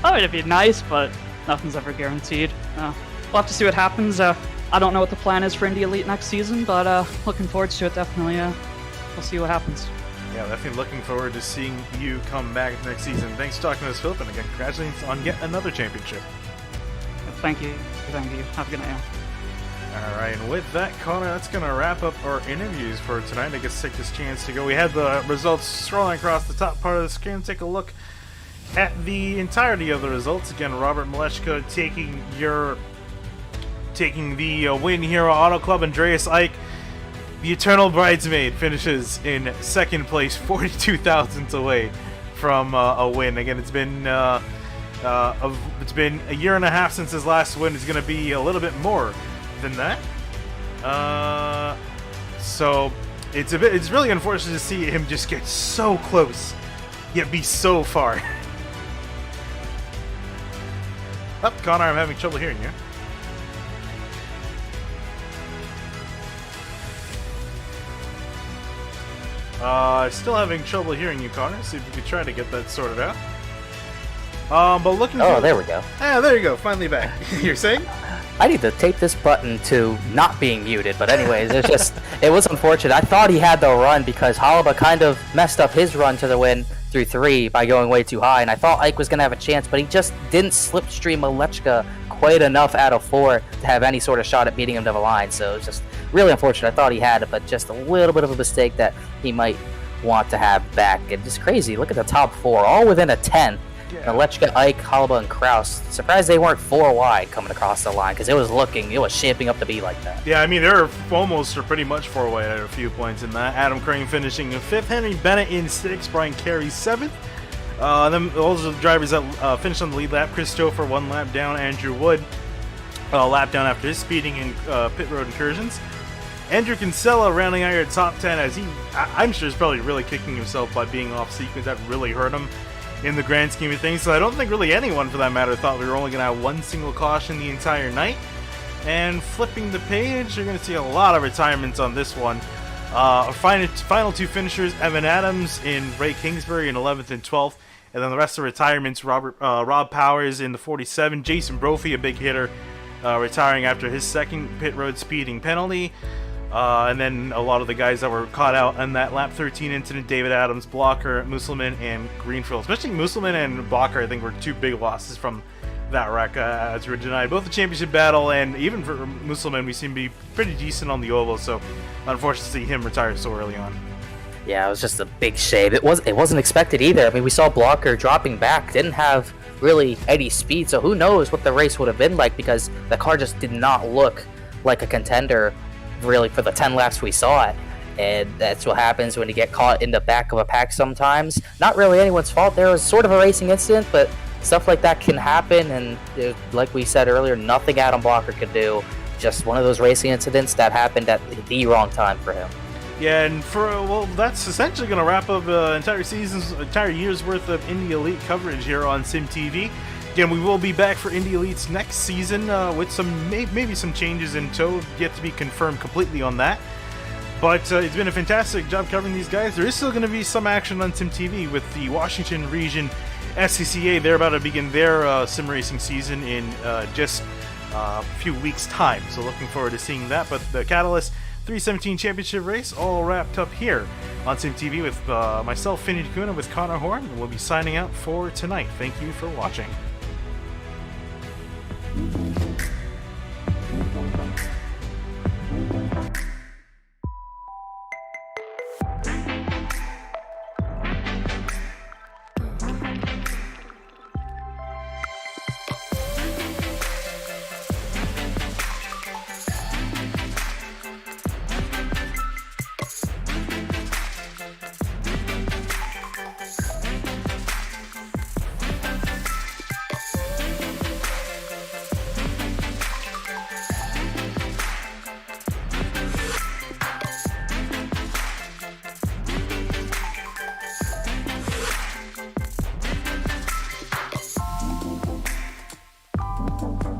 Oh, it'd be nice, but nothing's ever guaranteed. We'll have to see what happens. I don't know what the plan is for Indy Elite next season, but looking forward to it, definitely. We'll see what happens. Yeah, definitely looking forward to seeing you come back next season. Thanks for talking to us, Philip, and again, congratulations on yet another championship. Thank you. Thank you. Have a good night. All right, and with that, Connor, that's going to wrap up our interviews for tonight. I guess take this chance to go. We had the results scrolling across the top part of the screen. Take a look at the entirety of the results. Again, Robert Maleshka taking the win here at Auto Club. Andreas Ike, the eternal bridesmaid, finishes in second place, 42 thousandths away from a win. Again, it's been a year and a half since his last win. It's going to be a little bit more than that. So it's really unfortunate to see him just get so close, yet be so far. Oh, Connor, I'm having trouble hearing you. Still having trouble hearing you, Connor. See if we could try to get that sorted out. But looking. Oh, there we go. Ah, there you go. Finally back. You're saying? I need to tape this button to not being muted, but anyways, it was unfortunate. I thought he had the run because Halaba kind of messed up his run to the win through 3 by going way too high, and I thought Ike was going to have a chance, but he just didn't slipstream Malechka quite enough out of 4 to have any sort of shot at beating him to the line, so it was just really unfortunate. I thought he had it, but just a little bit of a mistake that he might want to have back. And just crazy. Look at the top 4, all within a 10. Yeah. Malechka, Ike, Halaba, and Kraus. Surprised they weren't 4 wide coming across the line because it was shaping up to be like that. Yeah, I mean, they're almost or pretty much 4 wide at a few points in that. Adam Crane finishing in 5th, Henry Bennett in 6th, Brian Carey 7th. Then those are the drivers that finished on the lead lap. Christopher 1 lap down, Andrew Wood lap down after his speeding in pit road incursions. Andrew Kinsella rounding out your top 10 as I'm sure is probably really kicking himself by being off sequence. That really hurt him in the grand scheme of things. So I don't think really anyone, for that matter, thought we were only going to have 1 single caution the entire night. And flipping the page, you're going to see a lot of retirements on this one. Our final 2 finishers, Evan Adams in Ray Kingsbury in 11th and 12th. And then the rest of the retirements, Rob Powers in the 47, Jason Brophy, a big hitter, retiring after his second pit road speeding penalty. And then a lot of the guys that were caught out in that lap 13 incident, David Adams, Blocker, Musselman, and Greenfield. Especially Musselman and Blocker, I think, were 2 big losses from that wreck, as we were denied both the championship battle, and even for Musselman, we seem to be pretty decent on the oval, so unfortunate to see him retire so early on. Yeah, it was just a big shame. It wasn't expected either. I mean, we saw Blocker dropping back, didn't have really any speed, so who knows what the race would have been like, because the car just did not look like a contender really for the 10 laps we saw it. And that's what happens when you get caught in the back of a pack sometimes. Not really anyone's fault. There was sort of a racing incident, but stuff like that can happen, and like we said earlier, nothing Adam Blocker could do. Just one of those racing incidents that happened at the wrong time for him. Yeah, and that's essentially going to wrap up entire year's worth of Indy Elite coverage here on SimTV. Again, we will be back for Indy Elites next season with some maybe some changes in tow, yet to be confirmed completely on that. But it's been a fantastic job covering these guys. There is still going to be some action on SimTV with the Washington Region SCCA. They're about to begin their sim racing season in just a few weeks' time. So looking forward to seeing that. But the Catalyst 317 Championship race all wrapped up here on SimTV with myself, Finney DeCuna, with Connor Horn. And we'll be signing out for tonight. Thank you for watching. you.